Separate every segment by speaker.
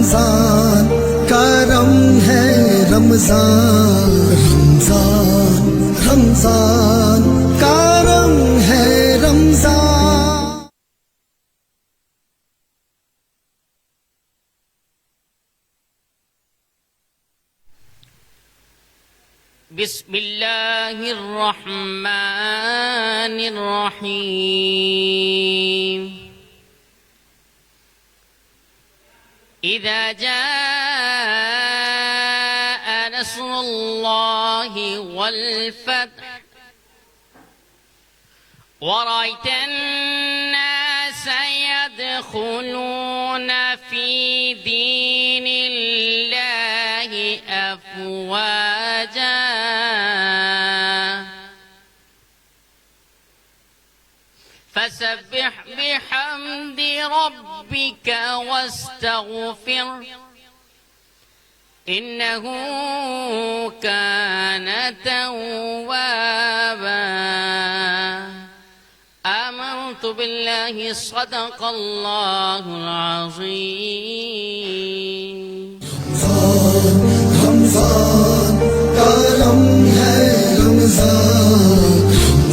Speaker 1: رمضان کرم ہے رمضان رمضان رمضان کرم ہے رمضان.
Speaker 2: بسم اللہ الرحمن الرحیم. اذا جاء نصر اللہ والفتح ورأيت الناس يدخلون في دين الله أفواجا فسبح بحمد ربك واستغفر إنه كان توابا. آمنت بالله صدق الله العظيم.
Speaker 1: رمضان کرم ہے رمضان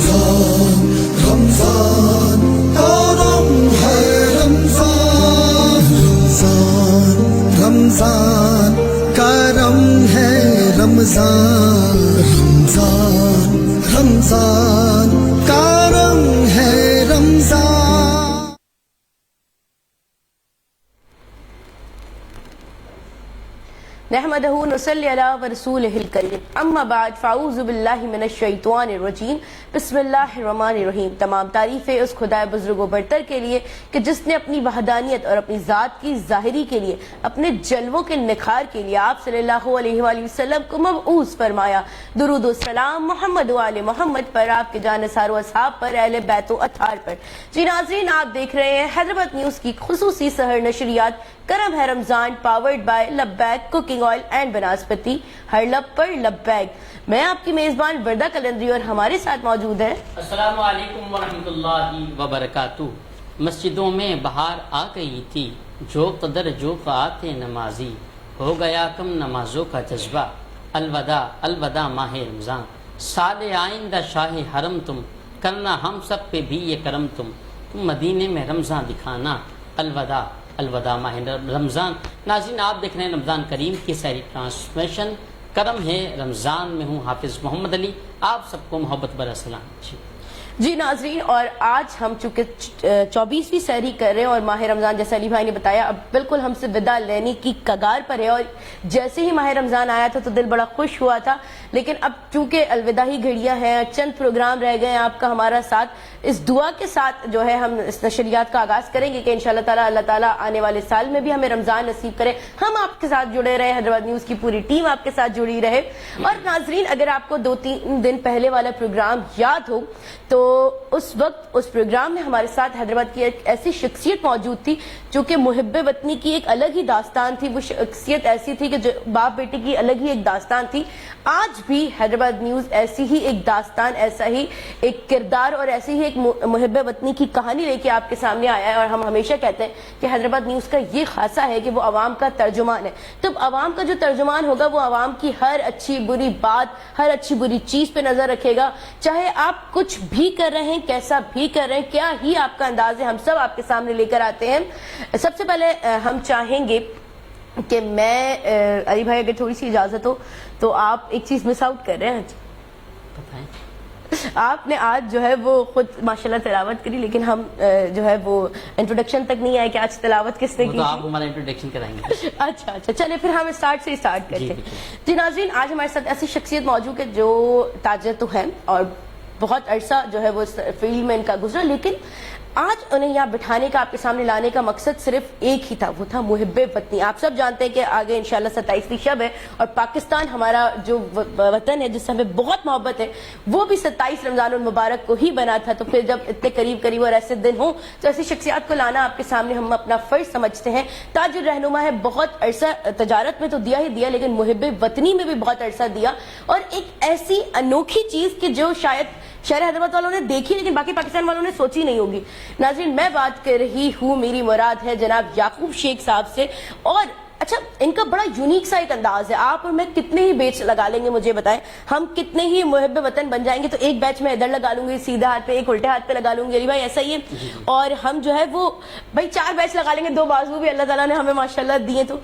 Speaker 1: رمضان رمضان کرم ہے رمضان رمضان رمضان کرم ہے رمضان رمضان رمضان کرم ہے رمضان.
Speaker 3: نحمدہ نصلی علی ورسولہ الکریم. اما بعد فاعوذ باللہ من الشیطان الرجیم. بسم اللہ الرحمن الرحیم. تمام تعریفیں اس خدائے بزرگ و برتر کے لیے کہ جس نے اپنی وحدانیت اور اپنی ذات کی ظاہری کے لیے اپنے جلووں کے نکھار کے لیے آپ صلی اللہ علیہ وآلہ وسلم کو مبعوث فرمایا. درود و سلام محمد و آل محمد پر، آپ کے جانثار و اصحاب پر، اہل بیت و اطہار پر. جی ناظرین، آپ دیکھ رہے ہیں حیدرآباد نیوز کی خصوصی سحر نشریات کرم ہے رمضان، پاورڈ بائی لبیک کوکنگ آئل اینڈ بناسپتی. ہر لب پر لبیک. میں آپ کی میزبان وردہ کلندری اور ہمارے ساتھ موجود ہیں.
Speaker 2: السلام علیکم ورحمۃ اللہ وبرکاتہ. مسجدوں میں بہار آ گئی تھی، جو قدر جو آتے نمازی، ہو گیا کم نمازوں کا جذبہ. الوداع الوداع ماہ رمضان، سال آئندہ شاہ حرم تم، کرنا ہم سب پہ بھی یہ کرم تم مدینے میں رمضان دکھانا. الوداع الوداع ماہ رمضان. ناظرین، آپ دیکھ رہے ہیں رمضان کریم کی سحری ٹرانسمیشن کرم ہے رمضان میں ہوں حافظ محمد علی. آپ سب کو محبت برا سلام.
Speaker 3: جی ناظرین، اور آج ہم چونکہ 24ویں سحری کر رہے ہیں اور ماہ رمضان جیسے علی بھائی نے بتایا اب بالکل ہم سے ودا لینے کی کگار پر ہے. اور جیسے ہی ماہ رمضان آیا تھا تو دل بڑا خوش ہوا تھا، لیکن اب چونکہ الوداعی گھڑیاں ہیں، چند پروگرام رہ گئے ہیں، آپ کا ہمارا ساتھ اس دعا کے ساتھ جو ہے ہم اس نشریات کا آغاز کریں گے کہ انشاءاللہ تعالی اللہ تعالیٰ آنے والے سال میں بھی ہمیں رمضان نصیب کرے. ہم آپ کے ساتھ جڑے رہے، حیدرآباد نیوز کی پوری ٹیم آپ کے ساتھ جڑی رہے. اور ناظرین، اگر آپ کو 2-3 دن پہلے والا پروگرام یاد ہو تو اس وقت اس پروگرام میں ہمارے ساتھ حیدرآباد کی ایک ایسی شخصیت موجود تھی جو کہ محب وطنی کی ایک الگ ہی داستان تھی. وہ شخصیت ایسی تھی کہ جو باپ بیٹے کی الگ ہی ایک داستان تھی. آج بھی حیدرآباد نیوز ایسی ہی ایک داستان، ایسا ہی ایک کردار اور ایسی ہی ایک محب وطنی کی کہانی لے کے آپ کے سامنے آیا ہے. اور ہم ہمیشہ کہتے ہیں کہ حیدرآباد نیوز کا یہ خاصہ ہے کہ وہ عوام کا ترجمان ہے. تب عوام کا جو ترجمان ہوگا وہ عوام کی ہر اچھی بری بات، ہر اچھی بری چیز پہ نظر رکھے گا. چاہے آپ کچھ بھی کر رہے ہیں، کیسا بھی کر رہے ہیں، کیا ہی آپ کا انداز ہے، ہم سب آپ کے سامنے لے کر آتے ہیں. سب سے پہلے ہم چاہیں گے کہ میں علی بھائی اگر تھوڑی سی اجازت ہو تو آپ ایک چیز مس آؤٹ کر رہے ہیں. آپ نے آج جو ہے وہ خود ماشاءاللہ تلاوت کری، لیکن ہم جو ہے وہ انٹروڈکشن تک نہیں آئے کہ آج تلاوت کس نے کی.
Speaker 2: آپ ہمارا انٹروڈکشن کرائیں گے.
Speaker 3: اچھا چلے پھر ہم اسٹارٹ کرتے ہیں. جی ناظرین، آج ہمارے ساتھ ایسی شخصیت موجود ہے جو تاجر تو ہے اور بہت عرصہ جو ہے وہ فیلڈ میں ان کا گزرا، لیکن آج انہیں یہاں بٹھانے کا، آپ کے سامنے لانے کا مقصد صرف ایک ہی تھا، وہ تھا محب وطنی. آپ سب جانتے ہیں کہ آگے انشاءاللہ 27ویں شب ہے اور پاکستان ہمارا جو وطن ہے جس سے ہمیں بہت محبت ہے وہ بھی 27 رمضان المبارک کو ہی بنا تھا. تو پھر جب اتنے قریب اور ایسے دن ہوں تو ایسی شخصیات کو لانا آپ کے سامنے ہم اپنا فرض سمجھتے ہیں. تاجر رہنما ہے، بہت عرصہ تجارت میں تو دیا ہی دیا لیکن محب وطنی میں بھی بہت عرصہ دیا، اور ایک ایسی انوکھی چیز کہ جو شاید شہر حیدرآباد والوں نے دیکھی لیکن باقی پاکستان والوں نے سوچی نہیں ہوگی. ناظرین، میں بات کر رہی ہوں، میری مراد ہے جناب یعقوب شیخ صاحب سے. اور اچھا ان کا بڑا یونیک سا ایک انداز ہے. آپ اور میں کتنے ہی بیچ لگا لیں گے مجھے بتائیں, ہم کتنے ہی محب وطن بن جائیں گے, تو ایک بیچ میں ادھر لگا لوں گی سیدھے ہاتھ پہ, ایک الٹے ہاتھ پہ لگا لوں گی. علی بھائی ایسا ہی ہے. اور ہم جو ہے وہ بھائی 4 بیچ لگا لیں گے, 2 بازو بھی اللہ تعالیٰ نے ہمیں ماشاءاللہ دیے. تو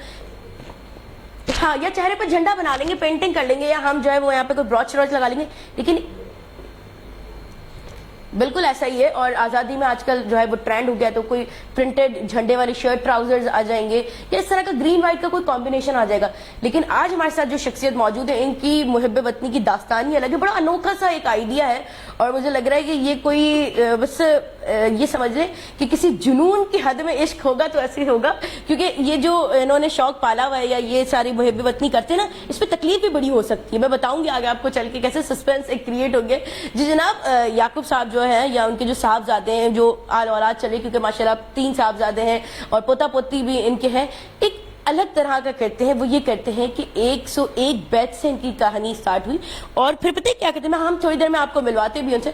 Speaker 3: ہاں, یا چہرے پہ جھنڈا بنا لیں گے, پینٹنگ کر لیں گے, یا ہم جو ہے وہ یہاں پہ کوئی براچ وراچ لگا لیں گے. لیکن بالکل ایسا ہی ہے. اور آزادی میں آج کل جو ہے وہ ٹرینڈ ہو گیا, تو کوئی پرنٹڈ جھنڈے والی شرٹ ٹراؤزرز آ جائیں گے, یا اس طرح کا گرین وائٹ کا کوئی کمبینیشن آ جائے گا. لیکن آج ہمارے ساتھ جو شخصیت موجود ہے, ان کی محب وطنی کی داستان ہی الگ ہے. بڑا انوکھا سا ایک آئیڈیا ہے, اور مجھے لگ رہا ہے کہ یہ کوئی بس یہ سمجھ لیں کہ کسی جنون کی حد میں عشق ہوگا تو ایسے ہوگا, کیونکہ یہ جو انہوں نے شوق پالا ہوا ہے, یا یہ ساری محب وطنی کرتے ہیں نا, اس پہ تکلیف بھی بڑی ہو سکتی ہے. میں بتاؤں گی آگے آپ کو چل کے کیسے سسپینس ایک کریٹ ہو گیا. جی جناب, یعقوب صاحب جو ہیں, یا ان کے جو صاحبزادے ہیں جو آل اولاد چلے, کیونکہ ماشاءاللہ 3 صاحبزادے ہیں اور پوتا پوتی بھی ان کے ہیں, ایک الگ طرح کا کرتے ہیں. وہ یہ کرتے ہیں کہ 101 بیچ سے ان کی کہانی سٹارٹ ہوئی, اور پھر پتہ ہے کیا کہتے ہیں, ہم تھوڑی دیر میں آپ کو ملواتے بھی ان سے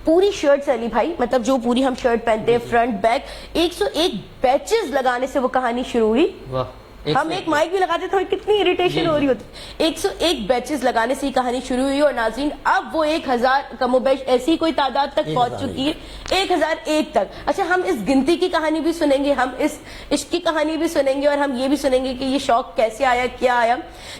Speaker 3: پوری شرٹ سے. علی بھائی مطلب جو پوری ہم شرٹ پہنتے ہیں فرنٹ بیک, 101 بیچز لگانے سے وہ کہانی شروع ہوئی. ہم ایک مائک بھی لگاتے تھے, کتنی اریٹیشن ہو رہی ہوتی. 101 بیچز لگانے سے یہ کہانی شروع ہوئی, اور ناظرین اب وہ 1000 کم و بیش ایسی کوئی تعداد تک پہنچ چکی ہے, 1001 تک. اچھا, ہم اس گنتی کی کہانی بھی سنیں گے, ہم اس عشق کی کہانی بھی سنیں گے, اور ہم یہ بھی سنیں گے کہ یہ شوق کیسے آیا, کیا آیا.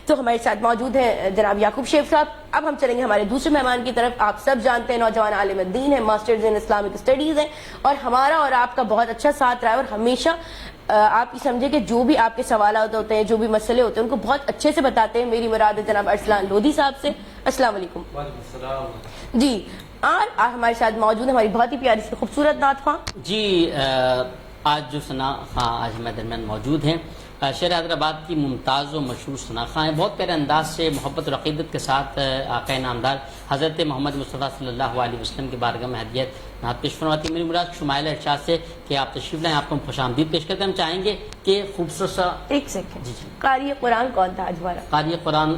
Speaker 3: تو ہمارے ساتھ موجود ہیں جناب یعقوب شیخ صاحب. اب ہم چلیں گے ہمارے دوسرے مہمان کی طرف. آپ سب جانتے ہیں نوجوان عالم دین ہیں, ماسٹرز ان اسلامک اسٹڈیز ہیں, اور ہمارا اور آپ کا بہت اچھا ساتھ رہا ہے. اور ہمیشہ آپ یہ سمجھے کہ جو بھی آپ کے سوالات ہوتے ہیں, جو بھی مسئلے ہوتے ہیں, ان کو بہت اچھے سے بتاتے ہیں. میری مراد ہے جناب ارسلان لودھی صاحب سے. السلام علیکم. جی, اور ہمارے ساتھ موجود ہے ہماری بہت ہی پیاری سی خوبصورت نعت خواں.
Speaker 2: جی, آج جو ثنا خواں آج ہمارے درمیان موجود ہیں, شہر حیدرآباد کی ممتاز و مشہور ثنا خواں ہیں. بہت پیارے انداز سے محبت اور عقیدت کے ساتھ آقا نامدار حضرت محمد مصطفیٰ صلی اللہ علیہ وسلم کی بارگاہ میں ہدیت نعت پیش فرماتی. میری مراد شمائل ارشاد سے کہ آپ تشریف لائیں, آپ کو ہم خوش آمدید پیش کرتے ہیں. ہم چاہیں گے کہ خوبصورت سا
Speaker 3: ایک سیکنڈ, قاری قرآن کون تھا آج ہمارا؟
Speaker 2: قاری قرآن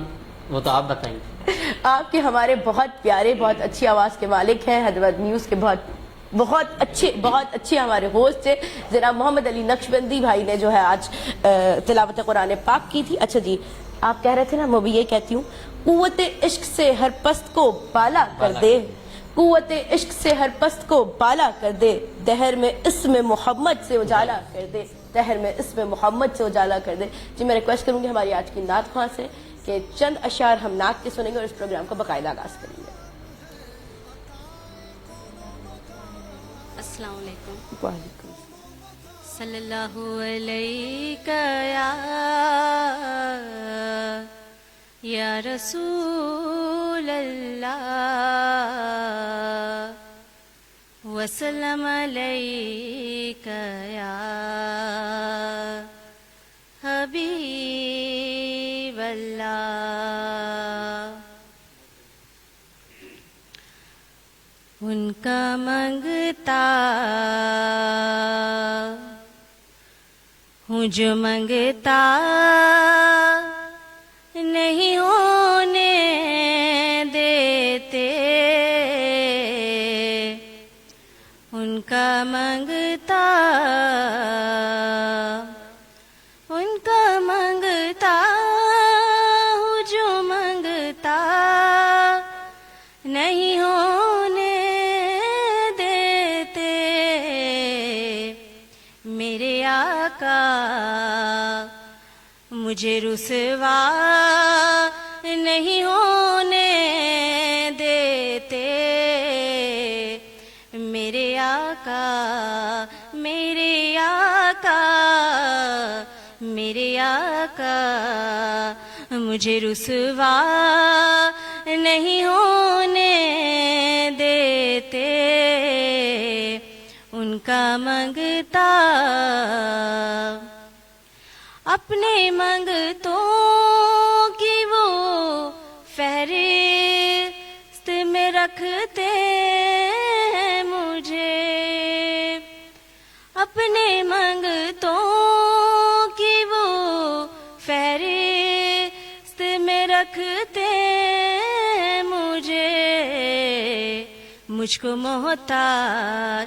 Speaker 2: وہ تو آپ بتائیں گے.
Speaker 3: آپ کے ہمارے بہت پیارے, بہت اچھی آواز کے مالک ہیں, حیدرآباد نیوز کے بہت اچھے ہمارے ہوسٹ تھے جناب محمد علی نقشبندی بھائی نے جو ہے آج تلاوت قرآن پاک کی تھی. اچھا جی, آپ کہہ رہے تھے نا, میں بھی یہ کہتی ہوں, قوت عشق سے ہر پست کو بالا کر دے, قوت عشق سے ہر پست کو بالا کر دے, دہر میں اسم محمد سے اجالا کر دے, دہر میں اسم محمد سے اجالا کر دے. جی, میں ریکویسٹ کروں گی ہماری آج کی نعت خواں سے کہ چند اشعار ہم نعت کے سنیں گے, اور اس پروگرام کا باقاعدہ آغاز کریں گے.
Speaker 4: السلام علیکم.
Speaker 3: وعلیکم
Speaker 4: صلی اللہ علیہ یا رسول اللہ, وسلم علیک یا حبیب اللہ. ان کا منگتا ہوں جو منگتا نہیں ہونے دیتے, ان کا منگتا ہوں جو منگتا نہیں ہونے دیتے, میرے آقا مجھے رسوا نہیں ہونے دیتے, میرے آقا میرے آقا میرے آقا مجھے رسوا نہیں ہونے دیتے, ان کا منگتا اپنے منگتوں کی وہ فہرست میں رکھتے ہیں مجھے, اپنے منگتوں کی وہ فہرست میں رکھتے ہیں مجھے, مجھ کو محتاج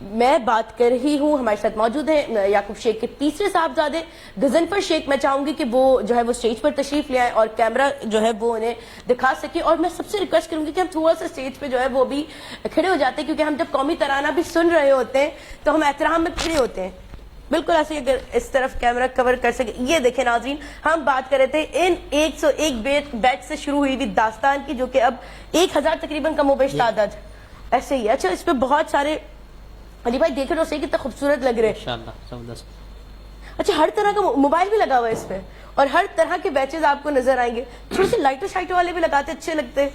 Speaker 3: میں بات کر رہی ہوں، ہمارے ساتھ موجود ہیں یعقوب شیخ کے تیسرے صاحبزادے غضنفر شیخ. میں چاہوں گی کہ وہ جو ہے وہ اسٹیج پر تشریف لے آئیں اور کیمرہ جو ہے وہ انہیں دکھا سکیں. اور میں سب سے ریکویسٹ کروں گی کہ ہم تھوڑا سا اسٹیج پہ جو ہے وہ بھی کھڑے ہو جاتے ہیں، کیونکہ ہم جب قومی ترانہ بھی سن رہے ہوتے ہیں تو ہم احترام میں کھڑے ہوتے ہیں. بالکل ایسے اگر اس طرف کیمرہ کور کر سکے. یہ دیکھیں ناظرین، ہم بات کر رہے تھے ان 101 بیچ سے شروع ہوئی ہوئی داستان کی، جو کہ اب 1000 تقریباً کم و بیش تعداد ایسے ہی. اچھا، اس پہ بہت سارے علی بھائی دیکھ رہے ہو کتنا خوبصورت لگ رہے ہیں.
Speaker 2: انشاءاللہ زبردست.
Speaker 3: اچھا، ہر طرح کا موبائل بھی لگا ہوا ہے اس پہ اور ہر طرح کے بیچز آپ کو نظر آئیں گے. تھوڑے سے لائٹر شائٹر والے بھی لگاتے اچھے لگتے.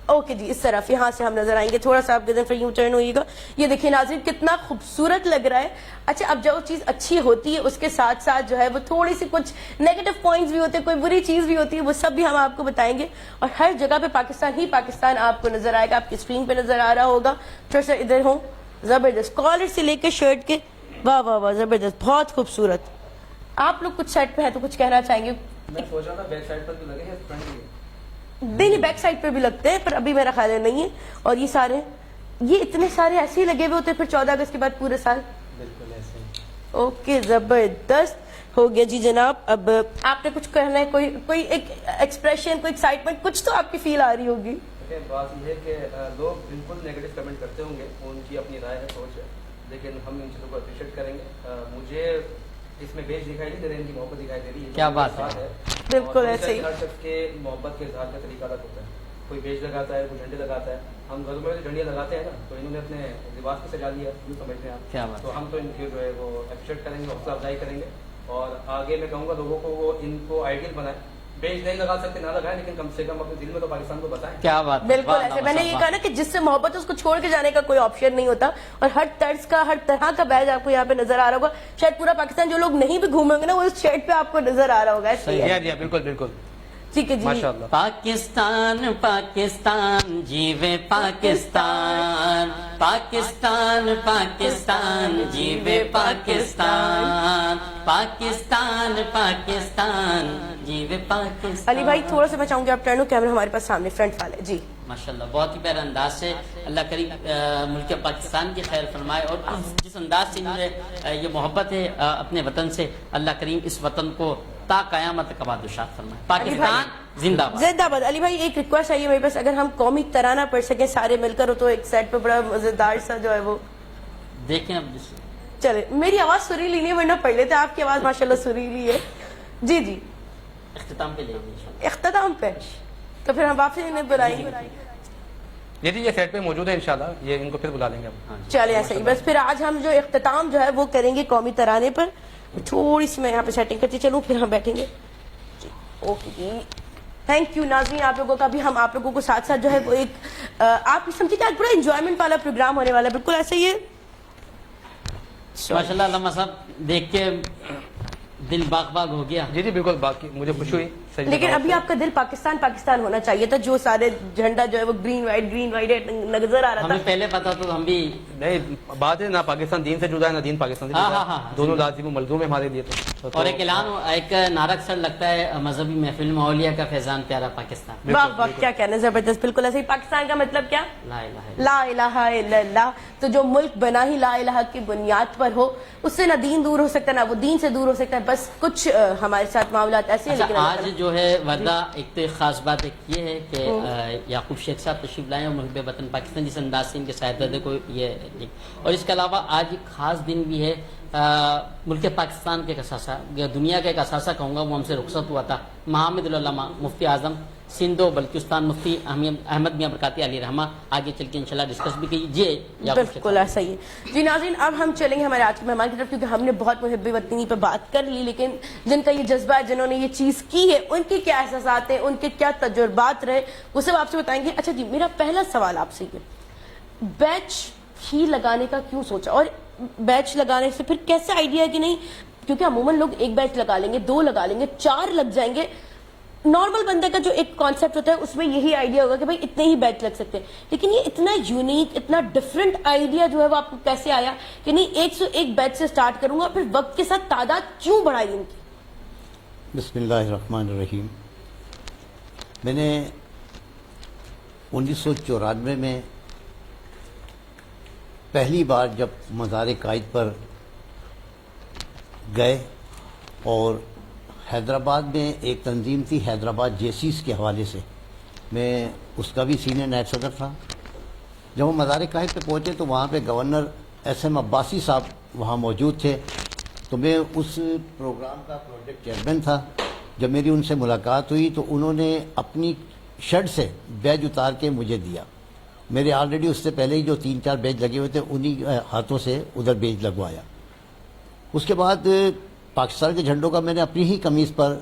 Speaker 3: اوکے جی، اس طرف یہاں سے ہم نظر آئیں گے. تھوڑا سا آپ غضنفر یوں ٹرن ہوئیے گا. یہ دیکھیں ناظرین کتنا خوبصورت لگ رہا ہے. اچھا، اب جو چیز اچھی ہوتی ہے اس کے ساتھ ساتھ جو ہے وہ تھوڑی سی کچھ نیگیٹو پوائنٹس بھی ہوتے ہیں، کوئی بری چیز بھی ہوتی ہے، وہ سب بھی ہم آپ کو بتائیں گے. اور ہر جگہ پہ پاکستان ہی پاکستان آپ کو نظر آئے گا. آپ کی اسکرین پہ نظر آ رہا ہوگا. تھوڑا سا ادھر ہوں. زبردست کالر سے لے کے شرٹ کے، واہ واہ واہ، زبردست، بہت خوبصورت. آپ لوگ کچھ سیٹ پہ ہے تو کچھ کہنا چاہیں گے؟
Speaker 5: میں سوچ رہا تھا بیک سائڈ پر بھی لگے ہیں، فرنٹ بھی.
Speaker 3: نہیں، بیک سائڈ پہ بھی لگتے ہیں پر ابھی میرا خیال ہے نہیں ہے. اور یہ سارے، یہ اتنے سارے ایسے ہی لگے ہوئے ہوتے ہیں پھر 14 اگست کے بعد پورے سال.
Speaker 5: بالکل ایسے ہی.
Speaker 3: اوکے، زبردست ہو گیا جی جناب. اب آپ نے کچھ کہنا ہے؟ کوئی ایک ایکسپریشن، کوئی ایکسائٹمنٹ، کچھ تو آپ کی فیل آ رہی ہوگی.
Speaker 5: بات یہ ہے کہ لوگ بالکل نیگیٹو کمنٹ کرتے ہوں گے، ان کی اپنی رائے ہے، سوچ ہے، لیکن ہم ان چیزوں کو اپریشیٹ کریں گے. مجھے اس میں بیچ دکھائی نہیں دے رہی، ان کی محبت دکھائی دے رہی ہے.
Speaker 2: کیا بات ہے.
Speaker 3: بالکل ایسے ہی.
Speaker 5: ہر شخص کے محبت کے اظہار کا طریقہ الگ ہوتا ہے. کوئی بیچ لگاتا ہے، کوئی جھنڈے لگاتا ہے. ہم گھروں میں جھنڈیاں لگاتے ہیں نا، تو انہوں نے اپنے لباس کو سجا لیا، یوں سمجھتے ہیں آپ.
Speaker 2: کیا بات.
Speaker 5: تو ہم تو ان کی جو ہے وہ اپریشیٹ کریں گے، حوصلہ افزائی کریں گے. اور آگے میں کہوں گا لوگوں کو وہ ان کو آئیڈیل بنائیں. بیچ نہیں لگا سکتے، نہ لگائیں، لیکن کم سے کم اپنے دل میں تو پاکستان کو بتائیں.
Speaker 2: کیا بات.
Speaker 3: بالکل ایسے. میں نے یہ کہا نا کہ جس سے محبت ہے اس کو چھوڑ کے جانے کا کوئی آپشن نہیں ہوتا. اور ہر طرز کا، ہر طرح کا بیج آپ کو یہاں پہ نظر آ رہا ہوگا. شاید پورا پاکستان جو لوگ نہیں بھی گھومے ہوں گے نا، وہ اس شرٹ پہ آپ کو نظر آ رہا ہوگا. ایسے ہی ہے.
Speaker 5: بالکل بالکل.
Speaker 3: ٹھیک ہے جی.
Speaker 5: ماشاءاللہ.
Speaker 2: پاکستان پاکستان جیوے پاکستان، پاکستان پاکستان جیوے پاکستان، پاکستان پاکستان جیوے پاکستان.
Speaker 3: علی بھائی تھوڑا سا میں چاہوں گی آپ ٹرن ہو، کیمرہ ہمارے پاس سامنے فرنٹ والے. جی
Speaker 2: ماشاءاللہ بہت ہی پیارا انداز سے. اللہ کریم ملک پاکستان کی خیر فرمائے. اور جس انداز سے یہ محبت ہے اپنے وطن سے، اللہ کریم اس وطن کو تا قیامت کا بادشاہ فرمائے. پاکستان زندہ باد.
Speaker 3: زندہ باد. علی بھائی ایک ریکویسٹ آئی ہے میرے پاس، اگر ہم قومی ترانہ پڑھ سکیں سارے مل کر، تو ایک سیٹ پہ بڑا مزیدار سا جو ہے وہ
Speaker 2: دیکھیں. اب
Speaker 3: چلے. میری آواز سریلی نہیں ہے ورنہ پڑھ لیتے. آپ کی آواز ماشاءاللہ سریلی ہے. جی جی،
Speaker 2: اختتام پہ لے گئے.
Speaker 3: اختتام پہ تو پھر ہم واپسی انہیں بلائیں گے.
Speaker 5: یہ سیٹ پہ موجود ہے انشاءاللہ، یہ ان کو پھر بلا لیں گے ہم.
Speaker 3: چلے ایسے ہی. بس پھر آج ہم جو اختتام جو ہے وہ کریں گے قومی ترانے پر. تھوڑی سی میں یہاں پہ سیٹنگ کرتی چلوں، پھر ہم بیٹھیں گے. اوکے جی، تھینک یو ناظرین آپ لوگوں کا بھی. ہم آپ لوگوں کو ساتھ ساتھ جو ہے وہ ایک آپ سمجھے کہ آج بڑا انجوائمنٹ والا پروگرام ہونے والا ہے. بالکل ایسا ہی ہے.
Speaker 2: ماشاءاللہ علامہ صاحب دیکھ کے دل باغ باغ ہو گیا.
Speaker 5: جی بالکل. باقی مجھے خوشی ہوئی.
Speaker 3: لیکن ابھی آپ کا دل پاکستان پاکستان ہونا چاہیے تھا. جو سارے جھنڈا جو ہے وہ گرین وائٹ نظر آ رہا تھا.
Speaker 2: ہمیں پہلے پتا تو ہم بھی
Speaker 5: نہیں. بات ہے نہ پاکستان دین سے جدا ہے، نہ دین پاکستان سے جدا ہے. دونوں لازم و ملزوم ہے ہمارے لیے.
Speaker 2: اور ایک اعلان، ایک نعرہ سر لگتا ہے مذہبی محفل میں، اولیاء کا فیضان پیارا پاکستان.
Speaker 3: واہ واہ، کیا کہنا، زبردست. بالکل ایسے ہی. پاکستان کا مطلب کیا؟
Speaker 2: لا الہ
Speaker 3: لا الہ الا اللہ. تو جو ملک بنا ہی لا الہ کی بنیاد پر ہو، اس سے نہ دین دور ہو سکتا ہے، نہ وہ دین سے دور ہو سکتا ہے. بس کچھ ہمارے ساتھ معاملات ایسے ہیں. لیکن
Speaker 2: آج جو ہے وردہ ایک تو خاص بات ایک یہ ہے کہ یعقوب شیخ صاحب تشریف لائے اور محب وطن پاکستان جس انداز سے ان کے صاحبزادے کو یہ. اور اس کے علاوہ آج ایک خاص دن بھی ہے. ملک پاکستان کے اثاثہ، دنیا کا ایک اثاثہ کہوں گا، وہ ہم سے رخصت ہوا تھا. محمد العلماء مفتی اعظم سندھ و بلوچستان مفتی احمد میاں برکاتی علی رحمہ. آگے چل کے انشاءاللہ ڈسکس بھی کیجیے.
Speaker 3: بالکل ایسا ہی ہے. جی ناظرین اب ہم چلیں گے ہمارے آج کے مہمان کی طرف، کیونکہ ہم نے بہت محب وطنی پہ بات کر لی، لیکن جن کا یہ جذبہ ہے، جنہوں نے یہ چیز کی ہے، ان کے کیا احساسات ہیں، ان کے کیا تجربات رہے، وہ سب آپ سے بتائیں گے. اچھا جی، میرا پہلا سوال آپ سے یہ، بیچ ہی لگانے کا کیوں سوچا؟ اور بیچ لگانے سے پھر کیسے آئیڈیا ہے کہ نہیں، کیونکہ عموماً لوگ ایک بیچ لگا لیں گے، 2 لگا لیں گے، 4 لگ جائیں گے. نارمل بندے کا جو ایک کانسیپٹ ہوتا ہے اس میں یہی آئیڈیا ہوگا کہ بھائی اتنے ہی بیچ لگ سکتے ہیں. لیکن یہ اتنا یونیک، اتنا ڈفرینٹ آئیڈیا جو ہے وہ آپ کو کیسے آیا کہ نہیں 101 بیچ سے سٹارٹ کروں گا، پھر وقت کے ساتھ تعداد کیوں بڑھائی ان کی؟
Speaker 6: بسم اللہ الرحمن الرحیم. میں نے 1994 میں پہلی بار جب مزار قائد پر گئے اور حیدرآباد میں ایک تنظیم تھی حیدرآباد جیسیز کے حوالے سے، میں اس کا بھی سینئر نائب صدر تھا۔ جب ہم مزار قائد پہ پہنچے تو وہاں پہ گورنر ایس ایم عباسی صاحب وہاں موجود تھے، تو میں اس پروگرام کا پروجیکٹ چیئرمین تھا۔ جب میری ان سے ملاقات ہوئی تو انہوں نے اپنی شرٹ سے بیج اتار کے مجھے دیا۔ میرے آلریڈی اس سے پہلے ہی جو 3-4 بیج لگے ہوئے تھے انہی ہاتھوں سے ادھر بیج لگوایا۔ اس کے بعد پاکستان کے جھنڈوں کا میں نے اپنی ہی قمیض پر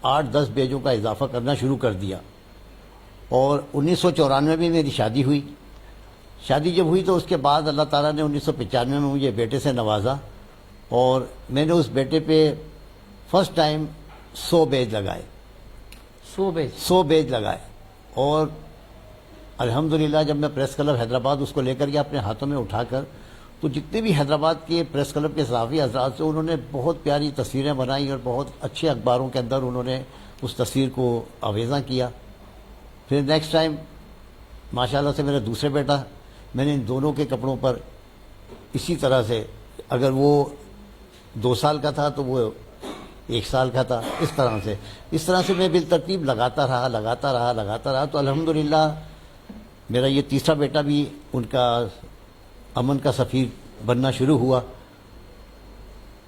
Speaker 6: 8-10 بیجوں کا اضافہ کرنا شروع کر دیا، اور 1994 میں میری شادی ہوئی۔ شادی جب ہوئی تو اس کے بعد اللہ تعالیٰ نے 1995 میں مجھے بیٹے سے نوازا، اور میں نے اس بیٹے پہ فرسٹ ٹائم 100 بیج لگائے، 100 بیج لگائے۔ اور الحمدللہ جب میں پریس کلب حیدرآباد اس کو لے کر کے اپنے ہاتھوں میں اٹھا کر، تو جتنے بھی حیدرآباد کے پریس کلب کے صحافی حضرات سے انہوں نے بہت پیاری تصویریں بنائی، اور بہت اچھے اخباروں کے اندر انہوں نے اس تصویر کو آویزاں کیا۔ پھر نیکسٹ ٹائم ماشاءاللہ سے میرا دوسرے بیٹا، میں نے ان دونوں کے کپڑوں پر اسی طرح سے، اگر وہ 2 سال کا تھا تو وہ 1 سال کا تھا، اس طرح سے میں بالترتیب لگاتا رہا تو الحمدللہ میرا یہ تیسرا بیٹا بھی ان کا امن کا سفیر بننا شروع ہوا۔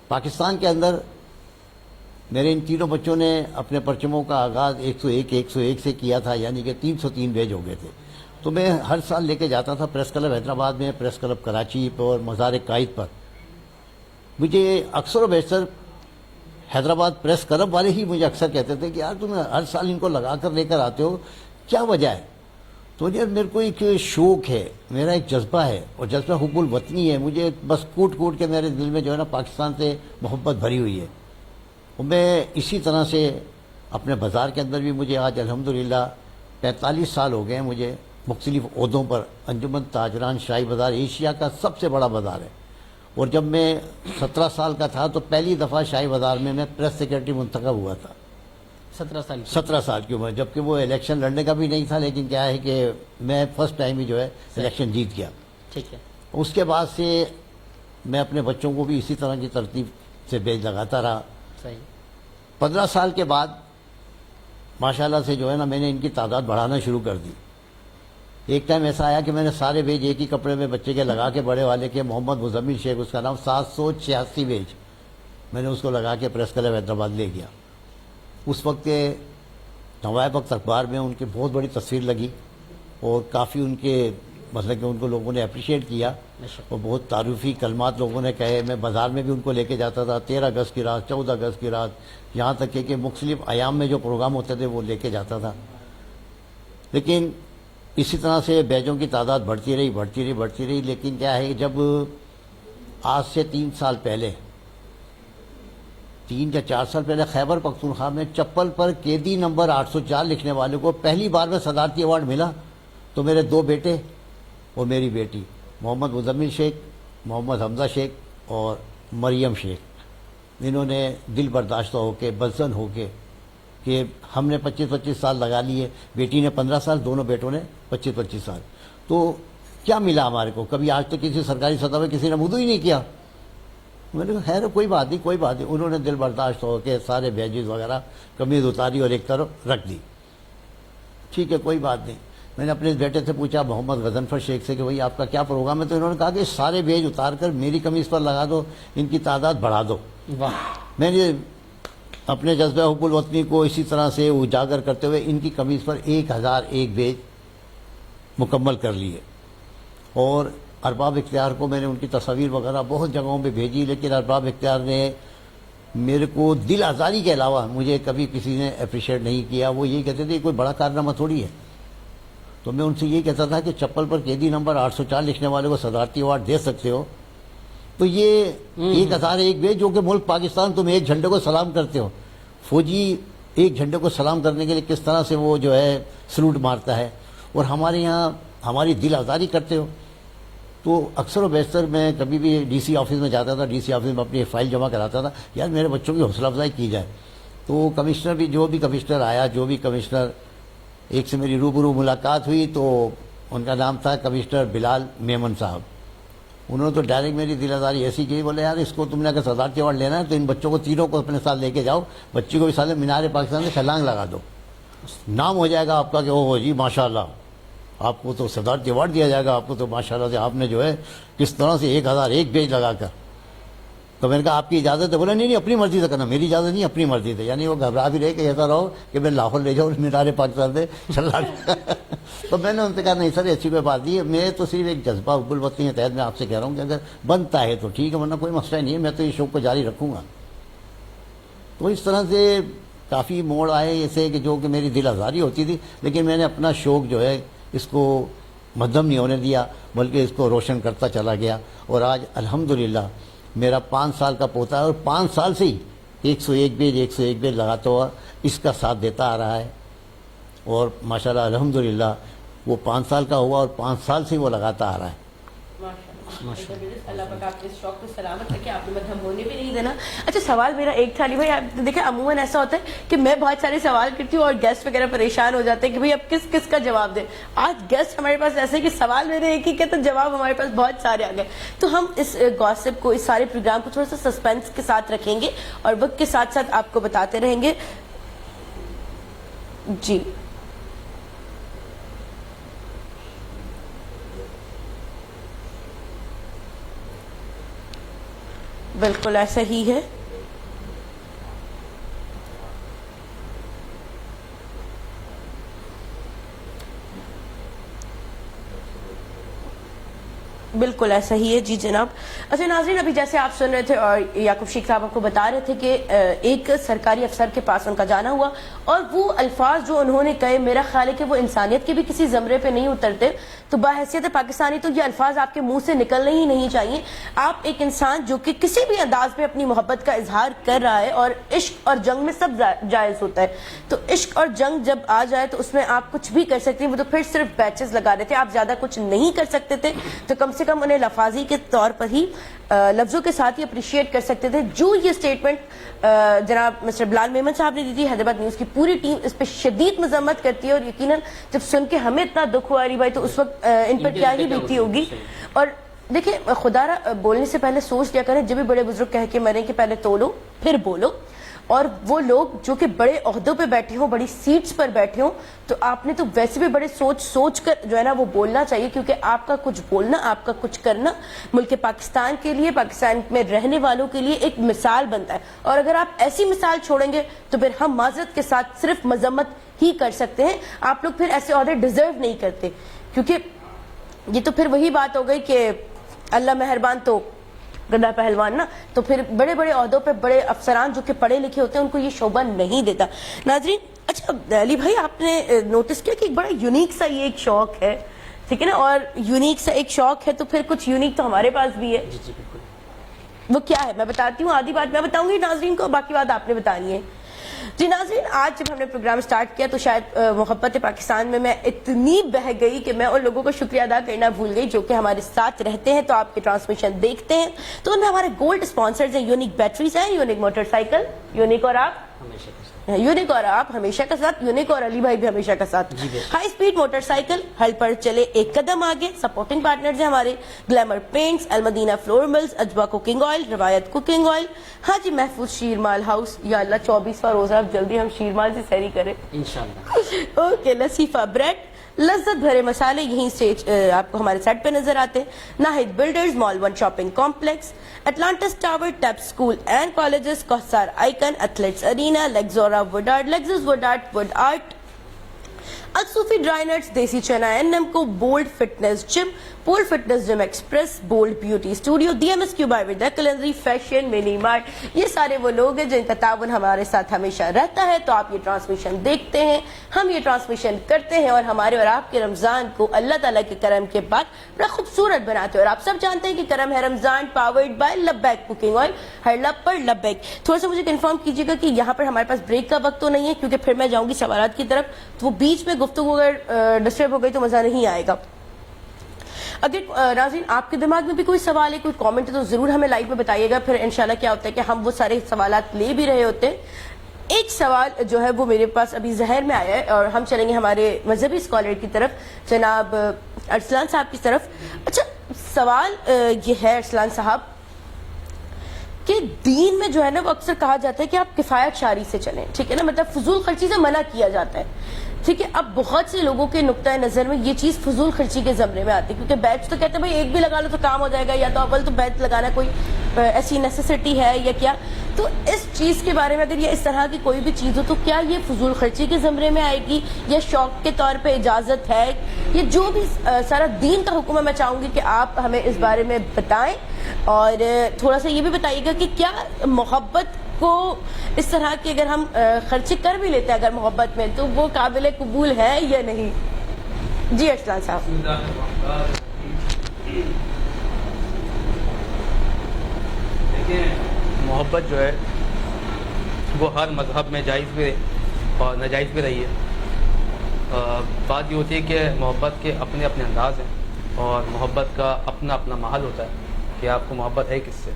Speaker 6: پاکستان کے اندر میرے ان تینوں بچوں نے اپنے پرچموں کا آغاز 101 سے کیا تھا، یعنی کہ 303 بیج ہو گئے تھے۔ تو میں ہر سال لے کے جاتا تھا پریس کلب حیدرآباد میں، پریس کلب کراچی اور مزار قائد پر۔ مجھے اکثر و بیشتر حیدرآباد پریس کلب والے ہی مجھے اکثر کہتے تھے کہ یار تم ہر سال ان کو لگا کر لے کر آتے ہو، کیا وجہ ہے؟ تو یار میرے کو ایک شوق ہے، میرا ایک جذبہ ہے، اور جذبہ حب الوطنی ہے۔ مجھے بس کوٹ کے میرے دل میں جو ہے نا پاکستان سے محبت بھری ہوئی ہے، اور میں اسی طرح سے اپنے بازار کے اندر بھی، مجھے آج الحمدللہ 45 سال ہو گئے ہیں مجھے مختلف عہدوں پر۔ انجمن تاجران شاہی بازار ایشیا کا سب سے بڑا بازار ہے، اور جب میں 17 سال کا تھا تو پہلی دفعہ شاہی بازار میں پریس سیکرٹری منتخب ہوا تھا، 17 سال کی عمر، جبکہ وہ الیکشن لڑنے کا بھی نہیں تھا، لیکن کیا ہے کہ میں فرسٹ ٹائم ہی جو ہے الیکشن جیت گیا۔
Speaker 2: ٹھیک ہے،
Speaker 6: اس کے بعد سے میں اپنے بچوں کو بھی اسی طرح کی ترتیب سے بیج لگاتا رہا۔
Speaker 2: صحیح۔
Speaker 6: 15 سال کے بعد ماشاءاللہ سے جو ہے نا میں نے ان کی تعداد بڑھانا شروع کر دی۔ ایک ٹائم ایسا آیا کہ میں نے سارے بیج ایک ہی کپڑے میں بچے کے لگا کے، بڑے والے کے محمد مزمل شیخ اس کا نام، 786 بیج میں نے اس کو لگا کے پریس کلب حیدرآباد لے گیا۔ اس وقت کے نوائب وقت اخبار میں ان کی بہت بڑی تصویر لگی، اور کافی ان کے مطلب کہ ان کو لوگوں نے اپریشیٹ کیا، اور بہت تعریفی کلمات لوگوں نے کہے۔ میں بازار میں بھی ان کو لے کے جاتا تھا، 13 اگست کی رات، 14 اگست کی رات، یہاں تک کہ مختلف ایام میں جو پروگرام ہوتے تھے وہ لے کے جاتا تھا۔ لیکن اسی طرح سے بیجوں کی تعداد بڑھتی رہی، لیکن کیا ہے کہ جب آج سے 3 سال پہلے، 3 یا 4 سال پہلے خیبر پختونخوا میں چپل پر قیدی نمبر 804 لکھنے والے کو پہلی بار میں صدارتی ایوارڈ ملا، تو میرے 2 بیٹے اور میری بیٹی محمد مزمل شیخ، محمد حمزہ شیخ اور مریم شیخ، انہوں نے دل برداشتہ ہو کے، بزن ہو کے، کہ ہم نے 25 سال لگا لیے، بیٹی نے 15 سال، دونوں بیٹوں نے 25 سال، تو کیا ملا ہمارے کو؟ کبھی آج تک کسی سرکاری سطح پہ کسی نے مدعو ہی نہیں کیا۔ میں نے کہا خیر کوئی بات نہیں۔ انہوں نے دل برداشت ہو کے سارے بیجز وغیرہ قمیض اتاری اور ایک طرف رکھ دی۔ ٹھیک ہے کوئی بات نہیں۔ میں نے اپنے بیٹے سے پوچھا محمد غضنفر شیخ سے کہ بھائی آپ کا کیا پروگرام ہے؟ تو انہوں نے کہا کہ سارے بیج اتار کر میری قمیض پر لگا دو، ان کی تعداد بڑھا دو۔
Speaker 2: واہ۔
Speaker 6: میں نے اپنے جذبہ حب الوطنی کو اسی طرح سے اجاگر کرتے ہوئے ان کی قمیض پر 1001 بیج مکمل کر لیے، اور ارباب اختیار کو میں نے ان کی تصاویر وغیرہ بہت جگہوں پہ بھیجی، لیکن ارباب اختیار نے میرے کو دل آزاری کے علاوہ مجھے کبھی کسی نے اپریشیٹ نہیں کیا۔ وہ یہ کہتے تھے کوئی بڑا کارنامہ تھوڑی ہے۔ تو میں ان سے یہ کہتا تھا کہ چپل پر قیدی نمبر 804 لکھنے والے کو صدارتی ایوارڈ دے سکتے ہو، تو یہ 1001 بیج، جو کہ ملک پاکستان تم ایک جھنڈے کو سلام کرتے ہو، فوجی ایک جھنڈے کو سلام کرنے کے لیے کس طرح سے وہ جو ہے سلوٹ مارتا ہے، اور ہمارے یہاں ہماری دل آزاری کرتے ہو۔ تو اکثر و بیشتر میں کبھی بھی ڈی سی آفس میں جاتا تھا، ڈی سی آفس میں اپنی فائل جمع کراتا تھا، یار میرے بچوں کی حوصلہ افزائی کی جائے۔ تو کمشنر بھی، جو بھی کمشنر آیا، جو بھی کمشنر، ایک سے میری روبرو ملاقات ہوئی تو ان کا نام تھا کمشنر بلال میمن صاحب۔ انہوں نے تو ڈائریکٹ میری دل آزاری ایسی کی، بولے یار اس کو تم نے اگر صدارتی ایوارڈ لینا ہے تو ان بچوں کو تینوں کو اپنے ساتھ لے کے جاؤ، بچی کو بھی ساتھ مینار پاکستان سے چھلانگ لگا دو، نام ہو جائے گا آپ کا کہ او جی ماشاء اللہ آپ کو تو صدارتی ایوارڈ دیا جائے گا، آپ کو تو ماشاء اللہ سے آپ نے جو ہے کس طرح سے 1001 پیج لگا کر. تو میں نے کہا آپ کی اجازت ہے؟ بولا نہیں اپنی مرضی سے کرنا، میری اجازت نہیں اپنی مرضی سے. یعنی وہ گھبرا بھی رہے کہ ایسا رہو کہ میں لاہور لے جاؤں مینار پاکستان سے چھلانگ. تو میں نے ان سے کہا نہیں سر ایسی کوئی بات نہیں ہے، میں تو صرف ایک جذبہ حب الوطنی کے تحت میں آپ سے کہہ رہا ہوں کہ اگر بنتا ہے تو ٹھیک ہے، ورنہ کوئی مسئلہ نہیں ہے، میں تو یہ شوق کو جاری رکھوں گا. تو اس طرح سے کافی موڑ آئے ایسے کہ جو کہ میری دل آزاری ہوتی تھی، لیکن میں نے اپنا شوق جو ہے اس کو مدھم نہیں ہونے دیا، بلکہ اس کو روشن کرتا چلا گیا. اور آج الحمدللہ میرا 5 سال کا پوتا ہے اور 5 سال سے ہی 101 پیج لگاتا ہوا اس کا ساتھ دیتا آ رہا ہے. اور ماشاءاللہ الحمدللہ وہ 5 سال کا ہوا اور 5 سال سے ہی وہ لگاتا آ رہا ہے.
Speaker 3: اللہ پاک آپ کے اس شوق کو سلامت رکھے، آپ نے مدھم ہونے بھی نہیں دینا. اچھا سوال میرا ایک تھا علی بھائی، آپ دیکھیں عموماً ایسا ہوتا ہے کہ میں بہت سارے سوال کرتی ہوں اور گیسٹ وغیرہ پریشان ہو جاتے ہیں کہ بھئی اب کس کس کا جواب دیں. آج گیسٹ ہمارے پاس ایسے کہ سوال میرے ایک ہی کے تو جواب ہمارے پاس بہت سارے آ گئے. تو ہم اس گوسپ کو، اس سارے پروگرام کو تھوڑا سا سسپینس کے ساتھ رکھیں گے اور وقت کے ساتھ ساتھ آپ کو بتاتے رہیں گے. جی بالکل ایسا ہی ہے. بالکل ایسا ہی ہے. جی جناب. اچھا ناظرین، ابھی جیسے آپ سن رہے تھے اور یعقوب شیخ صاحب آپ کو بتا رہے تھے کہ ایک سرکاری افسر کے پاس ان کا جانا ہوا اور وہ الفاظ جو انہوں نے کہے، میرا خیال ہے کہ وہ انسانیت کے بھی کسی زمرے پہ نہیں اترتے. تو باحیثیت پاکستانی تو یہ الفاظ آپ کے منہ سے نکلنے ہی نہیں چاہیے. آپ ایک انسان جو کہ کسی بھی انداز میں اپنی محبت کا اظہار کر رہا ہے، اور عشق اور جنگ میں سب جائز ہوتا ہے، تو عشق اور جنگ جب آ جائے تو اس میں آپ کچھ بھی کر سکتے ہیں. وہ تو پھر صرف بیچز لگا رہے تھے، آپ زیادہ کچھ نہیں کر سکتے تھے، تو کم سے کم انہیں لفاظی کے طور پر ہی لفظوں کے ساتھ ہی اپریشیٹ کر سکتے تھے. جو یہ سٹیٹمنٹ جناب مسٹر بلال میمن صاحب نے دی تھی، حیدرآباد نیوز کی پوری ٹیم اس پہ شدید مذمت کرتی ہے، اور یقیناً جب سن کے ہمیں اتنا دکھ ہوا علی بھائی تو اس وقت ان پر کیا ہی بیتی ہوگی. اور دیکھیں خدا را بولنے سے پہلے سوچ لیا کریں، جب بھی بڑے بزرگ کہہ کے مریں کہ پہلے تولو پھر بولو. اور وہ لوگ جو کہ بڑے عہدوں پہ بیٹھے ہوں، بڑی سیٹس پر بیٹھے ہوں، تو آپ نے تو ویسے بھی بڑے سوچ کر جو ہے نا وہ بولنا چاہیے، کیونکہ آپ کا کچھ بولنا، آپ کا کچھ کرنا ملک پاکستان کے لیے، پاکستان میں رہنے والوں کے لیے ایک مثال بنتا ہے. اور اگر آپ ایسی مثال چھوڑیں گے تو پھر ہم معذرت کے ساتھ صرف مذمت ہی کر سکتے ہیں. آپ لوگ پھر ایسے عہدے ڈیزرو نہیں کرتے، کیونکہ یہ تو پھر وہی بات ہو گئی کہ اللہ مہربان تو گدا پہلوان نا. تو پھر بڑے بڑے عہدوں پہ بڑے افسران جو کہ پڑھے لکھے ہوتے ہیں ان کو یہ شعبہ نہیں دیتا. ناظرین اچھا علی بھائی آپ نے نوٹس کیا کہ ایک بڑا یونیک سا یہ ایک شوق ہے، ٹھیک ہے نا، اور یونیک سا ایک شوق ہے تو پھر کچھ یونیک تو ہمارے پاس بھی ہے.
Speaker 2: جی جی بالکل.
Speaker 3: وہ کیا ہے میں بتاتی ہوں، آدھی بات میں بتاؤں گی ناظرین کو، باقی بات آپ نے بتانی ہے. جی ناظرین، آج جب ہم نے پروگرام سٹارٹ کیا تو شاید محبت پاکستان میں اتنی بہہ گئی کہ میں ان لوگوں کو شکریہ ادا کرنا بھول گئی جو کہ ہمارے ساتھ رہتے ہیں، تو آپ کے ٹرانسمیشن دیکھتے ہیں. تو ان میں ہمارے گولڈ اسپانسرز ہیں، یونیک بیٹریز ہیں، یونیک موٹر سائیکل، یونیک اور آپ
Speaker 2: ہمیشہ کے ساتھ،
Speaker 3: یونیک اور آپ ہمیشہ کا ساتھ، یونیک اور علی بھائی بھی ہمیشہ کا ساتھ. ہائی سپیڈ موٹر سائیکل، ہل پر چلے ایک قدم آگے. سپورٹنگ پارٹنرز ہیں ہمارے گلیمر پینٹس، المدینہ فلور ملز، اجوا کوکنگ آئل، روایت کوکنگ آئل، حاجی محفوظ شیرمال ہاؤس. یا اللہ 24واں روزہ اب جلدی ہم شیرمال سے سحری کریں
Speaker 2: انشاءاللہ.
Speaker 3: اوکے. لصیفہ بریڈ، لذت بھرے مسالے یہیں سے آپ کو ہمارے سیٹ پہ نظر آتے ہیں. Naheed builders, mall 1 shopping complex, Atlantis tower, ٹیپ school and colleges, Kausar icon, athletes arena, لیگزورا wood art, Lexus wood art, wood art, Al Sufi dry nuts, desi chana N M co, bold fitness gym, pool fitness gym express, bold beauty studio, the M S Q by with culinary, fashion mini mart. یہ سارے وہ لوگ ہیں جن کا تعاون ہمارے ساتھ ہمیشہ رہتا ہے. تو آپ یہ ٹرانسمیشن دیکھتے ہیں، ہم یہ ٹرانسمیشن کرتے ہیں، اور ہمارے اور آپ کے رمضان کو اللہ تعالیٰ کے کرم کے بعد بڑا خوبصورت بناتے ہیں. اور آپ سب جانتے ہیں کہ کرم ہے رمضان پاورڈ بائی لبیک کوکنگ آئل، ہر لب پر لبیک. تھوڑا سا مجھے کنفرم کیجیے گا کہ یہاں پر ہمارے پاس بریک کا وقت تو نہیں ہے، کیونکہ پھر میں جاؤں گی سوالات کی طرف، تو وہ بیچ میں گفتگو اگر ڈسٹرب ہو گئی تو مزہ نہیں آئے گا. اگر ناظرین آپ کے دماغ میں بھی کوئی سوال ہے، کوئی کامنٹ ہے، تو ضرور ہمیں لائیو میں بتائیے گا. پھر انشاءاللہ کیا ہوتا ہے کہ ہم وہ سارے سوالات لے بھی رہے ہوتے ہیں. ایک سوال جو ہے وہ میرے پاس ابھی ذہن میں آیا ہے، اور ہم چلیں گے ہمارے مذہبی اسکالر کی طرف، جناب ارسلان صاحب کی طرف. اچھا سوال یہ ہے ارسلان صاحب کہ دین میں جو ہے نا وہ اکثر کہا جاتا ہے کہ آپ کفایت شاری سے چلیں، ٹھیک ہے نا، مطلب فضول خرچی سے منع کیا جاتا ہے، ٹھیک ہے. اب بہت سے لوگوں کے نقطۂ نظر میں یہ چیز فضول خرچی کے زمرے میں آتی ہے، کیونکہ بیچ تو کہتے ہیں بھائی ایک بھی لگا لو تو کام ہو جائے گا، یا تو اول تو بیچ لگانا کوئی ایسی نیسیسٹی ہے یا کیا. تو اس چیز کے بارے میں اگر یہ اس طرح کی کوئی بھی چیز ہو تو کیا یہ فضول خرچی کے زمرے میں آئے گی یا شوق کے طور پہ اجازت ہے؟ یہ جو بھی سارا دین کا حکم ہے، میں چاہوں گی کہ آپ ہمیں اس بارے میں بتائیں، اور تھوڑا سا یہ بھی بتائیے گا کہ کیا محبت کو اس طرح کی اگر ہم خرچے کر بھی لیتے ہیں اگر محبت میں تو وہ قابل قبول ہے یا نہیں؟ جی ارسلان صاحب.
Speaker 5: دیکھیں، محبت جو ہے وہ ہر مذہب میں جائز بھی اور ناجائز بھی رہی ہے. بات یہ ہوتی ہے کہ محبت کے اپنے اپنے انداز ہیں اور محبت کا اپنا اپنا محل ہوتا ہے کہ آپ کو محبت ہے کس سے.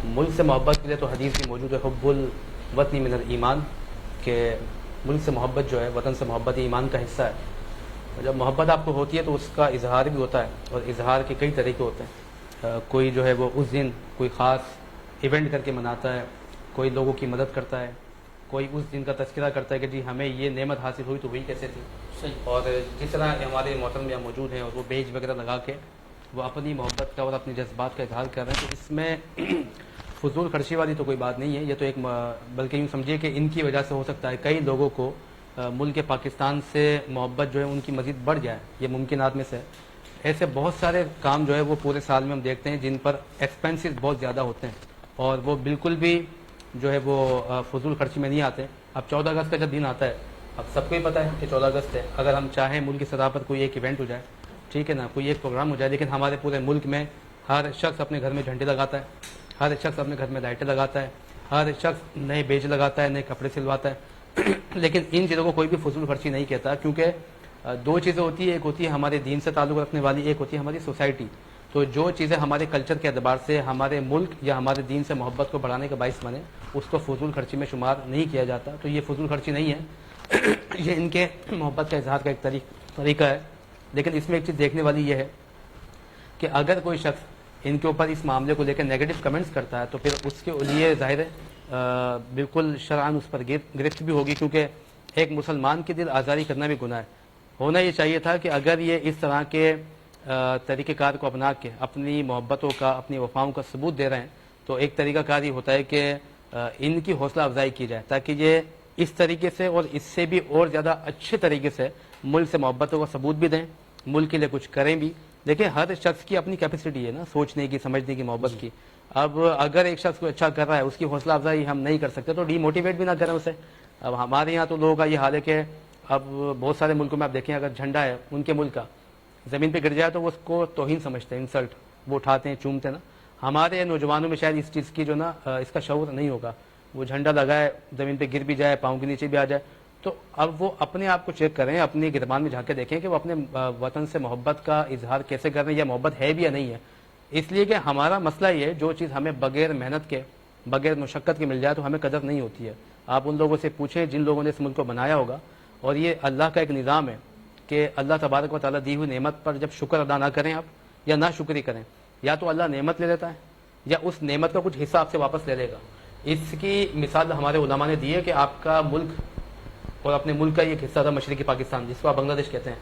Speaker 5: ملک سے محبت کے لیے تو حدیث بھی موجود ہے، حب الوطنی من الایمان، کہ ملک سے محبت جو ہے، وطن سے محبت ایمان کا حصہ ہے. جب محبت آپ کو ہوتی ہے تو اس کا اظہار بھی ہوتا ہے، اور اظہار کے کئی طریقے ہوتے ہیں. کوئی جو ہے وہ اس دن کوئی خاص ایونٹ کر کے مناتا ہے، کوئی لوگوں کی مدد کرتا ہے، کوئی اس دن کا تذکرہ کرتا ہے کہ جی ہمیں یہ نعمت حاصل ہوئی تو وہی کیسے تھی. اور جس طرح ہمارے محترم یہاں موجود ہیں اور وہ بیج وغیرہ لگا کے وہ اپنی محبت کا اور اپنے جذبات کا اظہار کر رہے ہیں، تو اس میں فضول خرچی والی تو کوئی بات نہیں ہے. یہ تو ایک بلکہ یوں سمجھیے کہ ان کی وجہ سے ہو سکتا ہے کئی لوگوں کو ملک پاکستان سے محبت جو ہے ان کی مزید بڑھ جائے، یہ ممکنات میں سے. ایسے بہت سارے کام جو ہے وہ پورے سال میں ہم دیکھتے ہیں جن پر ایکسپینسز بہت زیادہ ہوتے ہیں اور وہ بالکل بھی جو ہے وہ فضول خرچی میں نہیں آتے. اب 14 اگست کا جب دن آتا ہے، اب سب کو ہی پتہ ہے کہ 14 اگست ہے. اگر ہم چاہیں ملک کی سطح پر کوئی ایک ایونٹ ہو جائے، ٹھیک ہے نا، کوئی ایک پروگرام ہو جائے، لیکن ہمارے پورے ملک میں ہر شخص اپنے گھر میں جھنڈے لگاتا ہے، ہر شخص اپنے گھر میں لائٹیں لگاتا ہے، ہر شخص نئے بیج لگاتا ہے، نئے کپڑے سلواتا ہے. لیکن ان چیزوں کو کوئی بھی فضول خرچی نہیں کہتا، کیونکہ دو چیزیں ہوتی ہیں، ایک ہوتی ہے ہمارے دین سے تعلق رکھنے والی، ایک ہوتی ہے ہماری سوسائٹی. تو جو چیزیں ہمارے کلچر کے اعتبار سے ہمارے ملک یا ہمارے دین سے محبت کو بڑھانے کا باعث بنے، اس کو فضول خرچی میں شمار نہیں کیا جاتا. تو یہ فضول خرچی نہیں ہے، یہ ان کے محبت کا اظہار کا ایک طریقہ ہے. لیکن اس میں ایک چیز دیکھنے والی یہ ہے کہ اگر کوئی شخص ان کے اوپر اس معاملے کو لے کر نیگیٹو کمنٹس کرتا ہے تو پھر اس کے لیے ظاہر ہے بالکل شرعاً اس پر گرفت بھی ہوگی، کیونکہ ایک مسلمان کی دل آزاری کرنا بھی گناہ ہے. ہونا یہ چاہیے تھا کہ اگر یہ اس طرح کے طریقہ کار کو اپنا کے اپنی محبتوں کا، اپنی وفاؤں کا ثبوت دے رہے ہیں، تو ایک طریقہ کار یہ ہوتا ہے کہ ان کی حوصلہ افزائی کی جائے تاکہ یہ اس طریقے سے اور اس سے بھی اور زیادہ اچھے طریقے سے ملک سے محبتوں کا ثبوت بھی دیں، ملک کے لیے کچھ کریں بھی. دیکھیں ہر شخص کی اپنی کیپیسٹی ہے نا، سوچنے کی، سمجھنے کی، محبت کی. اب اگر ایک شخص کو اچھا کر رہا ہے، اس کی حوصلہ افزائی ہم نہیں کر سکتے تو ڈی موٹیویٹ بھی نہ کریں اسے. اب ہمارے یہاں تو لوگوں کا یہ حال ہے کہ اب بہت سارے ملکوں میں آپ دیکھیں اگر جھنڈا ہے ان کے ملک کا زمین پہ گر جائے تو وہ اس کو توہین سمجھتے ہیں، انسلٹ، وہ اٹھاتے ہیں، چومتے ہیں نا. ہمارے نوجوانوں میں شاید اس چیز کی جو نا اس کا شعور نہیں ہوگا. وہ جھنڈا لگائے، زمین پہ گر بھی جائے، پاؤں کے نیچے بھی آ جائے، تو اب وہ اپنے آپ کو چیک کریں، اپنی گربان میں جھانک کے دیکھیں کہ وہ اپنے وطن سے محبت کا اظہار کیسے کر رہے ہیں، یا محبت ہے بھی یا نہیں ہے. اس لیے کہ ہمارا مسئلہ یہ ہے جو چیز ہمیں بغیر محنت کے، بغیر مشقت کے مل جائے تو ہمیں قدر نہیں ہوتی ہے. آپ ان لوگوں سے پوچھیں جن لوگوں نے اس ملک کو بنایا ہوگا، اور یہ اللہ کا ایک نظام ہے کہ اللہ تبارک و تعالیٰ دی ہوئی نعمت پر جب شکر ادا نہ کریں آپ یا نہ شکری کریں، یا تو اللہ نعمت لے لیتا ہے یا اس نعمت کا کچھ حصہ آپ سے واپس لے لے گا. اس کی مثال ہمارے علماء نے دی ہے کہ آپ کا ملک اور اپنے ملک کا ایک حصہ تھا مشرقی پاکستان، جس کو آپ بنگلہ دیش کہتے ہیں.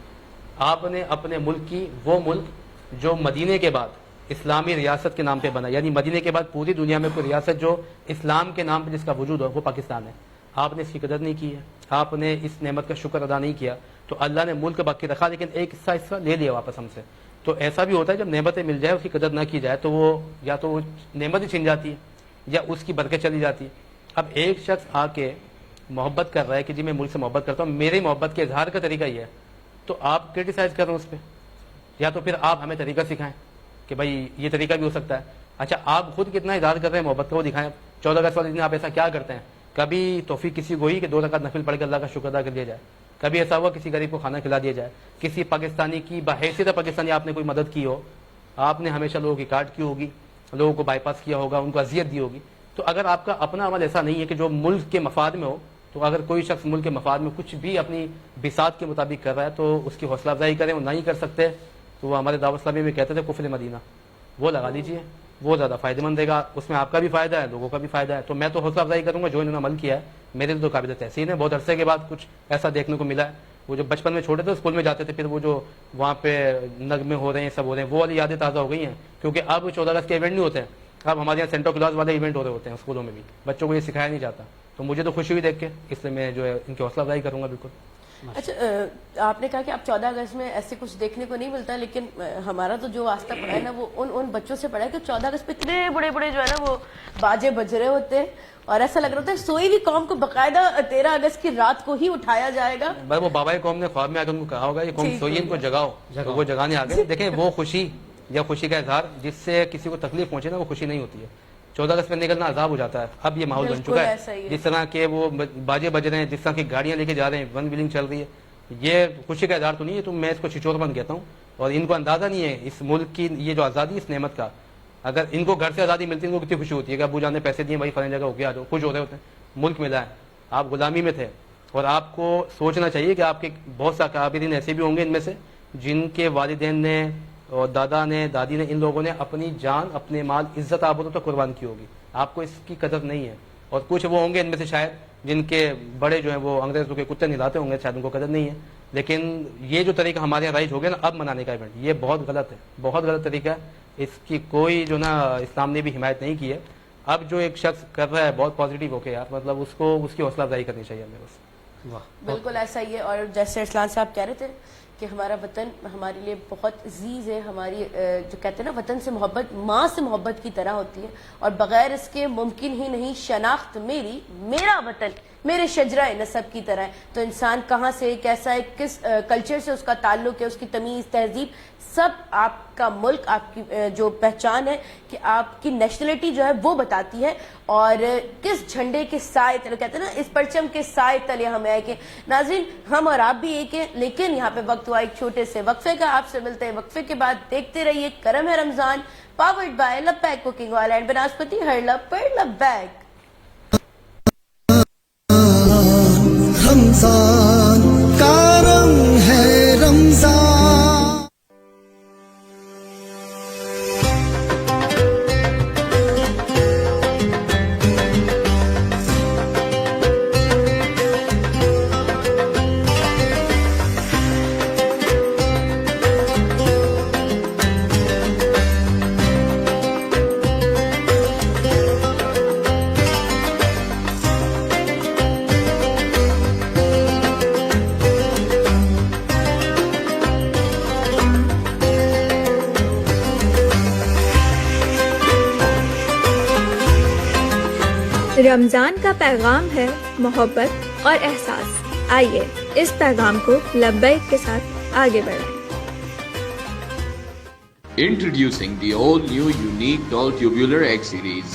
Speaker 5: آپ نے اپنے ملک کی، وہ ملک جو مدینے کے بعد اسلامی ریاست کے نام پہ بنا، یعنی مدینے کے بعد پوری دنیا میں کوئی ریاست جو اسلام کے نام پہ جس کا وجود ہو وہ پاکستان ہے. آپ نے اس کی قدر نہیں کی ہے، آپ نے اس نعمت کا شکر ادا نہیں کیا، تو اللہ نے ملک باقی رکھا لیکن ایک حصہ لے لیا واپس ہم سے. تو ایسا بھی ہوتا ہے جب نعمتیں مل جائے اس کی قدر نہ کی جائے تو وہ یا تو وہ نعمت ہی چھن جاتی ہے یا اس کی برکت چلی جاتی ہے. اب ایک شخص آ کے محبت کر رہا ہے کہ جی میں ملک سے محبت کرتا ہوں، میری محبت کے اظہار کا طریقہ یہ ہے، تو آپ کرٹیسائز کر رہے ہیں اس پہ، یا تو پھر آپ ہمیں طریقہ سکھائیں کہ بھائی یہ طریقہ بھی ہو سکتا ہے. اچھا آپ خود کتنا اظہار کر رہے ہیں محبت کا وہ دکھائیں. 14 اگست والے دن آپ ایسا کیا کرتے ہیں؟ کبھی توفیق کسی کو ہوئی کہ 2 رکعت نفل پڑھ کے اللہ کا شکر ادا کر دیا جائے؟ کبھی ایسا ہوا کسی غریب کو کھانا کھلا دیا جائے؟ کسی پاکستانی کی بحیثیت پاکستانی آپ نے کوئی مدد کی ہو؟ آپ نے ہمیشہ لوگوں کی کاٹ کی ہوگی، لوگوں کو بائی پاس کیا ہوگا، ان کو اذیت دی ہوگی. تو اگر آپ کا اپنا عمل ایسا نہیں ہے کہ جو ملک کے مفاد میں ہو، تو اگر کوئی شخص ملک کے مفاد میں کچھ بھی اپنی بساط کے مطابق کر رہا ہے تو اس کی حوصلہ افزائی کریں. وہ نہ ہی کر سکتے تو وہ ہمارے دعوت اسلامی میں کہتے تھے کفر مدینہ، وہ لگا لیجیے، وہ زیادہ فائدہ مند دے گا، اس میں آپ کا بھی فائدہ ہے، لوگوں کا بھی فائدہ ہے۔ تو میں تو حوصلہ افزائی کروں گا جو انہوں نے عمل کیا ہے، میرے لیے تو قابل تحسین ہے۔ بہت عرصے کے بعد کچھ ایسا دیکھنے کو ملا ہے۔ وہ جو بچپن میں چھوٹے تھے اسکول میں جاتے تھے، پھر وہ جو وہاں پہ نغمے ہو رہے ہیں، سب ہو رہے ہیں، وہ والی یادیں تازہ ہو گئی ہیں، کیونکہ اب 14 اگست کے ایونٹ نہیں ہوتے ہیں، اب ہمارے یہاں سینٹا کلاس والے ایونٹ ہو رہے ہوتے ہیں اسکولوں میں بھی، بچوں کو یہ سکھایا نہیں جاتا۔ تو مجھے تو خوشی ہوئی دیکھ کے، اس لیے میں جو ہے ان کی حوصلہ افزائی کروں گا بالکل۔
Speaker 3: اچھا، آپ نے کہا کہ آپ 14 اگست میں ایسے کچھ دیکھنے کو نہیں ملتا، لیکن ہمارا تو جو واسطہ پڑا ہے نا وہ ان بچوں سے پڑا ہے کہ 14 اگست پہ اتنے بڑے بڑے جو ہے نا وہ باجے بج رہے ہوتے ہیں، اور ایسا لگ رہا ہوتا ہے سوئی بھی قوم کو باقاعدہ 13 اگست کی رات کو ہی اٹھایا جائے گا۔
Speaker 5: بھائی وہ بابا قوم نے خواب میں آ کے ان کو کہا ہوگا یہ قوم سوئی، ان کو جگاؤ، تو وہ جگانے آ گئے۔ دیکھیں وہ خوشی یا خوشی کا اظہار جس سے کسی کو تکلیف پہنچے نا، وہ خوشی نہیں ہوتی ہے۔ 14 اگست میں نکلنا عذاب ہو جاتا ہے۔ اب یہ ماحول بن چکا ہے، جس طرح کے وہ باجے بج رہے ہیں، جس طرح کی گاڑیاں لے کے جا رہے ہیں، ون ویلنگ چل رہی ہے، یہ خوشی کا اظہار تو نہیں ہے، تو میں اس کو چھچور بند کہتا ہوں۔ اور ان کو اندازہ نہیں ہے اس ملک کی یہ جو آزادی، اس نعمت کا۔ اگر ان کو گھر سے آزادی ملتی ہے ان کو کتنی خوشی ہوتی ہے کہ ابو جان نے پیسے دیے، بھائی فلاں جگہ ہو کے آ جاؤ، خوش ہو رہے ہوتے ہیں، ملک ملا ہے۔ آپ غلامی میں تھے، اور آپ کو سوچنا چاہیے کہ آپ کے بہت سے اکابرین ایسے بھی ہوں گے ان میں سے جن کے والدین نے اور دادا نے، دادی نے، ان لوگوں نے اپنی جان، اپنے مال، عزت آبرو تو قربان کی ہوگی، آپ کو اس کی قدر نہیں ہے۔ اور کچھ وہ ہوں گے ان میں سے شاید جن کے بڑے جو ہیں وہ انگریزوں کے کتے نہلاتے ہوں گے، شاید ان کو قدر نہیں ہے۔ لیکن یہ جو طریقہ ہمارے یہاں رائج ہو گیا نا اب منانے کا ایونٹ، یہ بہت غلط ہے، بہت غلط طریقہ ہے۔ اس کی کوئی جو نا اسلام نے بھی حمایت نہیں کی ہے۔ اب جو ایک شخص کر رہا ہے بہت پازیٹیو ہو کے یار، مطلب اس کو اس کی حوصلہ افزائی کرنی چاہیے ہمیں بس۔
Speaker 3: بالکل ایسا ہی ہے۔ اور جیسے ارسلان صاحب کہہ رہے تھے کہ ہمارا وطن ہمارے لیے بہت عزیز ہے، ہماری جو کہتے ہیں نا وطن سے محبت ماں سے محبت کی طرح ہوتی ہے، اور بغیر اس کے ممکن ہی نہیں۔ شناخت میری، میرا وطن میرے شجرہ نسب کی طرح ہے۔ تو انسان کہاں سے، کیسا ہے، کس کلچر سے اس کا تعلق ہے، اس کی تمیز، تہذیب، سب آپ کا ملک، آپ کی جو پہچان ہے کہ آپ کی نیشنلٹی جو ہے وہ بتاتی ہے، اور کس جھنڈے کے سائے تلے، کہتے ہیں نا اس پرچم کے سائے تلے ہم ہیں کہ ناظرین ہم اور آپ بھی ایک ہیں۔ لیکن یہاں پہ وقت ہوا ایک چھوٹے سے وقفے کا، آپ سے ملتے ہیں وقفے کے بعد۔ دیکھتے رہیے کرم ہے رمضان، پاورڈ بائی لبیک کوکنگ آئل اینڈ بناسپتی، ہر لب پر لبیک۔
Speaker 1: رمضان کا رنگ ہے رمضان۔
Speaker 7: رمضان کا پیغام ہے محبت اور احساس۔ آئیے اس پیغام کو لبیک کے ساتھ آگے بڑھائیں۔
Speaker 8: Introducing the all-new Unique Doll Tubular Egg Series.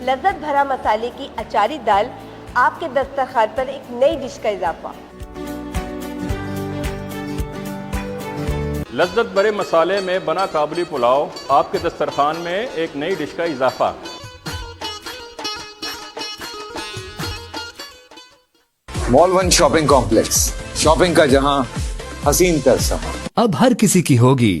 Speaker 9: لذت بھرا مسالے کی اچاری دال، آپ کے دسترخوان پر ایک نئی ڈش کا اضافہ۔
Speaker 10: لذت بھرے مسالے میں بنا کابلی پلاؤ، آپ کے دسترخوان میں ایک نئی ڈش کا اضافہ۔
Speaker 11: مال 1 شاپنگ کمپلیکس، شاپنگ کا جہاں، حسین تر سما۔
Speaker 12: اب ہر کسی کی ہوگی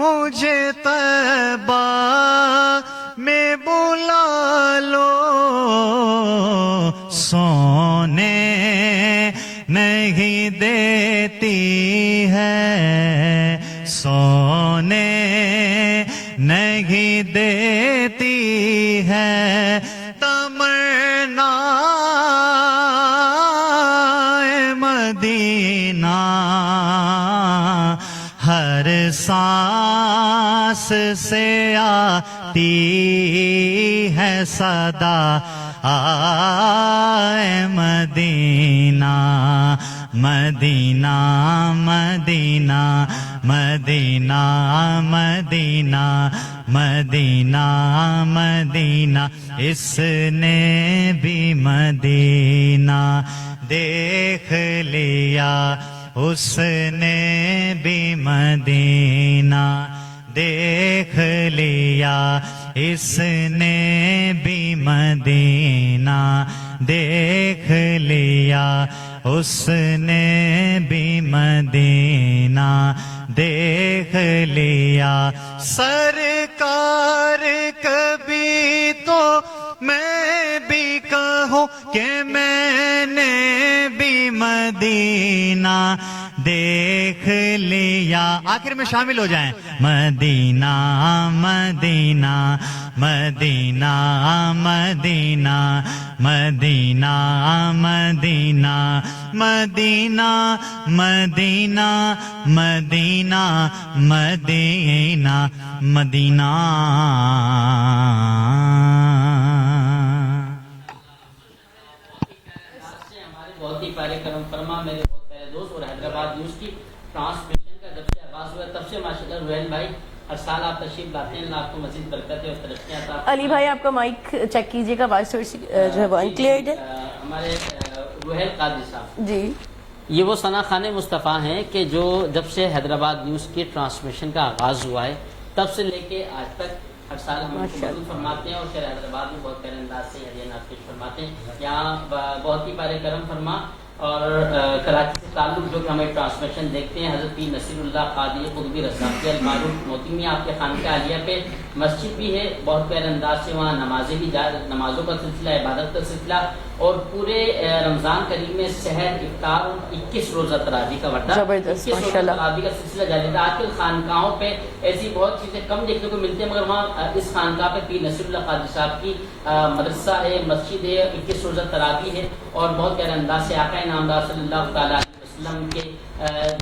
Speaker 13: مجھے طیبہ میں بلا لو، سونے نہیں دیتی ہے، سونے نہیں دیتی ہے، تمنا مدینہ ہر سانس سے آتی ہے صدا، آئے مدینہ مدینہ مدینہ مدینہ مدینہ مدینہ مدینہ، اس نے بھی مدینہ دیکھ لیا، اس نے بھی مدینہ دیکھ لیا، اس نے بھی مدینہ دیکھ لیا، اس نے بھی مدینہ دیکھ لیا۔ سرکار کبھی تو میں بھی کہوں کہ میں نے بھی مدینہ دیکھ لیا، آخر میں شامل ہو جائیں، مدینہ مدینہ مدینہ مدینہ مدینہ مدینہ مدینہ مدینہ مدینہ مدینہ مدینہ۔
Speaker 2: بہت ہی پیارے کرم فرما میرے بہت پیارے دوست، اور حیدرآباد نیوز کی ٹرانسمیشن کا جب سے آغاز ہوا تب سے ماشاءاللہ روحیل بھائی ہر سال آپ تشریف لاتے ہیں، اللہ آپ کو مزید برکتیں اور ترقیاں عطا فرمائے۔
Speaker 3: علی بھائی آپ کا مائک چیک کیجئے گا، وائس جو ہے وہ انکلیئرڈ ہے۔
Speaker 2: ہمارے روحیل قادری صاحب
Speaker 3: جی،
Speaker 2: یہ وہ ثنا خان مصطفیٰ ہیں کہ جو جب سے حیدرآباد نیوز کی ٹرانسمیشن کا آغاز ہوا ہے تب سے لے کے آج تک ہر سال ہم مدعو فرماتے ہیں، اور شہر حیدرآباد میں بہت پیارے انداز سے ہدیہ پیش فرماتے ہیں۔ یہاں بہت ہی پیارے کرم فرما اور کراچی سے تعلق جو کہ ہمیں ٹرانسمیشن دیکھتے ہیں، حضرت پیر نصیر اللہ قادری قطبی رضاقی المعروف موتی میں آپ کے خانقاہ عالیہ پہ مسجد بھی ہے، بہت پیارے انداز سے وہاں نمازیں بھی نمازوں کا سلسلہ، عبادت کا سلسلہ، اور پورے رمضان کریم میں سحر افطار 21 روزہ تراویح کا وردہ، 21 روزہ تراویح کا سلسلہ جاری تھا۔ آج کل خانقاہوں پہ ایسی بہت چیزیں کم دیکھنے کو ملتی ہیں، مگر وہاں اس خانقاہ پہ پیر نصیر اللہ قادری صاحب کی مدرسہ ہے، مسجد ہے، 21 روزہ تراویح ہے، اور بہت پیارے انداز سے آقا نامدار صلی اللہ تعالیٰ علیہ وسلم کے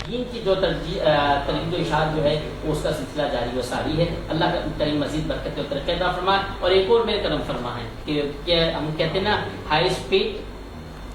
Speaker 2: دین کی جو ترغیب و اشاعت جو ہے اس کا سلسلہ جاری و ساری ہے۔ اللہ کا کریم مزید برکت و ترقی عطا فرمائے۔ اور ایک اور میرے کرم فرما ہے کہ ہم کہتے ہیں نا ہائی اسپیڈ۔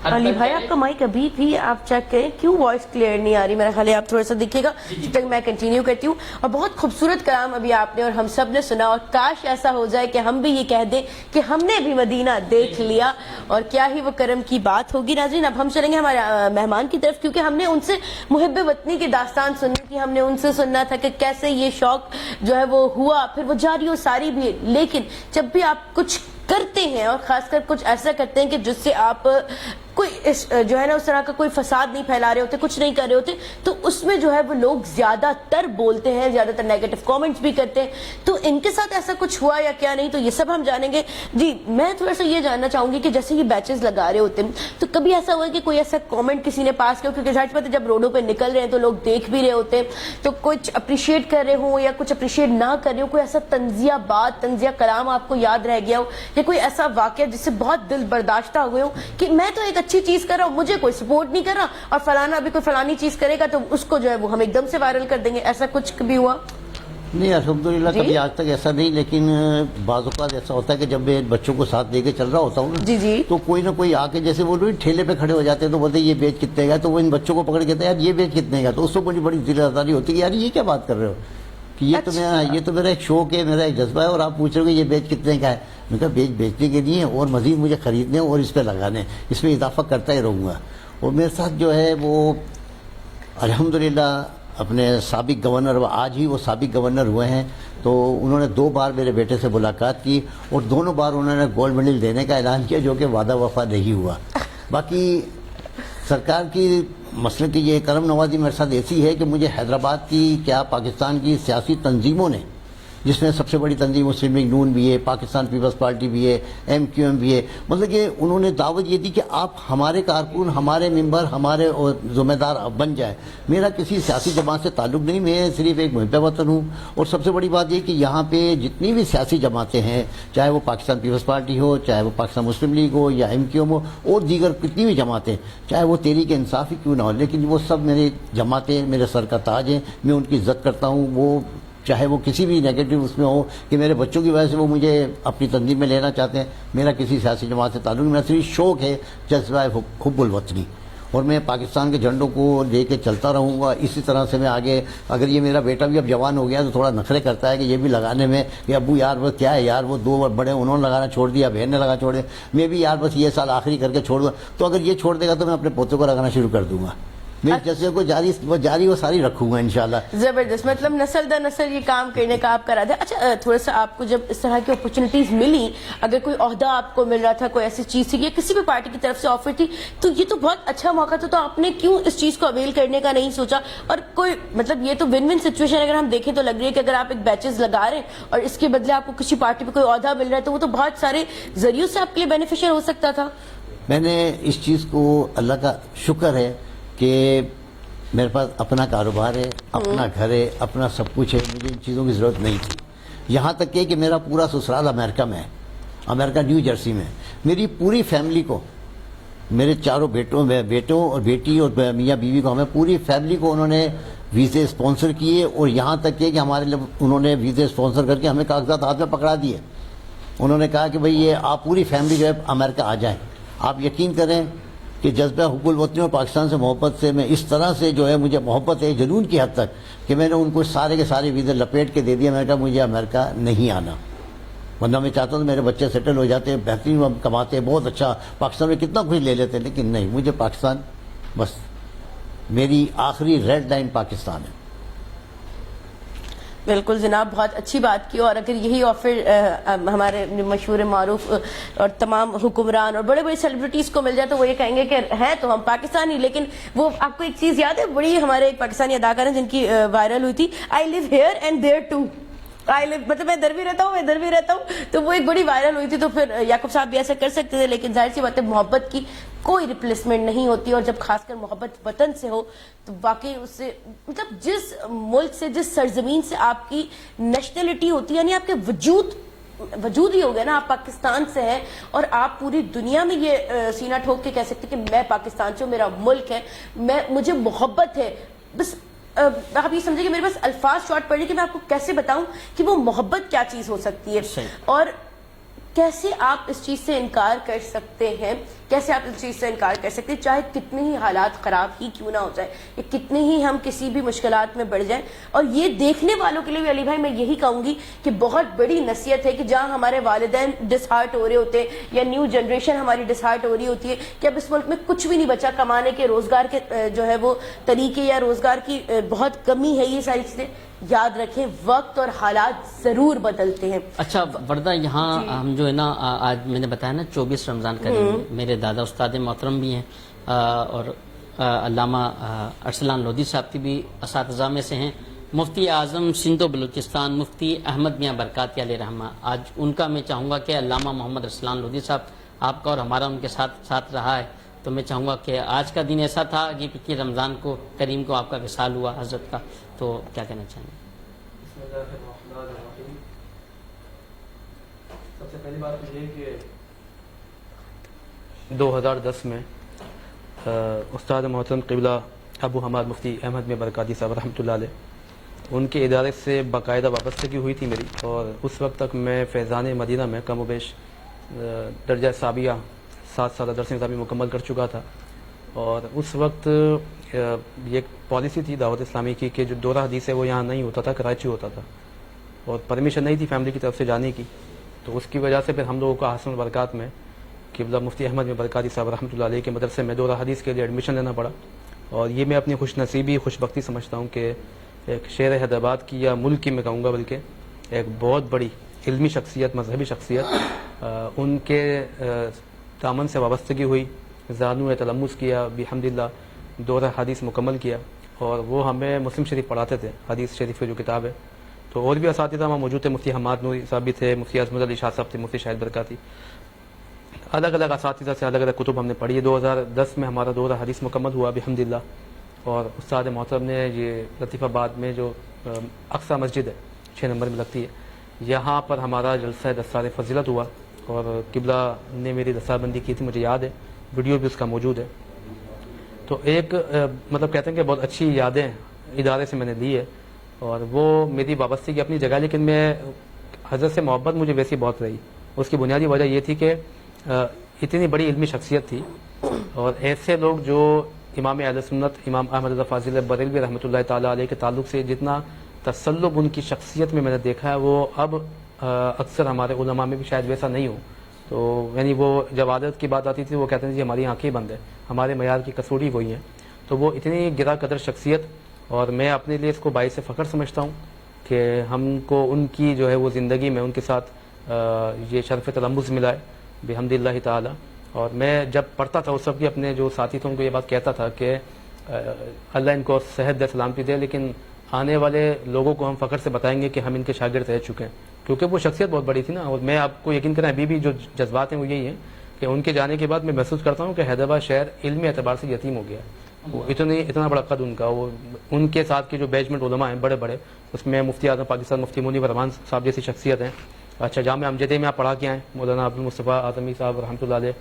Speaker 3: علی بھائی آپ کا مائک ابھی بھی آپ چیک کریں، کیوں وائس کلیئر نہیں آ رہی؟ میرا خیال ہے آپ تھوڑا سا دیکھیے گا جب تک میں کنٹینیو کرتی ہوں۔ اور بہت خوبصورت کلام ابھی آپ نے اور ہم سب نے سنا، اور کاش ایسا ہو جائے کہ ہم بھی یہ کہہ دیں کہ ہم نے بھی مدینہ دیکھ لیا، اور کیا ہی وہ کرم کی بات ہوگی۔ ناظرین اب ہم چلیں گے ہمارے مہمان کی طرف، کیونکہ ہم نے ان سے محب وطنی کی داستان سنی تھی، ہم نے ان سے سننا تھا کہ کیسے یہ شوق جو ہے وہ ہوا، پھر وہ جاری و ساری بھی۔ لیکن جب بھی آپ کچھ کرتے ہیں اور خاص کر کچھ ایسا کرتے ہیں کہ جس سے آپ کوئی جو ہے نا اس طرح کا کوئی فساد نہیں پھیلا رہے ہوتے، کچھ نہیں کر رہے ہوتے، تو اس میں جو ہے وہ لوگ زیادہ تر بولتے ہیں، زیادہ تر نیگیٹو کامنٹس بھی کرتے ہیں۔ تو ان کے ساتھ ایسا کچھ ہوا یا کیا نہیں، تو یہ سب ہم جانیں گے۔ جی میں تھوڑا سا یہ جاننا چاہوں گی کہ جیسے یہ بیچز لگا رہے ہوتے ہیں تو کبھی ایسا ہوا کہ کوئی ایسا کامنٹ کسی نے پاس کیا، کیونکہ ظاہر بات ہے جب روڈوں پہ نکل رہے ہیں تو لوگ دیکھ بھی رہے ہوتے ہیں، تو کچھ اپریشیٹ کر رہے ہوں یا کچھ اپریشیٹ نہ کر رہے ہوں، کوئی ایسا تنزیہ بات، تنزیہ کلام آپ کو یاد رہ گیا ہو، یا کوئی ایسا واقعہ جس سے بہت دل برداشتہ ہوئے ہوں کہ میں تو ایک اچھی چیز کر رہا ہوں، مجھے کوئی سپورٹ نہیں کر رہا، اور فلانا بھی کوئی فلانی چیز کرے گا تو اس کو جو ہے وہ ہم ایک دم سے وائرل کر دیں گے، ایسا کچھ بھی ہوا؟
Speaker 6: نہیں الحمدللہ کبھی آج تک ایسا نہیں، لیکن بعض اوقات ایسا ہوتا ہے کہ جب میں بچوں کو ساتھ لے کے چل رہا ہوتا ہوں نا تو کوئی نہ کوئی آ کے جیسے وہ ٹھیلے پہ کھڑے ہو جاتے ہیں تو بولتے ہیں یہ بیچ کتنے کا، تو وہ ان بچوں کو پکڑ کے کہتے ہیں یار یہ بیچ کتنے کا، تو اس کو بڑی دل آزاری ہوتی ہے کہ یار یہ کیا بات کر رہے ہو، کہ یہ تو میرا ایک شوق ہے، میرا ایک جذبہ ہے، اور آپ پوچھ رہے ہو کہ یہ بیچ کتنے کا ہے۔ میں کہا بیچنے کے لیے اور مزید مجھے خریدنے اور اس پہ لگانے، اس میں اضافہ کرتا ہی رہوں گا۔ اور میرے ساتھ جو ہے وہ الحمدللہ اپنے سابق گورنر، آج ہی وہ سابق گورنر ہوئے ہیں، تو انہوں نے 2 بار میرے بیٹے سے ملاقات کی اور دونوں بار انہوں نے گولڈ میڈل دینے کا اعلان کیا، جو کہ وعدہ وفا نہیں ہوا۔ باقی سرکار کی مسئلے کی یہ کرم نوازی میرے ساتھ ایسی ہے کہ مجھے حیدرآباد کی کیا پاکستان کی سیاسی تنظیموں نے، جس میں سب سے بڑی تنظیم مسلم لیگ نون بھی ہے، پاکستان پیپلز پارٹی بھی ہے، MQM بھی ہے، مطلب کہ انہوں نے دعوت یہ دی کہ آپ ہمارے کارکن، ہمارے ممبر، ہمارے ذمہ دار بن جائیں۔ میرا کسی سیاسی جماعت سے تعلق نہیں، میں صرف ایک محب وطن ہوں۔ اور سب سے بڑی بات یہ کہ یہاں پہ جتنی بھی سیاسی جماعتیں ہیں، چاہے وہ پاکستان پیپلز پارٹی ہو، چاہے وہ پاکستان مسلم لیگ ہو یا MQM ہو، اور دیگر کتنی بھی جماعتیں، چاہے وہ تحریک انصاف ہی کیوں نہ ہو، لیکن وہ سب میرے جماعتیں میرے سر کا تاج ہیں، میں ان کی عزت کرتا ہوں۔ وہ چاہے وہ کسی بھی نیگیٹو اس میں ہو کہ میرے بچوں کی وجہ سے وہ مجھے اپنی تنظیم میں لینا چاہتے ہیں، میرا کسی سیاسی جماعت سے تعلق نہیں، میرا صرف شوق ہے جذبہ حب الوطنی، اور میں پاکستان کے جھنڈوں کو لے کے چلتا رہوں گا۔ اسی طرح سے میں آگے، اگر یہ میرا بیٹا بھی اب جوان ہو گیا تو تھوڑا نخرے کرتا ہے کہ یہ بھی لگانے میں کہ ابو یار بس کیا ہے یار، وہ 2 بڑے انہوں نے لگانا چھوڑ دیا، بہن نے لگانا چھوڑ دیا، میں بھی یار بس یہ سال آخری کر کے چھوڑ دوں، تو اگر یہ چھوڑ دے گا تو میں اپنے پوتوں کو لگانا شروع کر دوں گا۔ میری جیسے کو جاری وہ ساری رکھوں گا انشاءاللہ۔
Speaker 3: زبردست، مطلب نسل در نسل یہ کام کرنے کا آپ کرا دیں۔ اچھا تھوڑا سا آپ کو جب اس طرح کی اپرچونیٹیز ملی، اگر کوئی عہدہ آپ کو مل رہا تھا، کوئی ایسی چیز تھی یا کسی بھی پارٹی کی طرف سے آفر تھی، تو یہ تو بہت اچھا موقع تھا، تو آپ نے کیوں اس چیز کو اویل کرنے کا نہیں سوچا؟ اور کوئی مطلب یہ تو ون ون سچویشن اگر ہم دیکھیں تو لگ رہی ہے کہ اگر آپ ایک بیچز لگا رہے ہیں اور اس کے بدلے آپ کو کسی پارٹی پہ کوئی عہدہ مل رہا ہے تو وہ تو بہت سارے ذریعوں سے آپ کے لیے بینیفیشیل ہو سکتا تھا۔
Speaker 6: میں نے اس چیز کو، اللہ کا شکر ہے کہ میرے پاس اپنا کاروبار ہے، اپنا گھر ہے، اپنا سب کچھ ہے، مجھے ان چیزوں کی ضرورت نہیں تھی۔ یہاں تک کہ میرا پورا سسرال امریکہ میں ہے، امریکہ نیو جرسی میں۔ میری پوری فیملی کو، میرے 4 بیٹوں اور بیٹی اور میاں بیوی کو، ہمیں پوری فیملی کو انہوں نے ویزے اسپانسر کیے، اور یہاں تک کہ ہمارے لیے انہوں نے ویزے اسپانسر کر کے ہمیں کاغذات ہاتھ میں پکڑا دیے۔ انہوں نے کہا کہ بھئی یہ آپ پوری فیملی جو ہے امریکہ آ جائیں۔ آپ یقین کریں کہ جذبہ حب الوطنی اور پاکستان سے محبت سے میں اس طرح سے جو ہے مجھے محبت ہے جنون کی حد تک کہ میں نے ان کو سارے کے سارے ویزے لپیٹ کے دے دیا۔ میں نے کہا مجھے امریکہ نہیں آنا، ورنہ میں چاہتا ہوں میرے بچے سیٹل ہو جاتے، بہترین کماتے، بہت اچھا پاکستان میں کتنا کچھ لے لیتے، لیکن نہیں، مجھے پاکستان، بس میری آخری ریڈ لائن پاکستان ہے۔
Speaker 3: بالکل جناب، بہت اچھی بات کی، اور اگر یہی آفر ہمارے مشہور معروف اور تمام حکمران اور بڑے بڑے سیلیبریٹیز کو مل جائے تو وہ یہ کہیں گے کہ ہیں تو ہم پاکستانی، لیکن وہ آپ کو ایک چیز یاد ہے، بڑی ہمارے ایک پاکستانی اداکار ہیں جن کی وائرل ہوئی تھی، آئی لیو ہیئر اینڈ دیئر ٹو، مطلب میں ادھر بھی رہتا ہوں، میں ادھر بھی رہتا ہوں، تو وہ ایک بڑی وائرل ہوئی تھی۔ تو پھر یعقوب صاحب بھی ایسا کر سکتے تھے، لیکن ظاہر سی بات ہے محبت کی کوئی ریپلیسمنٹ نہیں ہوتی، اور جب خاص کر محبت وطن سے ہو تو واقعی اس سے، مطلب جس ملک سے، جس سرزمین سے آپ کی نیشنلٹی ہوتی ہے، یعنی آپ کے وجود ہی ہو گیا نا، آپ پاکستان سے ہیں، اور آپ پوری دنیا میں یہ سینہ ٹھوک کے کہہ سکتے کہ میں پاکستان سے ہوں، میرا ملک ہے، مجھے محبت ہے۔ بس آپ یہ سمجھے کہ میرے پاس الفاظ شارٹ پڑنے کہ میں آپ کو کیسے بتاؤں کہ وہ محبت کیا چیز ہو سکتی ہے، اور کیسے آپ اس چیز سے انکار کر سکتے ہیں، کیسے آپ اس چیز سے انکار کر سکتے ہیں، چاہے کتنے ہی حالات خراب ہی کیوں نہ ہو جائے، یا کتنے ہی ہم کسی بھی مشکلات میں بڑھ جائیں۔ اور یہ دیکھنے والوں کے لیے بھی علی بھائی میں یہی کہوں گی کہ بہت بڑی نصیحت ہے کہ جہاں ہمارے والدین ڈس ہارٹ ہو رہے ہوتے ہیں، یا نیو جنریشن ہماری ڈس ہارٹ ہو رہی ہوتی ہے کہ اب اس ملک میں کچھ بھی نہیں بچا، کمانے کے، روزگار کے جو ہے وہ طریقے، یا روزگار کی بہت کمی ہے، یہ ساری چیزیں یاد رکھیں، وقت اور حالات ضرور بدلتے ہیں۔
Speaker 2: اچھا وردہ، یہاں ہم جو ہے نا، آج میں نے بتایا نا 24 رمضان کریں گے، میرے دادا استاد محترم بھی ہیں، اور علامہ ارسلان لودھی صاحب کی بھی اساتذہ میں سے ہیں، مفتی اعظم سندھ و بلوچستان مفتی احمد میاں برکاتی علیہ رحمہ، آج ان کا میں چاہوں گا کہ علامہ محمد ارسلان لودھی صاحب، آپ کا اور ہمارا ان کے ساتھ رہا ہے، تو میں چاہوں گا کہ آج کا دن ایسا تھا کہ پچھلے رمضان کو کریم کو آپ کا وصال ہوا حضرت کا، تو کیا کہنا چاہیں گے؟
Speaker 5: سب سے پہلی بات یہ کہ 2010 میں استاد محترم قبلہ ابو حماد مفتی احمد میں برکاتی صاحب رحمۃ اللہ علیہ، ان کے ادارے سے باقاعدہ وابستگی ہوئی تھی میری، اور اس وقت تک میں فیضان مدینہ میں کم و بیش درجہ ثابیہ 7 سالہ درس نظامی مکمل کر چکا تھا، اور اس وقت یہ ایک پالیسی تھی دعوت اسلامی کی کہ جو دورہ حدیث ہے وہ یہاں نہیں ہوتا تھا، کراچی ہوتا تھا، اور پرمیشن نہیں تھی فیملی کی طرف سے جانے کی، تو اس کی وجہ سے پھر ہم لوگوں کو حسن البرکات میں قبلہ مفتی احمد میں برکاتی صاحب رحمۃ اللہ علیہ کے مدرسے میں دورہ حدیث کے لیے ایڈمیشن لینا پڑا، اور یہ میں اپنی خوش نصیبی، خوش بختی سمجھتا ہوں کہ ایک شہر حیدرآباد کی، یا ملک کی میں کہوں گا بلکہ، ایک بہت بڑی علمی شخصیت، مذہبی شخصیت، ان کے دامن سے وابستگی ہوئی، زانو تلمس کیا بحمد اللہ، دورہ حدیث مکمل کیا، اور وہ ہمیں مسلم شریف پڑھاتے تھے، حدیث شریف کی جو کتاب ہے. تو اور بھی اساتذہ وہاں موجود تھے، مفتی حماد نوری صاحب بھی تھے، مفتی عظمت علی شاہ صاحب تھے، مفتی شاہد برکاتی. الگ الگ اساتذہ سے الگ الگ کتب ہم نے پڑھی. 2010 میں ہمارا دورہ حدیث مکمل ہوا بحمدللہ. اور استاد محترم نے یہ لطیف آباد میں جو اقصی مسجد ہے 6 نمبر میں لگتی ہے، یہاں پر ہمارا جلسہ دستار فضیلت ہوا، اور قبلہ نے میری دستار بندی کی تھی، مجھے یاد ہے، ویڈیو بھی اس کا موجود ہے. تو ایک مطلب کہتے ہیں کہ بہت اچھی یادیں ادارے سے میں نے لی ہے، اور وہ میری وابستگی اپنی جگہ. لیکن میں حضرت سے محبت مجھے ویسی بہت رہی. اس کی بنیادی وجہ یہ تھی کہ اتنی بڑی علمی شخصیت تھی، اور ایسے لوگ جو امام اہل سنت امام احمد رضا فاضل بریلوی رحمۃ اللہ تعالیٰ علیہ کے تعلق سے جتنا تسلب ان کی شخصیت میں نے دیکھا ہے، وہ اب اکثر ہمارے علماء میں بھی شاید ویسا نہیں ہو. تو یعنی وہ جب عادت کی بات آتی تھی وہ کہتے ہیں جی ہماری آنکھیں بند ہیں، ہمارے معیار کی کسوٹی وہی ہیں. تو وہ اتنی گرا قدر شخصیت، اور میں اپنے لیے اس کو باعث فخر سمجھتا ہوں کہ ہم کو ان کی جو ہے وہ زندگی میں ان کے ساتھ یہ شرف تلمذ ملا ہے بحمدللہ تعالی. اور میں جب پڑھتا تھا اس وقت بھی اپنے جو ساتھی تھے ان کو یہ بات کہتا تھا کہ اللہ ان کو صحت دے، سلامتی دے، لیکن آنے والے لوگوں کو ہم فخر سے بتائیں گے کہ ہم ان کے شاگرد رہ چکے ہیں، کیونکہ وہ شخصیت بہت بڑی تھی نا. اور میں آپ کو یقین کریں ابھی بھی جو جذبات ہیں وہ یہی ہیں کہ ان کے جانے کے بعد میں محسوس کرتا ہوں کہ حیدرآباد شہر علمی اعتبار سے یتیم ہو گیا. وہ اتنا بڑا قد ان کا، وہ ان کے ساتھ کے جو بیچمنٹ علماء ہیں بڑے بڑے، اس میں مفتی اعظم پاکستان مفتی منیب رحمان صاحب جیسی شخصیت ہیں. اچھا جامعہ امجدیہ میں آپ پڑھا کے آئیں، مولانا عبدالمصطفیٰ اعظمی صاحب رحمۃ اللہ علیہ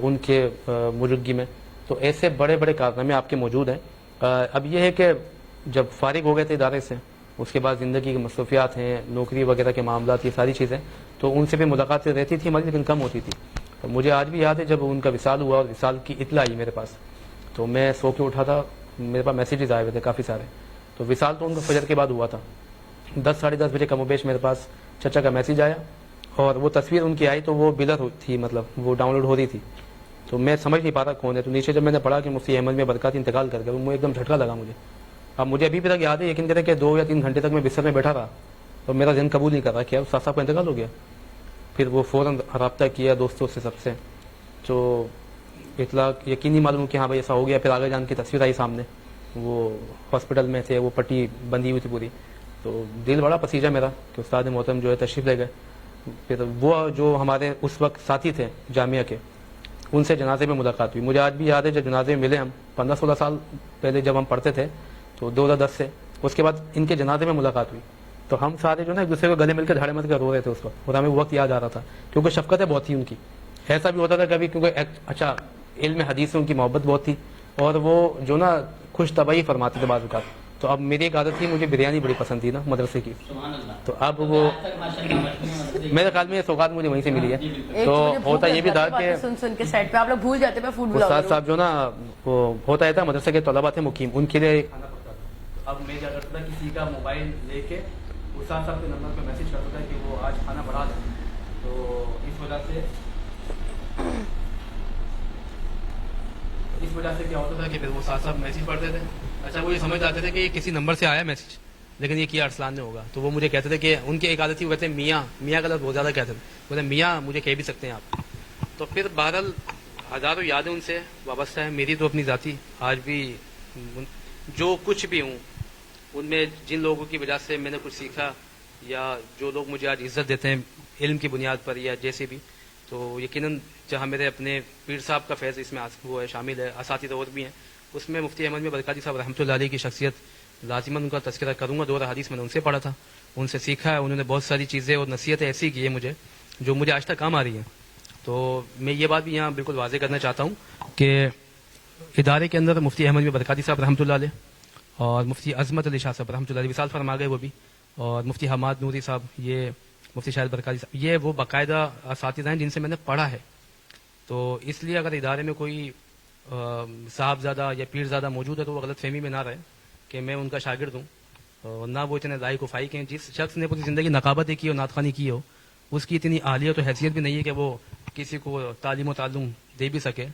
Speaker 5: ان کے موجودگی میں. تو ایسے بڑے بڑے کارنامے آپ کے موجود ہیں. اب یہ ہے کہ جب فارغ ہو گئے تھے ادارے سے، اس کے بعد زندگی کی مصروفیات ہیں، نوکری وغیرہ کے معاملات، یہ ساری چیزیں، تو ان سے بھی ملاقاتیں رہتی تھی ہماری، لیکن کم ہوتی تھی. تو مجھے آج بھی یاد ہے جب ان کا وصال ہوا اور وصال کی اطلاع آئی میرے پاس، تو میں سو کے اٹھا تھا، میرے پاس میسیجز آئے ہوئے تھے کافی سارے. تو وصال تو ان کا فجر کے بعد ہوا تھا. 10 ساڑھے 10 بجے کم و بیش میرے پاس چچا کا میسیج آیا، اور وہ تصویر ان کی آئی تو وہ بلر تھی، مطلب وہ ڈاؤن لوڈ ہو رہی تھی. تو میں سمجھ نہیں پا رہا کون ہے. تو نیچے جب میں نے پڑھا کہ مفتی احمد میں برکاتی انتقال کر گئے، وہ ایک دم جھٹکا لگا مجھے. اب مجھے ابھی بھی تک یاد ہے، یقین کریں کہ 2 یا 3 گھنٹے تک میں بستر میں بیٹھا رہا، اور میرا ذہن قبول نہیں کر رہا کہ استاد صاحب کا انتقال ہو گیا. پھر وہ فوراً رابطہ کیا دوستوں سے، سب سے، تو اطلاع یقینی معلوم کہ ہاں بھائی ایسا ہو گیا. پھر آگے جان کی تصویر آئی سامنے، وہ ہاسپٹل میں تھے، وہ پٹی بندھی ہوئی تھی پوری. تو دل بڑا پسیجا میرا کہ استاد محترم جو ہے تشریف لے گئے. پھر وہ جو ہمارے اس وقت ساتھی تھے جامعہ کے، ان سے جنازے میں ملاقات ہوئی. مجھے آج بھی یاد ہے جب جنازے میں ملے ہم 15-16 سال پہلے جب ہم پڑھتے تھے، تو 2010 سے، اس کے بعد ان کے جنازے میں ملاقات ہوئی. تو ہم سارے جو نا ایک دوسرے کو گلے مل کے دھاڑے مت کر رو رہے تھے اس وقت، اور ہمیں وہ وقت یاد آ رہا تھا کیونکہ شفقتیں بہت تھی ان کی. ایسا بھی ہوتا تھا کبھی کیونکہ اچھا علم حدیث سے ان کی محبت بہت تھی، اور وہ جو نا خوش طبعی فرماتے تھے بعض اوقات. تو اب میری ایک عادت تھی، مجھے بریانی بڑی پسند تھی نا مدرسے کی، تو اب وہ میرے خیال میں یہ سوغات مجھے وہیں سے ملی ہے. تو ہوتا یہ بھی تھا کہ
Speaker 3: سن کے سیٹ پہ آپ لوگ بھول جاتے ہیں فوڈ بلاگر.
Speaker 5: استاد صاحب جو نا وہ ہوتا ہے تھا مدرسے کے طلباء تھے مقیم، ان کے لیے کھانا پڑتا تھا. اب میں کیا کرتا تھا، کسی کا موبائل لے کے استاد صاحب کے نمبر پہ میسج کرتا تھا کہ وہ آج کھانا بڑھا دیں. تو اس وجہ سے کیا ہوتا تھا کہ پھر وہ استاد صاحب میسج پڑھتے تھے. اچھا وہ یہ سمجھ آتے تھے کہ یہ کسی نمبر سے آیا میسج، لیکن یہ کیا ارسلان نے ہوگا. تو وہ مجھے کہتے تھے کہ ان کی ایک عادت تھی، وہ کہتے ہیں میاں کا لفظ بہت زیادہ کہتے تھے، بولتے میاں مجھے کہہ بھی سکتے ہیں آپ. تو پھر بہرحال ہزاروں یادیں ان سے وابستہ ہیں. میری تو اپنی ذاتی آج بھی جو کچھ بھی ہوں ان میں جن لوگوں کی وجہ سے میں نے کچھ سیکھا، یا جو لوگ مجھے آج عزت دیتے ہیں علم کی بنیاد پر یا جیسے بھی، تو یقیناً جہاں میرے اپنے پیر صاحب کا فیض اس میں وہ ہے، شامل ہے، اساتذہ اور بھی ہیں. اس میں مفتی احمد میں برکاتی صاحب رحمۃ اللہ علیہ کی شخصیت لازماً ان کا تذکرہ کروں گا. دورہ حدیث میں نے ان سے پڑھا تھا، ان سے سیکھا ہے. انہوں نے بہت ساری چیزیں اور نصیحتیں ایسی کی ہیں مجھے جو مجھے آج تک کام آ رہی ہیں. تو میں یہ بات بھی یہاں بالکل واضح کرنا چاہتا ہوں کہ ادارے کے اندر مفتی احمد میں برکاتی صاحب رحمۃ اللہ علیہ اور مفتی عظمت علی شاہ صاحب رحمۃ اللہ علیہ وصال فرما گئے وہ بھی، اور مفتی حماد نوری صاحب، یہ مفتی شاہد برکاتی صاحب، یہ وہ باقاعدہ اساتذہ ہیں جن سے میں نے پڑھا ہے. تو اس لیے اگر ادارے میں کوئی صاحبزادہ یا پیر زادہ موجود ہے تو وہ غلط فہمی میں نہ رہے کہ میں ان کا شاگرد ہوں، اور نہ وہ اتنے لائق و فائق ہیں. جس شخص نے پوری زندگی نقابتیں کی اور نعت خوانی کی ہو، اس کی اتنی اہلیت و حیثیت بھی نہیں ہے کہ وہ کسی کو تعلیم و تعلم دے بھی سکے.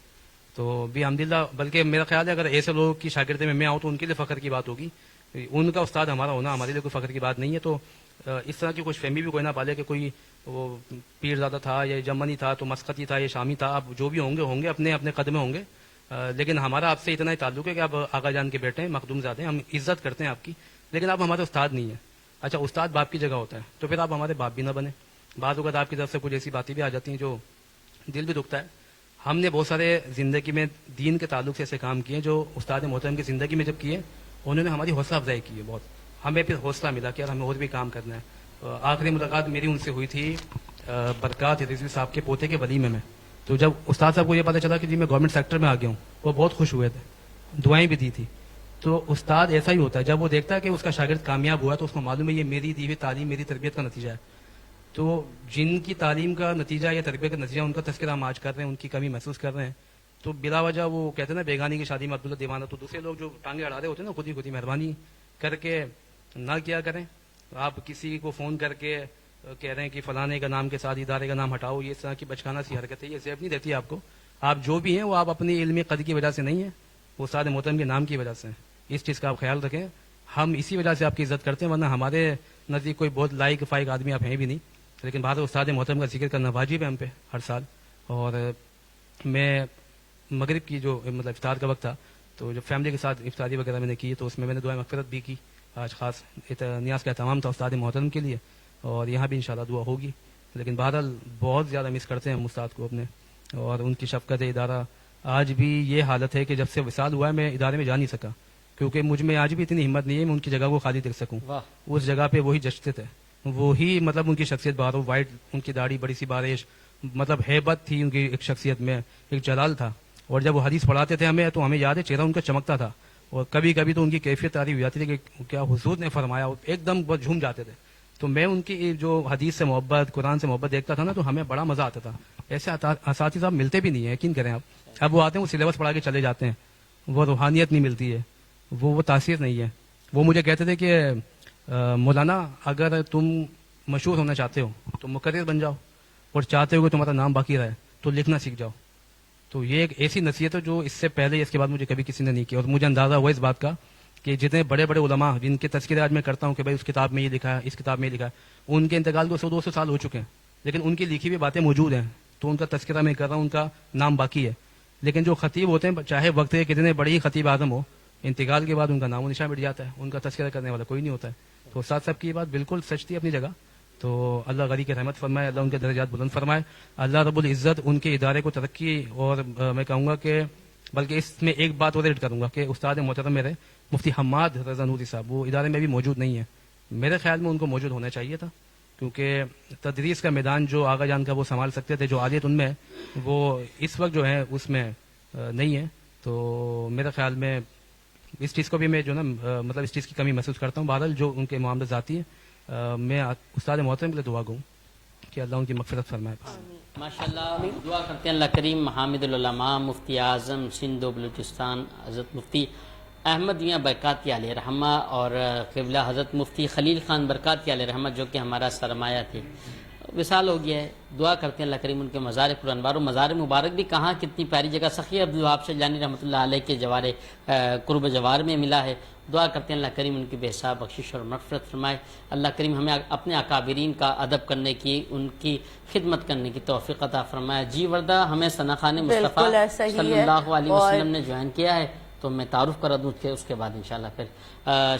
Speaker 5: تو بھی الحمدللہ، بلکہ میرا خیال ہے اگر ایسے لوگوں کی شاگردی میں آؤں تو ان کے لیے فخر کی بات ہوگی. ان کا استاد ہمارا ہونا ہمارے لیے کوئی فخر کی بات نہیں ہے. تو اس طرح کی کچھ فہمی بھی کوئی نہ پالے کہ کوئی وہ پیر زادہ تھا یا جمنی تھا تو مسقطی تھا یا شامی تھا. اب جو بھی ہوں گے اپنے اپنے قدمے ہوں گے. لیکن ہمارا آپ سے اتنا ہی تعلق ہے کہ آپ آقا جان کے بیٹے ہیں، مخدوم زادے ہیں، ہم عزت کرتے ہیں آپ کی، لیکن آپ ہمارے استاد نہیں ہیں. اچھا استاد باپ کی جگہ ہوتا ہے تو پھر آپ ہمارے باپ بھی نہ بنے. بعض اوقات آپ کی طرف سے کچھ ایسی باتیں بھی آ جاتی ہیں جو دل بھی دکھتا ہے. ہم نے بہت سارے زندگی میں دین کے تعلق سے ایسے کام کیے جو استاد محترم کی زندگی میں جب کیے انہوں نے ہماری حوصلہ افزائی کی ہے بہت. ہمیں پھر حوصلہ ملا کہ یار ہمیں اور بھی کام کرنا ہے. آخری ملاقات میری ان سے ہوئی تھی برکات رضوی صاحب کے پوتے کے ولیمے میں. تو جب استاد صاحب کو یہ پتہ چلا کہ جی میں گورنمنٹ سیکٹر میں آ گیا ہوں، وہ بہت خوش ہوئے تھے، دعائیں بھی دی تھی. تو استاد ایسا ہی ہوتا ہے، جب وہ دیکھتا ہے کہ اس کا شاگرد کامیاب ہوا تو اس کو معلوم ہے یہ میری دی ہوئی تعلیم، میری تربیت کا نتیجہ ہے. تو جن کی تعلیم کا نتیجہ یا تربیت کا نتیجہ ان کا تذکرہ ہم آج کر رہے ہیں، ان کی کمی محسوس کر رہے ہیں، تو بلا وجہ وہ کہتے ہیں نا بیگانی کی شادی میں عبداللہ دیوانہ. تو دوسرے لوگ جو ٹانگیں اڑا رہے ہوتے ہیں نا، خود ہی مہربانی کر کے نہ کیا کریں. آپ کسی کو فون کر کے کہہ رہے ہیں کہ فلانے کا نام کے ساتھ ادارے کا نام ہٹاؤ، یہ اس طرح کی بچکانہ سی حرکت ہے، یہ زیب نہیں دیتی آپ کو. آپ جو بھی ہیں وہ آپ اپنی علمی قدر کی وجہ سے نہیں ہیں، وہ استاد محترم کے نام کی وجہ سے ہیں. اس چیز کا آپ خیال رکھیں. ہم اسی وجہ سے آپ کی عزت کرتے ہیں، ورنہ ہمارے نزدیک کوئی بہت لائق فائق آدمی آپ ہیں بھی نہیں. لیکن بعد استاد محترم کا ذکر کرنا واجب ہے ہم پہ ہر سال. اور میں مغرب کی جو مطلب افطار کا وقت تھا تو جب فیملی کے ساتھ افطاری وغیرہ میں نے کی تو اس میں نے دعائیں مغفرت بھی کی. آج خاص نیاز کا اہتمام تھا استاد محترم کے لیے اور یہاں بھی انشاءاللہ دعا ہوگی. لیکن بہرحال بہت زیادہ مس کرتے ہیں ہم استاد کو اپنے، اور ان کی شفقت ادارہ. آج بھی یہ حالت ہے کہ جب سے وصال ہوا ہے میں ادارے میں جا نہیں سکا، کیونکہ مجھ میں آج بھی اتنی ہمت نہیں ہے میں ان کی جگہ کو خالی دیکھ سکوں. اس جگہ پہ وہی جچتے تھے، وہی مطلب ان کی شخصیت باہر، وائٹ ان کی داڑھی، بڑی سی بارش، مطلب ہیبت تھی ان کی ایک شخصیت میں، ایک جلال تھا. اور جب وہ حدیث پڑھاتے تھے ہمیں تو ہمیں یاد ہے چہرہ ان کا چمکتا تھا، اور کبھی کبھی تو ان کی کیفیت تعریف ہو جاتی تھی کہ کیا حضور نے فرمایا، ایک دم بہت جھوم جاتے تھے. تو میں ان کی جو حدیث سے محبت، قرآن سے محبت دیکھتا تھا نا تو ہمیں بڑا مزہ آتا تھا. ایسے اساتذہ صاحب ملتے بھی نہیں ہیں، یقین کریں آپ. اب وہ آتے ہیں وہ سلیبس پڑھا کے چلے جاتے ہیں، وہ روحانیت نہیں ملتی ہے، وہ تاثیر نہیں ہے. وہ مجھے کہتے تھے کہ مولانا اگر تم مشہور ہونا چاہتے ہو تو مقرر بن جاؤ، اور چاہتے ہو کہ تمہارا نام باقی رہے تو لکھنا سیکھ جاؤ. تو یہ ایک ایسی نصیحت ہے جو اس سے پہلے اس کے بعد مجھے کبھی کسی نے نہیں کی. اور مجھے اندازہ ہوا اس بات کا کہ جتنے بڑے بڑے علماء جن کے تذکرے آج میں کرتا ہوں کہ بھائی اس کتاب میں یہ لکھا ہے، اس کتاب میں یہ لکھا ہے، ان کے انتقال کو 100-200 سال ہو چکے ہیں، لیکن ان کی لکھی ہوئی باتیں موجود ہیں. تو ان کا تذکرہ میں کر رہا ہوں، ان کا نام باقی ہے. لیکن جو خطیب ہوتے ہیں چاہے وقت کے کتنے بڑے ہی خطیب اعظم ہو، انتقال کے بعد ان کا نام و نشان مٹ جاتا ہے، ان کا تذکرہ کرنے والا کوئی نہیں ہوتا ہے. تو استاد صاحب کی یہ بات بالکل سچ تھی اپنی جگہ. تو اللہ غنی کی رحمت فرمائے، اللہ ان کے درجات بلند فرمائے، اللہ رب العزت ان کے ادارے کو ترقی. اور میں کہوں گا کہ بلکہ اس میں ایک بات اور ایڈ کروں گا کہ استاد محترم میرے مفتی حماد رضا نوری صاحب وہ ادارے میں بھی موجود نہیں ہیں. میرے خیال میں ان کو موجود ہونا چاہیے تھا، کیونکہ تدریس کا میدان جو آغا جان کا وہ سنبھال سکتے تھے، جو عادت ان میں وہ اس وقت جو ہے اس میں نہیں ہے. تو میرے خیال میں اس چیز کو بھی میں جو نا مطلب اس چیز کی کمی محسوس کرتا ہوں. بہرحال جو ان کے معاملے ذاتی ہیں، میں استاد محترم کے لیے دعا گوں کہ اللہ ان کی مغفرت فرمائے.
Speaker 2: ماشاءاللہ دعا کرتے ہیں اللہ کریم محمد العلماء مفتی اعظم سندھ و بلوچستان حضرت مفتی احمد میاں برکاتی علیہ رحمہ اور قبلہ حضرت مفتی خلیل خان برکاتی علیہ رحمہ جو کہ ہمارا سرمایہ تھے، وصال ہو گیا ہے. دعا کرتے ہیں اللہ کریم ان کے مزار پر انوار و مزار مبارک بھی کہاں کتنی پیاری جگہ سخی عبدالوہاب شیلانی رحمۃ اللہ علیہ کے جوار قرب جوار میں ملا ہے. دعا کرتے ہیں اللہ کریم ان کی بے حساب بخشش اور مغفرت فرمائے. اللہ کریم ہمیں اپنے اکابرین کا ادب کرنے کی، ان کی خدمت کرنے کی توفیق عطا فرمائے. جی وردہ ہمیں ثنا خان مصطفیٰ صلی اللہ علیہ وسلم نے جوائن کیا ہے، تو میں تعارف کرا دوں کہ اس کے بعد انشاءاللہ پھر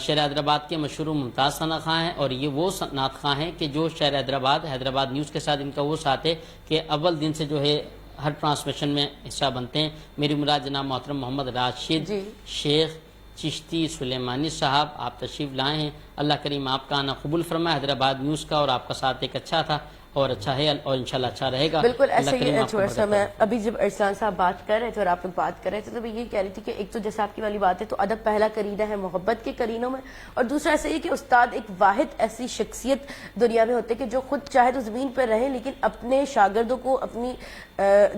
Speaker 2: شہر حیدرآباد کے مشہور ممتاز ثنا خاں ہیں. اور یہ وہ نعت خواں ہیں کہ جو شہر حیدرآباد نیوز کے ساتھ ان کا وہ ساتھ ہے کہ اول دن سے جو ہے ہر ٹرانسمیشن میں حصہ بنتے ہیں. میری مراد جناب محترم محمد راشد شیخ چشتی سلیمانی صاحب آپ تشریف لائے ہیں. اللہ کریم آپ کا آنا قبول فرمائے حیدرآباد نیوز کا، اور آپ کا ساتھ ایک اچھا تھا اور اچھا ہے اور انشاءاللہ اچھا رہے گا.
Speaker 3: بالکل ایسے ہی تھوڑا سا میں ابھی جب ارسلان صاحب بات کر رہے تھے اور آپ لوگ بات کر رہے تھے تو میں یہ کہہ رہی تھی کہ ایک تو جیسا آپ کی والی بات ہے تو ادب پہلا کرینہ ہے محبت کے کرینوں میں، اور دوسرا ایسا یہ کہ استاد ایک واحد ایسی شخصیت دنیا میں ہوتے کہ جو خود چاہے تو زمین پر رہیں لیکن اپنے شاگردوں کو اپنی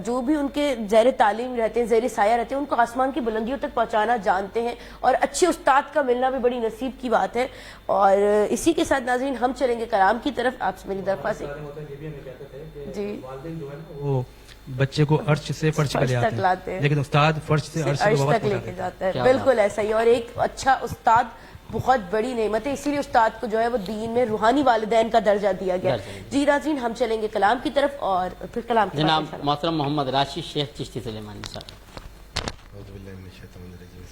Speaker 3: جو بھی ان کے زیر تعلیم رہتے ہیں، زیر سایہ رہتے ہیں، ان کو آسمان کی بلندیوں تک پہنچانا جانتے ہیں. اور اچھے استاد کا ملنا بھی بڑی نصیب کی بات ہے. اور اسی کے ساتھ ناظرین ہم چلیں گے کلام کی طرف. آپ سے میری درخواست جی
Speaker 5: وہ بچے کو عرش سے فرش پہ لے آتے ہیں لیکن استاد فرش سے عرش
Speaker 3: تک لے کے جاتا ہے. بالکل ایسا ہی. اور ایک اچھا استاد بہت بڑی نعمت ہے، اسی لیے استاد کو جو ہے وہ دین میں روحانی والدین کا درجہ دیا گیا. جی ناظرین ہم چلیں گے کلام کی طرف اور پھر کلام کی
Speaker 2: جناب محترم محمد راشد شیخ چشتی سلیمانی صاحب.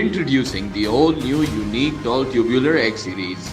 Speaker 8: Introducing the all new unique doll tubular egg series.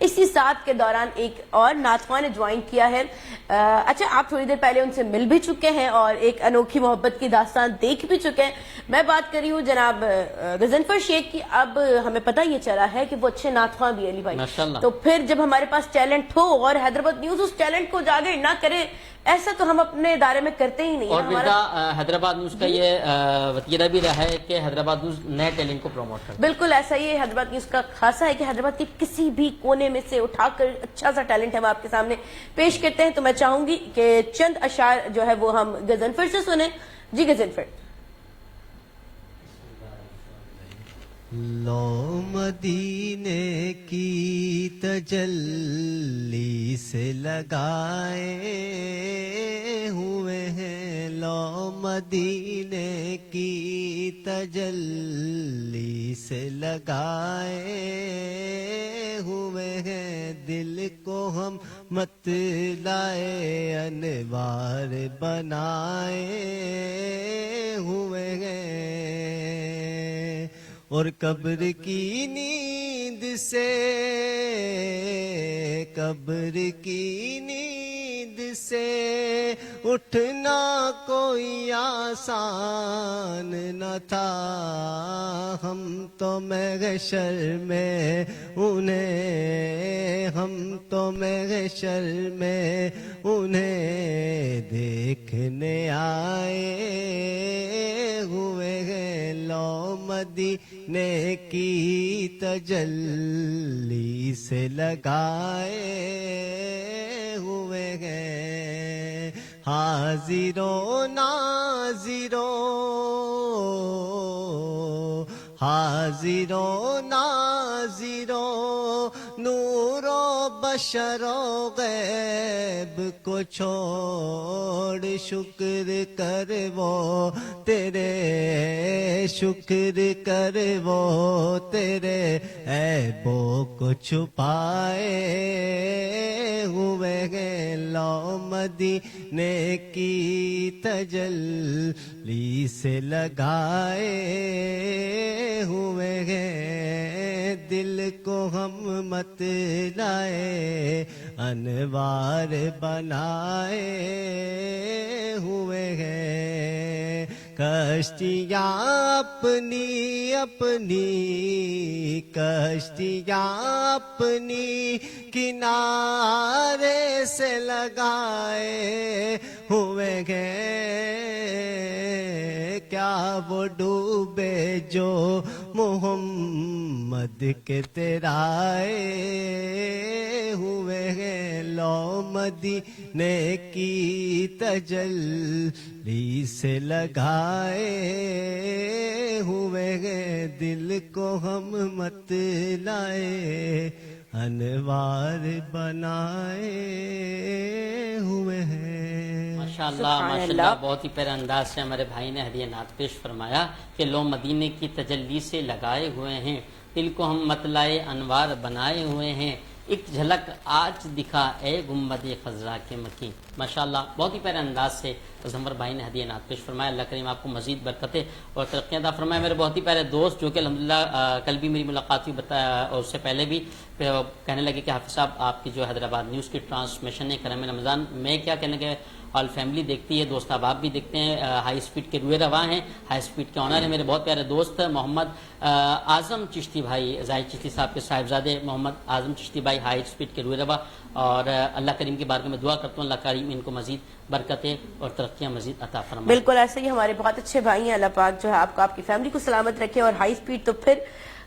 Speaker 3: اسی ساتھ کے دوران ایک اور نعت نے جوائن کیا ہے. اچھا آپ تھوڑی دیر پہلے ان سے مل بھی چکے ہیں اور ایک انوکھی محبت کی داستان دیکھ بھی چکے ہیں. میں بات کر رہی ہوں جناب غضنفر شیخ کی. اب ہمیں پتہ یہ چلا ہے کہ وہ اچھے نعت خواں بھی ہے علی بھائی, تو پھر جب ہمارے پاس ٹیلنٹ ہو اور حیدرآباد نیوز اس ٹیلنٹ کو اجاگر نہ کرے, ایسا تو ہم اپنے ادارے میں کرتے ہی نہیں.
Speaker 2: اور بیٹا حیدرآباد نیوز کا یہ وتیرہ بھی رہا ہے کہ حیدرآباد نیوز نئے ٹیلنٹ کو پروموٹ کرتا ہے.
Speaker 3: بالکل ایسا ہی ہے. حیدرآباد نیوز کا خاصا ہے کہ حیدرآباد کے کسی بھی کونے میں سے اٹھا کر اچھا سا ٹیلنٹ ہم آپ کے سامنے پیش کرتے ہیں. تو میں چاہوں گی کہ چند اشعار جو ہے وہ ہم غضنفر سے سنیں. جی غضنفر.
Speaker 14: لو مدینے کی تجلی سے لگائے ہوئے ہیں, لو مدینے کی تجلی سے لگائے ہوئے ہیں, دل کو ہم مت لائے انوار بنائے ہوئے ہیں, اور قبر کی نیند سے, قبر کی نیند سے اٹھنا کوئی آسان نہ تھا. ہم تو محشر میں انہیں, ہم تو محشر میں انہیں دیکھنے آئے ہوئے ہیں, لو مدینے کی تجلی سے لگائے ہوئے ہیں. حاضروں ناظروں, حاضروں ناظروں, نور و بشر و غیب کو چھوڑ شکر کر وہ تیرے, شکر کر وہ تیرے عیبوں کو چھپائے ہوئے ہیں, لو مدینے کی تجلی سے لگائے ہوئے ہیں, دل کو ہم مت لائے انوار بنائے ہوئے ہیں. کشتیاں اپنی اپنی, کشتیاں اپنی کنارے سے لگائے ہوئے ہیں, کیا وہ ڈوبے جو محمد کے تیرائے ہوئے ہیں, لو مدینے کی تجلی سے لگائے ہوئے ہیں, دل کو ہم مت لائے انوار بنائے ہوئے ہیں.
Speaker 2: ماشاءاللہ ماشاءاللہ, بہت ہی پیارے انداز سے ہمارے بھائی نے ہدیہ نعت پیش فرمایا کہ لو مدینے کی تجلی سے لگائے ہوئے ہیں, دل کو ہم مت لائے انوار بنائے ہوئے ہیں, ایک جھلک آج دکھا اے گنبد خضرا کے مکی. ماشاءاللہ بہت ہی پیارے انداز سے غضنفر بھائی نے ہدیہ نعت پیش فرمایا. اللہ کریم آپ کو مزید برکتیں اور ترقیاں عطا فرمائے. میرے بہت ہی پیارے دوست جو کہ الحمدللہ کل بھی میری ملاقات ہوئی بتایا, اور اس سے پہلے بھی کہنے لگے کہ حافظ صاحب آپ کی جو حیدرآباد نیوز کی ٹرانسمیشن ہے کرم رمضان, میں کیا کہنے لگے آل فیملی دیکھتی ہے, دوست احباب بھی دیکھتے ہیں. ہائی اسپیڈ کے روئے رواں ہیں, ہائی اسپیڈ کے آنر ہیں میرے بہت پیارے دوست محمد اعظم چشتی بھائی, زاہد چشتی صاحب کے صاحبزادے محمد اعظم چشتی بھائی ہائی اسپیڈ کے روئے رواں. اور اللہ کریم کی بارگاہ میں دعا کرتا ہوں اللہ کریم ان کو مزید برکتیں اور ترقیاں مزید عطا فرمائے.
Speaker 3: بالکل ایسے ہی ہمارے بہت اچھے بھائی ہیں, اللہ پاک جو ہے آپ کو آپ کی فیملی کو سلامت رکھے. اور ہائی اسپیڈ تو پھر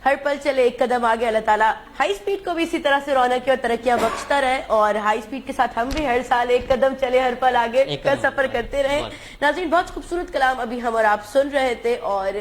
Speaker 3: ہر پل چلے ایک قدم آگے, اللہ تعالیٰ ہائی اسپیڈ کو بھی اسی طرح سے رونق اور ترقیاں بخشتا رہے, اور ہائی اسپیڈ کے ساتھ ہم بھی ہر سال ایک قدم چلے ہر پل آگے کا سفر کرتے رہیں. ناظرین بہت خوبصورت کلام ابھی ہم اور آپ سن رہے تھے, اور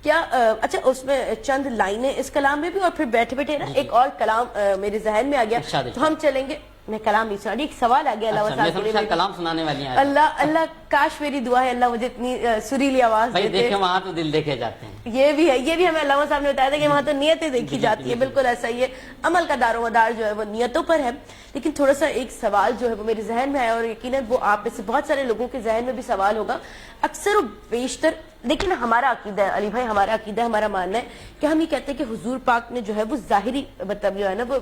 Speaker 3: کیا اچھا اس میں چند لائنیں اس کلام میں بھی, اور پھر بیٹھے بیٹھے نا ایک اور کلام میرے ذہن میں آ گیا, تو ہم چلیں گے. میں کلام نہیں سنا, ایک سوال آ گیا. اللہ
Speaker 2: کلام سنانے والی ہیں.
Speaker 3: اللہ کاش میری دعا ہے اللہ مجھے اتنی سریلی آواز
Speaker 2: دے. دیکھیں وہاں تو دل دیکھے جاتے ہیں,
Speaker 3: یہ بھی ہے, یہ بھی ہمیں علامہ صاحب نے بتایا تھا کہ وہاں تو نیتیں دیکھی جاتی ہیں. بالکل ایسا ہی ہے, عمل کا دار و مدار جو ہے وہ نیتوں پر ہے. لیکن تھوڑا سا ایک سوال جو ہے وہ میرے ذہن میں ہے, اور یقیناً وہ آپ میں سے بہت سارے لوگوں کے ذہن میں بھی سوال ہوگا. اکثر و بیشتر دیکھیں نا ہمارا عقیدہ ہے علی بھائی، ہمارا عقیدہ ہے، ہمارا ماننا ہے کہ ہم یہ کہتے ہیں کہ حضور پاک نے جو ہے وہ ظاہری مطلب جو ہے نا وہ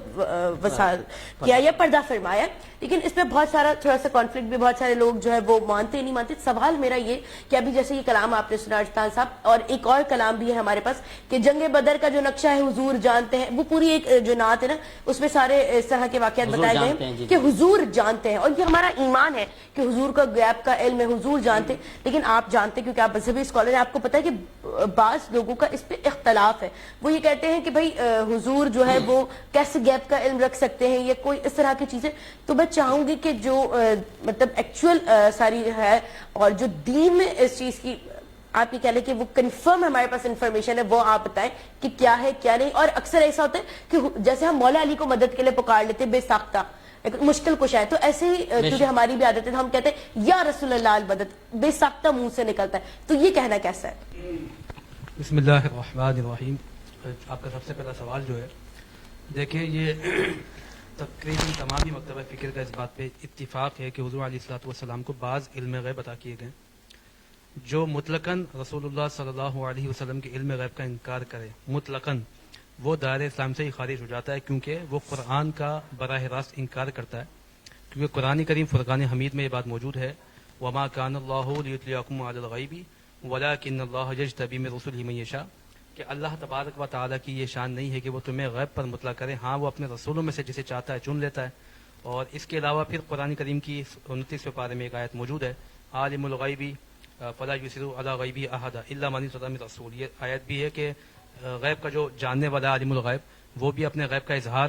Speaker 3: وصال کیا یا پردہ فرمایا، لیکن اس میں بہت سارا تھوڑا سا کانفلکٹ بھی، بہت سارے لوگ جو ہے وہ مانتے نہیں مانتے. سوال میرا یہ کہ ابھی جیسے یہ کلام آپ نے سنا ارسطان صاحب، اور ایک اور کلام بھی ہے ہمارے پاس کہ جنگ بدر کا جو نقشہ ہے حضور جانتے ہیں، وہ پوری ایک جو نعت ہے نا اس میں سارے اس طرح کے واقعات بتائے گئے ہیں کہ حضور جانتے ہیں، اور یہ ہمارا ایمان ہے کہ حضور کا غیب کا علم ہے، حضور جانتے ہیں. لیکن آپ جانتے کیونکہ آپ مذہبی اسکالر ہیں، آپ کو پتہ ہے کہ بعض لوگوں کا اس پہ اختلاف ہے. وہ یہ کہتے ہیں کہ بھائی حضور جو ہے وہ کیسے غیب کا علم رکھ سکتے ہیں یا کوئی اس طرح کی چیزیں. تو میں چاہوں گی کہ جو مطلب ایکچوئل ساری ہے اور جو دین میں اس چیز کی آپ یہ کہہ لیں کہ وہ کنفرم ہمارے پاس انفارمیشن ہے، وہ آپ بتائیں کہ کیا ہے کیا نہیں. اور اکثر ایسا ہوتا ہے کہ جیسے ہم مولا علی کو مدد کے لیے پکار لیتے بے ساختہ مشکل کشا ہے، تو ایسے ہی کیونکہ ہماری بھی عادت ہے تو ہم کہتے ہیں یا رسول اللہ المدد، بے ساختہ منہ سے نکلتا ہے. تو یہ کہنا کیسا ہے؟
Speaker 5: بسم اللہ الرحمن الرحیم. آپ کا سب سے پہلا سوال جو ہے، دیکھیں یہ تقریباً تمامی مکتبہ فکر کا اس بات پہ اتفاق ہے کہ حضور علیہ الصلوۃ والسلام کو بعض علم غیب عطا کیے گئے. جو مطلقاً رسول اللہ صلی اللہ علیہ وسلم کے علم غیب کا انکار کرے مطلقاً، وہ دائرہ اسلام سے ہی خارج ہو جاتا ہے، کیونکہ وہ قرآن کا براہ راست انکار کرتا ہے. کیونکہ قرآن کریم فرقان حمید میں یہ بات موجود ہے، وما کان اللہ لیطلعکم علی الغیب ولکن اللہ یجتبی من رسلہ من یشاء، کہ اللہ تبارک و تعالیٰ کی یہ شان نہیں ہے کہ وہ تمہیں غیب پر مطلع کرے، ہاں وہ اپنے رسولوں میں سے جسے چاہتا ہے چن لیتا ہے. اور اس کے علاوہ پھر قرآن کریم کی 29ویں پارے میں ایک آیت موجود ہے، عالم الغیب فلا یسر علی غیبہ احد الا من ارتضی من رسول. یہ آیت بھی ہے کہ غیب کا جو جاننے والا عالم الغیب وہ بھی اپنے غیب کا اظہار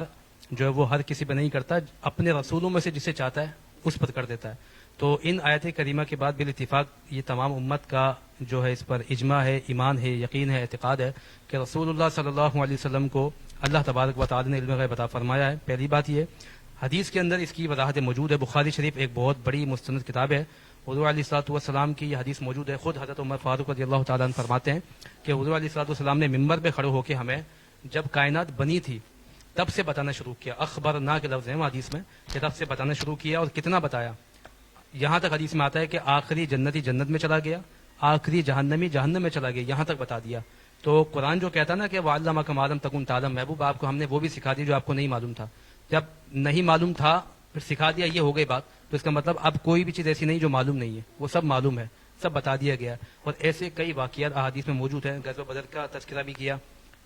Speaker 5: جو ہے وہ ہر کسی پہ نہیں کرتا، اپنے رسولوں میں سے جسے چاہتا ہے اس پر کر دیتا ہے. تو ان آیت کریمہ کے بعد بالاتفاق یہ تمام امت کا جو ہے اس پر اجماع ہے، ایمان ہے، یقین ہے، اعتقاد ہے کہ رسول اللہ صلی اللہ علیہ وسلم کو اللہ تبارک و تعالی نے علم غیب عطا فرمایا ہے. پہلی بات یہ، حدیث کے اندر اس کی وضاحت موجود ہے. بخاری شریف ایک بہت بڑی مستند کتاب ہے. حضور علیہ الصلوۃ والسلام کی یہ حدیث موجود ہے. خود حضرت عمر فاروق رضی اللہ تعالیٰ عنہ فرماتے ہیں کہ حضور علیہ الصلوۃ والسلام نے ممبر پہ کھڑے ہو کے ہمیں جب کائنات بنی تھی تب سے بتانا شروع کیا. اخبرنا کے لفظ ہیں حدیث میں کہ تب سے بتانا شروع کیا. اور کتنا بتایا، یہاں تک حدیث میں آتا ہے کہ آخری جنتی جنت میں چلا گیا، آخری جہنمی جہنم میں چلا گیا، یہاں تک بتا دیا. تو قرآن جو کہتا نا کہ وَعَلَّمَكَ مَا لَمْ تَكُنْ تَعْلَمْ، محبوب آپ کو ہم نے وہ بھی سکھا دیا جو آپ کو نہیں معلوم تھا. جب نہیں معلوم تھا پھر سکھا دیا، یہ ہو گئی بات. تو اس کا مطلب اب کوئی بھی چیز ایسی نہیں جو معلوم نہیں ہے، وہ سب معلوم ہے، سب بتا دیا گیا. اور ایسے کئی واقعات احادیث میں موجود ہیں. غزوہ بدر کا تذکرہ بھی کیا،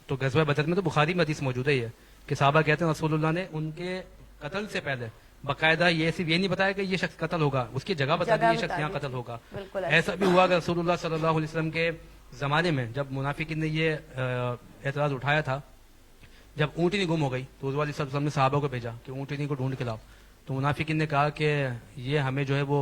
Speaker 5: تو غزوہ بدر میں تو بخاری میں حدیث موجود ہے یہ کہ صحابہ کہتے ہیں رسول اللہ نے ان کے قتل سے پہلے باقاعدہ یہ صرف یہ نہیں بتایا کہ یہ شخص قتل ہوگا، اس کی جگہ بتا دی یہ شخص یہاں قتل ہوگا. ایسا بھی ہوا کہ رسول اللہ صلی اللہ علیہ وسلم کے زمانے میں جب منافقین نے یہ اعتراض اٹھایا تھا، جب اونٹنی گم ہو گئی تو حضور علیہ وسلم نے صحابہ کو بھیجا کہ اونٹنی کو ڈھونڈ کے لاؤ. تو منافقین نے کہا کہ یہ ہمیں جو ہے وہ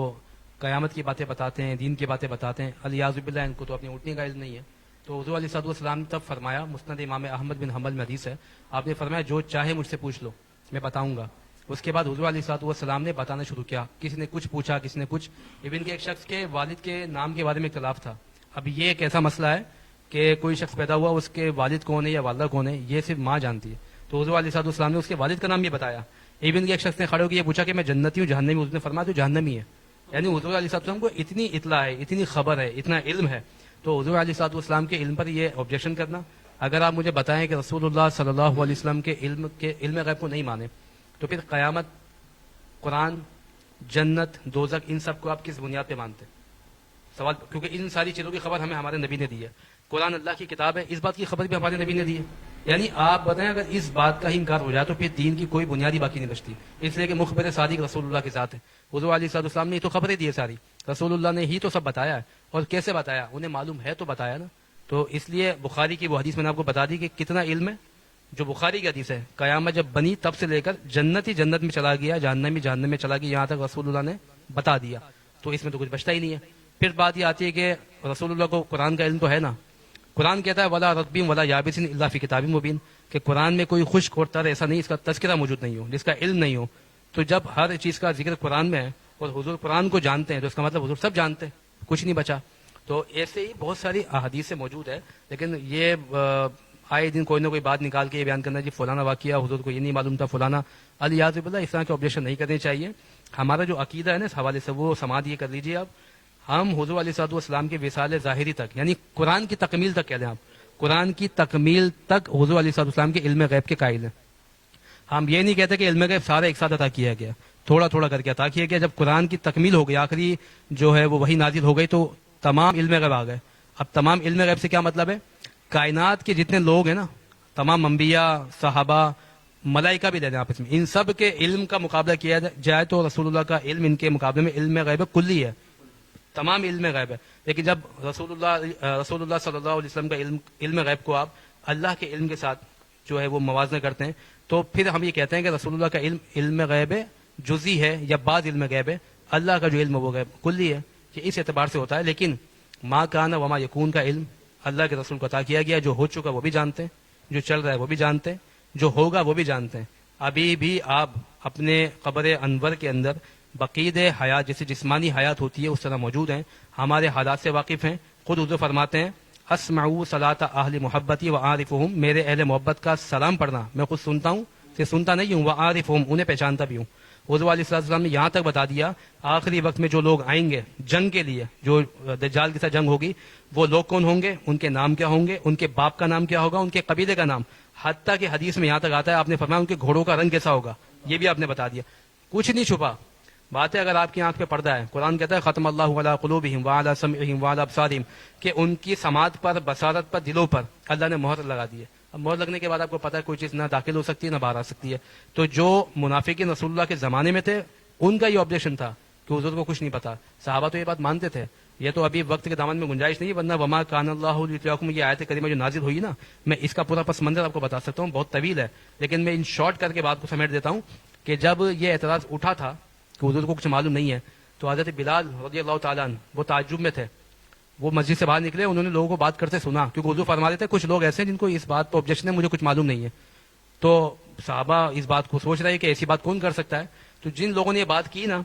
Speaker 5: قیامت کی باتیں بتاتے ہیں، دین کی باتیں بتاتے ہیں، الیاذ باللہ ان کو تو اپنی اونٹنی کا علم نہیں ہے. تو حضور علیہ السلام نے تب فرمایا، مسند امام احمد بن حنبل میں حدیث ہے، آپ نے فرمایا جو چاہے مجھ سے پوچھ لو میں بتاؤں گا. اس کے بعد حضور علیہ السلام نے بتانا شروع کیا. کسی نے کچھ پوچھا، کسی نے کچھ. ایون کہ ایک شخص کے والد کے نام کے بارے میں اختلاف تھا. اب یہ ایک ایسا مسئلہ ہے کہ کوئی شخص پیدا ہوا، اس کے والد کون ہے یا والدہ کون ہے یہ صرف ماں جانتی ہے. تو حضور علیہ السلام نے اس کے والد کا نام بھی بتایا. ایون کہ ایک شخص نے کھڑے ہو کے یہ پوچھا کہ میں جنتی ہوں جہنمی ہوں، اس نے فرمایا تو جہنمی ہے. یعنی حضور علیہ السلام کو اتنی اطلاع ہے، اتنی خبر ہے، اتنا علم ہے. تو حضور علیہ السلام کے علم پر یہ آبجیکشن کرنا، اگر آپ مجھے بتائیں کہ رسول اللہ صلی اللہ علیہ وسلم کے علم غیب کو نہیں مانے تو پھر قیامت، قرآن، جنت، دوزخ، ان سب کو آپ کس بنیاد پہ مانتے؟ سوال، کیونکہ ان ساری چیزوں کی خبر ہمیں ہمارے نبی نے دی ہے. قرآن اللہ کی کتاب ہے، اس بات کی خبر بھی ہمارے نبی نے دی ہے. یعنی آپ بتائیں اگر اس بات کا ہی انکار ہو جائے تو پھر دین کی کوئی بنیادی باقی نہیں بچتی. اس لیے کہ مخبر صادق رسول اللہ کی ذات ہے. حضور علیہ السلام نے تو خبریں دی ہے ساری، رسول اللہ نے ہی تو سب بتایا ہے. اور کیسے بتایا؟ انہیں معلوم ہے تو بتایا نا. تو اس لیے بخاری کی وہ حدیث میں نے آپ کو بتا دی کہ کتنا علم ہے. جو بخاری کی حدیث ہے، قیامت جب بنی تب سے لے کر جنت ہی جنت میں چلا گیا، جہنمی جہنم میں چلا گیا، یہاں تک رسول اللہ نے بتا دیا. تو اس میں تو کچھ بچتا ہی نہیں ہے. پھر بات یہ آتی ہے کہ رسول اللہ کو قرآن کا علم تو ہے نا. قرآن کہتا ہے ولا رطب ولا یابس الا فی کتاب مبین، کہ قرآن میں کوئی خشک اور تر ایسا نہیں اس کا تذکرہ موجود نہیں ہو، جس کا علم نہیں ہو. تو جب ہر چیز کا ذکر قرآن میں ہے اور حضور قرآن کو جانتے ہیں تو اس کا مطلب حضور سب جانتے ہیں، کچھ نہیں بچا. تو ایسے ہی بہت ساری احادیث سے موجود ہے. لیکن یہ آئے دن کوئی نہ کوئی بات نکال کے یہ بیان کرنا جی فلانا واقعہ حضور کو یہ نہیں معلوم تھا، فلانا الیاذ باللہ، اس طرح کے آبجیکشن نہیں کرنے چاہیے. ہمارا جو عقیدہ ہے نا اس حوالے سے وہ سماعت یہ کر لیجیے آپ. ہم حضور علیہ السلام کے وصال ظاہری تک یعنی قرآن کی تکمیل تک کہہ لیں آپ، قرآن کی تکمیل تک حضور علیہ السلام کے علم غیب کے قائل ہیں. ہم یہ نہیں کہتے کہ علم غیب سارا ایک ساتھ عطا کیا گیا، تھوڑا تھوڑا کر کے عطا کیا گیا. جب قرآن کی تکمیل ہو گئی، آخری جو ہے وہ وحی نازل ہو گئی، تو تمام علم غیب آ گئے. اب تمام علم غیب سے کیا مطلب ہے؟ کائنات کے جتنے لوگ ہیں نا، تمام انبیاء، صحابہ، ملائکہ بھی لے لیں آپس میں، ان سب کے علم کا مقابلہ کیا جائے تو رسول اللہ کا علم ان کے مقابلے میں علم غیب کلی ہے، تمام علم غیب ہے. لیکن جب رسول اللہ صلی اللہ علیہ وسلم کا علم غیب کو آپ اللہ کے علم کے ساتھ جو ہے وہ موازنہ کرتے ہیں، تو پھر ہم یہ کہتے ہیں کہ رسول اللہ کا علم غیب جزئی ہے یا بعض علم غیب ہے. اللہ کا جو علم ہے وہ غیب کلی ہے، یہ اس اعتبار سے ہوتا ہے. لیکن ما کان وما یکون کا علم اللہ کے رسول کو عطا کیا گیا. جو ہو چکا وہ بھی جانتے ہیں، جو چل رہا ہے وہ بھی جانتے ہیں، جو ہوگا وہ بھی جانتے ہیں. ابھی بھی آپ اپنے قبر انور کے اندر بقید حیات، جیسے جسمانی حیات ہوتی ہے اس طرح موجود ہیں، ہمارے حالات سے واقف ہیں. خود حضور فرماتے ہیں اسمعوا صلاۃ اہل محبتی وعارفہم، میرے اہل محبت کا سلام پڑھنا میں خود سنتا ہوں، صرف سنتا نہیں ہوں، وعارفہم انہیں پہچانتا بھی ہوں. حضور علیہ السلام نے یہاں تک بتا دیا آخری وقت میں جو لوگ آئیں گے جنگ کے لیے، جو دجال کے ساتھ جنگ ہوگی، وہ لوگ کون ہوں گے، ان کے نام کیا ہوں گے، ان کے باپ کا نام کیا ہوگا، ان کے قبیلے کا نام، حتیٰ کہ حدیث میں یہاں تک آتا ہے آپ نے فرمایا ان کے گھوڑوں کا رنگ کیسا ہوگا، یہ بھی آپ نے بتا دیا. کچھ نہیں چھپا. بات ہے اگر آپ کی آنکھ پہ پردہ ہے، قرآن کہتا ہے ختم اللہ علی قلوبہم وعلی سمعہم وعلی ابصارہم، کہ ان کی سماعت پر، بصارت پر، دلوں پر اللہ نے مہر لگا دی ہے. اب مہر لگنے کے بعد آپ کو پتہ ہے کوئی چیز نہ داخل ہو سکتی ہے نہ باہر آ سکتی ہے. تو جو منافقین رسول اللہ کے زمانے میں تھے ان کا یہ آبجیکشن تھا کہ حضور کو کچھ نہیں پتا. صحابہ تو یہ بات مانتے تھے. یہ تو ابھی وقت کے دامن میں گنجائش نہیں ہے، ورنہ وما کان اللہ لیطلعکم یہ آیت کریمہ جو نازل ہوئی نا، میں اس کا پورا پس منظر آپ کو بتا سکتا ہوں، بہت طویل ہے، لیکن میں ان شارٹ کر کے بات کو سمیٹ دیتا ہوں کہ جب یہ اعتراض اٹھا تھا کہ حضور کو کچھ معلوم نہیں ہے، تو حضرت بلال رضی اللہ تعالیٰ عنہ وہ تعجب میں تھے. وہ مسجد سے باہر نکلے، انہوں نے لوگوں کو بات کرتے سنا، کیونکہ حضور فرما دیتے کچھ لوگ ایسے ہیں جن کو اس بات پہ آبجیکشن ہے مجھے کچھ معلوم نہیں ہے. تو صحابہ اس بات کو سوچ رہے ہیں کہ ایسی بات کون کر سکتا ہے. تو جن لوگوں نے یہ بات کی نا،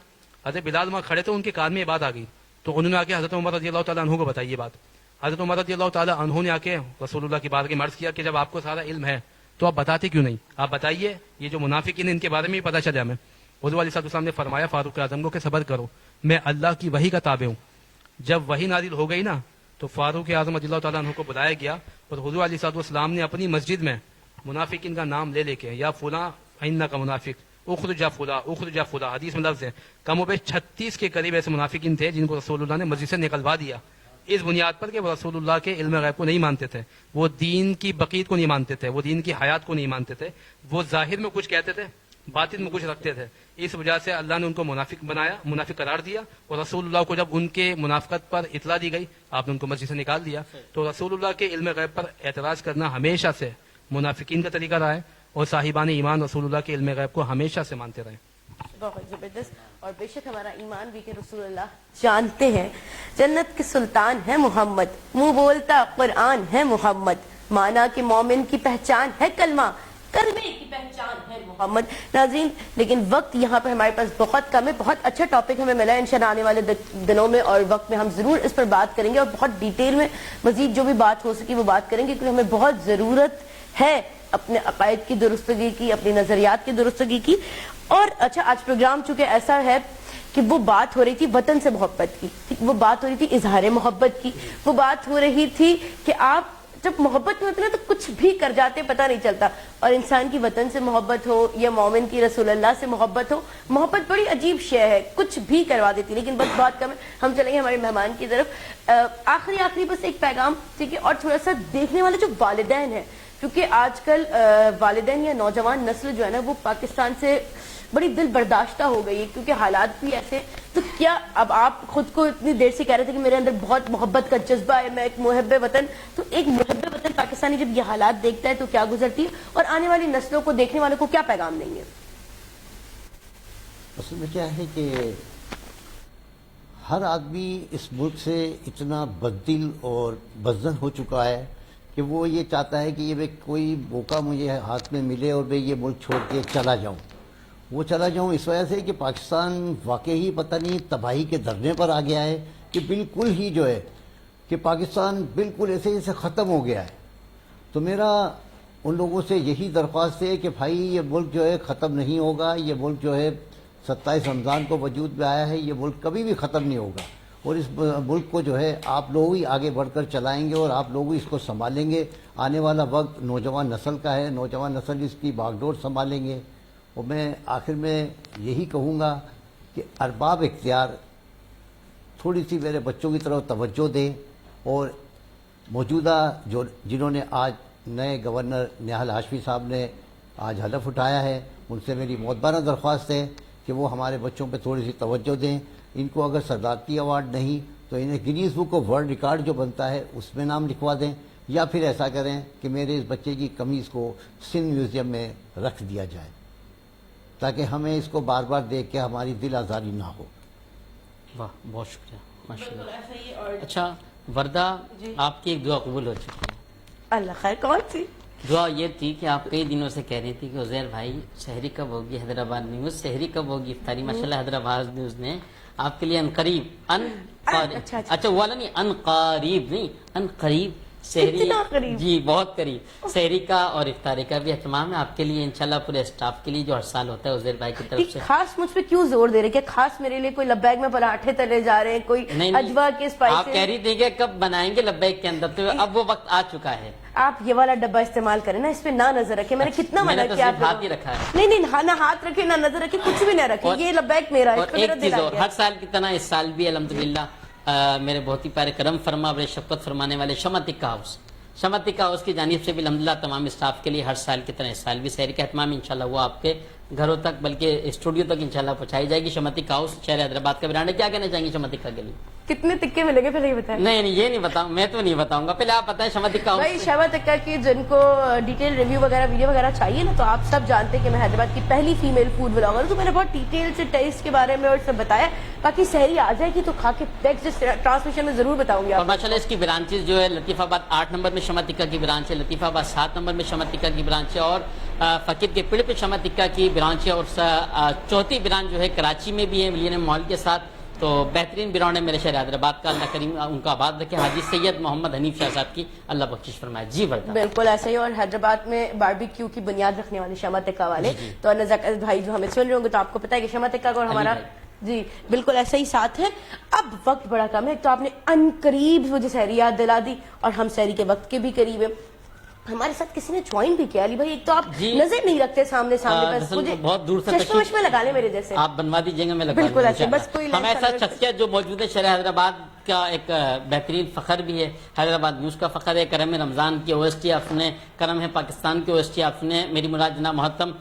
Speaker 5: حضرت بلال وہاں کھڑے تھے، ان کے کان میں یہ بات آ گئی، تو انہوں نے آ کے حضرت عمر رضی اللہ تعالیٰ عنہ کو بتائی یہ بات. حضرت عمر رضی اللہ تعالیٰ عنہ نے آ کے رسول اللہ کی بات کے مرض کیا کہ جب آپ کو سارا علم ہے تو آپ بتاتے کیوں نہیں، آپ بتائیے، یہ جو منافقین ہیں ان کے بارے میں بھی پتہ چلے ہمیں. حضور علیہ السلام نے فرمایا فاروق اعظم کو کہ صبر کرو، میں اللہ کی وحی کا تابع ہوں. جب وحی نازل ہو گئی نا تو فاروق اعظم رضی اللہ تعالیٰ عنہ کو بلایا گیا، اور حضور علیہ السلام نے اپنی مسجد میں منافقین کا نام لے کے، یا فلاں انک منافق، اخرج یا فلاں، اخرج یا فلاں، حدیث میں لفظ ہے، کم و بیش 36 کے قریب ایسے منافقین تھے جن کو رسول اللہ نے مسجد سے نکلوا دیا، اس بنیاد پر کہ وہ رسول اللہ کے علم غیب کو نہیں مانتے تھے، وہ دین کی بقیت کو نہیں مانتے تھے، وہ دین کی حیات کو نہیں مانتے تھے، وہ ظاہر میں کچھ کہتے تھے، باطن میں کچھ رکھتے تھے. اس وجہ سے اللہ نے ان کو منافق بنایا، منافق قرار دیا، اور رسول اللہ کو جب ان کے منافقت پر اطلاع دی گئی آپ نے ان کو مسجد سے نکال دیا. تو رسول اللہ کے علم غیب پر اعتراض کرنا ہمیشہ سے منافقین کا طریقہ رہا ہے، اور صاحبان ایمان رسول اللہ کے علم غیب کو ہمیشہ سے مانتے رہے.
Speaker 3: بہت زبردست. اور بے شک ہمارا ایمان بھی کہ رسول اللہ جانتے ہیں جنت کے سلطان ہے محمد، منہ بولتا قرآن ہے محمد، مانا کہ مومن کی پہچان ہے کلمہ، کلمے کی پہچان ہے محمد. ناظرین لیکن وقت یہاں پہ ہمارے پاس بہت کم ہے. بہت اچھا ٹاپک ہمیں ملا ہے انشاءاللہ آنے والے دنوں میں اور وقت میں ہم ضرور اس پر بات کریں گے، اور بہت ڈیٹیل میں مزید جو بھی بات ہو سکی وہ بات کریں گے، کیونکہ ہمیں بہت ضرورت ہے اپنے عقائد کی درستگی کی، اپنی نظریات کی درستگی کی. اور اچھا آج پروگرام چونکہ ایسا ہے کہ وہ بات ہو رہی تھی وطن سے محبت کی، وہ بات ہو رہی تھی اظہار محبت کی، وہ بات ہو رہی تھی کہ آپ جب محبت میں ہوتے ہیں تو کچھ بھی کر جاتے پتہ نہیں چلتا. اور انسان کی وطن سے محبت ہو یا مومن کی رسول اللہ سے محبت ہو، محبت بڑی عجیب شے ہے، کچھ بھی کروا دیتی. لیکن بس بات کم ہے، ہم چلیں گے ہمارے مہمان کی طرف. آخری بس ایک پیغام، ٹھیک ہے، اور تھوڑا سا دیکھنے والے جو والدین ہیں، کیونکہ آج کل والدین یا نوجوان نسل جو ہے نا وہ پاکستان سے بڑی دل برداشتہ ہو گئی ہے، کیونکہ حالات بھی ایسے. تو کیا اب آپ خود کو اتنی دیر سے کہہ رہے تھے کہ میرے اندر بہت محبت کا جذبہ ہے، میں ایک محب وطن، تو ایک محب وطن پاکستانی جب یہ حالات دیکھتا ہے تو کیا گزرتی ہے، اور آنے والی نسلوں کو، دیکھنے والوں کو کیا پیغام دیں گے؟
Speaker 6: اصل میں کیا ہے کہ ہر آدمی اس ملک سے اتنا بددل اور بدظن ہو چکا ہے کہ وہ یہ چاہتا ہے کہ یہ کوئی موقع مجھے ہاتھ میں ملے اور میں یہ ملک چھوڑ کے چلا جاؤں. وہ چلا جاؤں اس وجہ سے کہ پاکستان واقعی پتہ نہیں تباہی کے دھرنے پر آ گیا ہے، کہ بالکل ہی جو ہے کہ پاکستان بالکل ایسے جیسے ختم ہو گیا ہے. تو میرا ان لوگوں سے یہی درخواست ہے کہ بھائی یہ ملک جو ہے ختم نہیں ہوگا، یہ ملک جو ہے 27 رمضان کو وجود میں آیا ہے، یہ ملک کبھی بھی ختم نہیں ہوگا. اور اس ملک کو جو ہے آپ لوگ ہی آگے بڑھ کر چلائیں گے اور آپ لوگ ہی اس کو سنبھالیں گے. آنے والا وقت نوجوان نسل کا ہے, نوجوان نسل اس کی باغ ڈور سنبھالیں گے. اور میں آخر میں یہی کہوں گا کہ ارباب اختیار تھوڑی سی میرے بچوں کی طرف توجہ دیں, اور موجودہ جنہوں نے آج نئے گورنر نہال ہاشمی صاحب نے آج حلف اٹھایا ہے, ان سے میری معتبرانہ درخواست ہے کہ وہ ہمارے بچوں پہ تھوڑی سی توجہ دیں. ان کو اگر صدارتی ایوارڈ نہیں تو انہیں Guinness book of world record جو بنتا ہے اس میں نام لکھوا دیں, یا پھر ایسا کریں کہ میرے اس بچے کی قمیض کو سندھ میوزیم میں رکھ دیا جائے, تاکہ ہمیں اس کو بار بار دیکھ کے ہماری دل آزاری نہ ہو.
Speaker 2: واہ, بہت شکریہ, ماشاء اللہ. اچھا وردہ, آپ کی ایک دعا قبول ہو چکی ہے.
Speaker 3: اللہ خیر, کون سی
Speaker 2: دعا یہ تھی کہ آپ کئی دنوں سے کہہ رہی تھی کہ عزیر بھائی سحری کب ہوگی حیدرآباد نیوز, سحری کب ہوگی افطاری. ماشاءاللہ حیدرآباد نیوز نے آپ کے لیے ان قریب اچھا والا نہیں, ان قریب نہیں, ان قریب سحری, جی بہت قریب سحری کا اور افطاری کا بھی اہتمام ہے آپ کے لیے انشاءاللہ, پورے اسٹاف کے لیے جو ہر سال ہوتا ہے عزیر بھائی کی طرف سے.
Speaker 3: خاص مجھ پہ کیوں زور دے رہے کہ خاص میرے لیے کوئی لبیک میں پراٹھے تلے جا رہے ہیں, کوئی اجوا کے اسپائسز؟
Speaker 2: آپ کہہ رہی تھی کہ کب بنائیں گے لبیک کے اندر, تو اب وہ وقت آ چکا ہے.
Speaker 3: آپ یہ والا ڈبہ استعمال کریں نا, اس پہ نہ نظر رکھیں. میں نے کتنا منع کیا,
Speaker 2: ہاتھ ہی رکھا ہے.
Speaker 3: نہیں, نہ ہاتھ رکھیں نہ نظر رکھیں, کچھ بھی نہ رکھیں. یہ لبیک میرا ہے.
Speaker 2: ایک چیز اور, ہر سال کی طرح اس سال بھی الحمدللہ میرے بہت ہی پیارے کرم فرما بڑے شفقت فرمانے والے شمتک ہاؤس کی جانب سے بھی الحمدللہ تمام اسٹاف کے لیے ہر سال کی طرح اس سال بھی سحری کا اہتمام انشاءاللہ وہ آپ کے گھروں تک بلکہ اسٹوڈیو تک انشاءاللہ پہنچائی جائے گی. شمتک ہاؤس شہر حیدرآباد کا برانڈ ہے. کیا کہنا چاہیں گے شمتک کے لیے؟
Speaker 3: کتنے تکے ملیں گے پہلے یہ بتائیں.
Speaker 2: نہیں یہ نہیں بتاؤں, میں تو نہیں بتاؤں گا, پہلے آپ بتائیں شمتک ہاؤس.
Speaker 3: بھائی شمتک کی جن کو ڈیٹیل ریویو وغیرہ ویڈیو وغیرہ چاہیے نا, تو آپ سب جانتے ہیں کہ میں حیدرآباد کی پہلی فیمیل فوڈ بلاگر ہوں, تو میں نے بہت ڈیٹیل سے ٹیسٹ کے بارے میں اور سب بتایا. باقی سحری آ جائے گی تو کھا کے نیکسٹ ٹرانسمیشن میں ضرور بتاؤں گی.
Speaker 2: اور ماشاءاللہ اس کی برانچز جو ہے لطیف آباد 8 نمبر میں شمتک کی برانچ ہے, لطیف آباد 7 نمبر میں شمتک کی برانچ ہے, اور فقیر کے پیڑ پہ شمتک کی برانچ ہے, اور چوتھی برانچ جو ہے کراچی میں بھی ہے ملینیم مال کے ساتھ. تو بہترین برانڈ ہے میرے شہر حیدرآباد کا, اللہ کریم ان کا آباد رکھے. حاجی سید محمد حنیف شاہ صاحب کی اللہ بخشش فرمائے. جی بردہ
Speaker 3: بالکل ایسا ہی. اور حیدرآباد میں باربیکیو کی بنیاد رکھنے والے شمتک والے تو نزاکت بھائی جو ہمیں سن رہے ہوں گے, تو آپ کو پتا ہے کہ شمتک اور ہمارا جی بالکل ایسا ہی ساتھ ہے. اب وقت بڑا کم ہے, تو آپ نے ان قریب مجھے سحری یاد دلا دی, اور ہم سحری کے وقت کے بھی قریب ہیں. ہمارے ساتھ کسی نے جوائن بھی کیا علی بھائی, ایک تو آپ نظر نہیں رکھتے سامنے بس مجھے
Speaker 2: بہت دور سے
Speaker 3: چشمہ لگا لیں میرے جیسے,
Speaker 2: آپ بنوا دیجیے گا, میں لگا
Speaker 3: بالکل ایسے. بس کوئی
Speaker 2: ہم ایسا شخصیت جو موجود ہے شہر حیدرآباد کا ایک بہترین فخر بھی ہے, حیدرآباد نیوز کا فخر ہے. کرم رمضان کی او ایس ٹی آپ نے, کرم ہے پاکستان کی او ایس ٹی آپ نے, میری مراد جناب محترم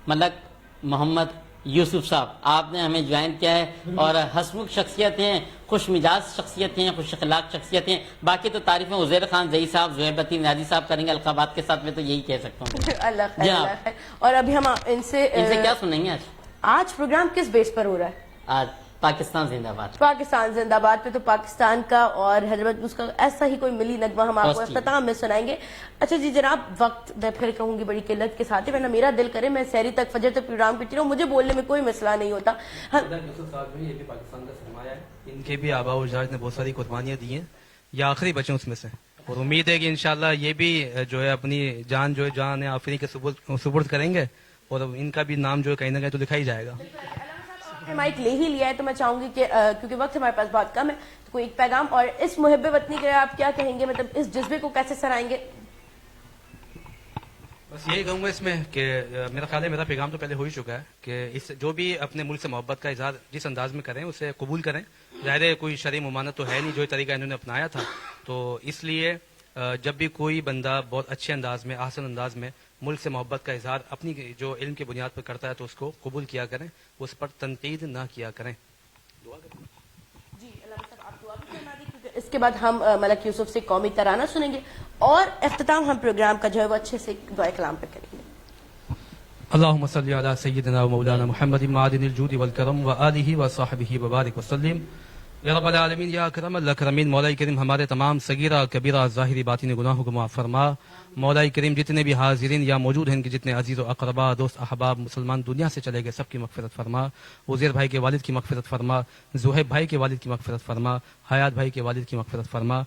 Speaker 2: ملک محمد یوسف صاحب آپ نے ہمیں جوائن کیا ہے, اور ہسمکھ شخصیت ہیں, خوش مزاج شخصیت ہیں, خوش اخلاق شخصیت ہیں. باقی تو تعریفیں عزیر خان زئی صاحب, زہیب الدین نیازی صاحب کریں گے القابات کے ساتھ, میں تو یہی کہہ سکتا ہوں.
Speaker 3: اللہ خیر. اور ابھی ہم ان سے
Speaker 2: کیا سنیں گے
Speaker 3: آج پروگرام کس بیس پر ہو رہا ہے؟
Speaker 2: آج پاکستان زندہ باد.
Speaker 3: پاکستان زندہ باد پہ تو پاکستان کا اور حیدرآباد اس کا ایسا ہی کوئی ملی نغمہ ہم آپ کو اختتام میں سنائیں گے. اچھا جی جناب, وقت میں پھر کہوں گی بڑی قلت کے ساتھ ہے, میرا دل کرے میں سحری تک فجر تک پروگرام پیتی رہوں, مجھے بولنے میں کوئی مسئلہ نہیں ہوتا.
Speaker 5: پاکستان کا سرمایہ ہے, ان کے بھی آباء و اجداد نے بہت ساری قربانیاں دی ہیں, یا آخری بچے اس میں سے, اور امید ہے کہ انشاءاللہ یہ بھی جو ہے اپنی جان جو ہے جان آفرین کے سپرد کریں گے, اور ان کا بھی نام جو ہے کہیں نہ کہیں تو لکھا ہی جائے گا.
Speaker 3: مائک لے ہی لیا ہے, تو میں چاہوں گی کہ کیونکہ وقت ہمارے پاس بہت کم ہے, تو کوئی ایک پیغام, اور اس محب وطنی کے آپ کیا کہیں گے, مطلب اس جذبے کو کیسے سرائیں گے؟
Speaker 5: بس یہی کہوں گا اس میں کہ میرا خیال ہے میرا پیغام تو پہلے ہو ہی چکا ہے کہ اس جو بھی اپنے ملک سے محبت کا اظہار جس انداز میں کریں اسے قبول کریں. ظاہر ہے کوئی شرعی ممانعت تو ہے نہیں, جو طریقہ انہوں نے اپنایا تھا, تو اس لیے جب بھی کوئی بندہ بہت اچھے انداز میں, احسن انداز میں ملک سے محبت کا اظہار اپنی جو علم کی بنیاد پر کرتا ہے تو اس کو قبول کیا کریں, اس پر تنقید نہ کیا کریں.
Speaker 3: جی اللہ صاحب آپ دعا بھی فرما دیں, کیونکہ اس کے بعد ہم ملک یوسف سے قومی ترانہ سنیں گے, اور اختتام ہم پروگرام کا جو ہے وہ اچھے سے دعائے کلام پہ کریں گے.
Speaker 5: اللہم صلی علی سیدنا و مولانا محمد معدن الجود والکرم و آلہ و صحبہ وبارک وسلم. یا رب العالمین یا اکرم الاکرمین, مولا کریم ہمارے تمام صغیرہ کبیرہ ظاہری باطنی گناہوں کو معاف فرما. مولا کریم جتنے بھی حاضرین یا موجود ہیں, ان کے جتنے عزیز و اقربا, دوست احباب, مسلمان دنیا سے چلے گئے, سب کی مغفرت فرما. عزیر بھائی کے والد کی مغفرت فرما, زہیب بھائی کے والد کی مغفرت فرما, حیات بھائی کے والد کی مغفرت فرما.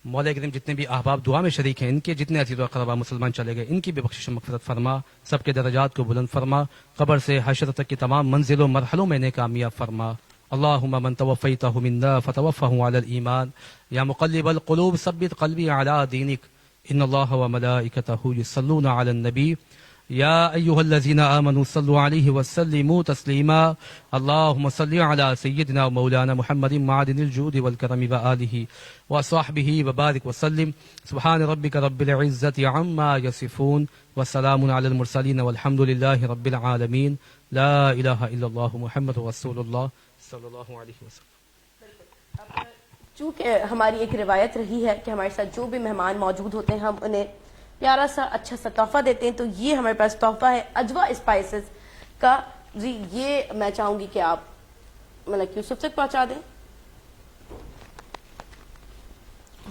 Speaker 5: مولا کریم جتنے بھی احباب دعا میں شریک ہیں, ان کے جتنے عزیز و اقربا مسلمان چلے گئے, ان کی بھی بخشش مغفرت فرما. سب کے درجات کو بلند فرما, قبر سے حشر تک کی تمام منزل و مرحلوں میں انہیں کامیاب فرما. اللهم من توفيته منا فتوفه على الإيمان يا مقلب القلوب ثبت قلبي على دينك إن الله وملائكته يصلون على النبي يا أيها الذين آمنوا صلوا عليه وسلموا تسليما اللهم صل على سيدنا ومولانا محمد معدن الجود والكرم وآله وصحبه وبارك وسلم سبحان ربك رب العزة عما يصفون وسلام على المرسلين والحمد لله رب العالمين لا إله إلا الله محمد رسول الله صلی اللہ علیہ وسلم.
Speaker 3: چونکہ ہماری ایک روایت رہی ہے کہ ہمارے ساتھ جو بھی مہمان موجود ہوتے ہیں ہم انہیں پیارا سا اچھا سا تحفہ دیتے ہیں. تو یہ ہمارے پاس تحفہ ہے اجوا اسپائسز کا. جی یہ میں چاہوں گی کہ آپ ملک یوسف تک پہنچا دیں.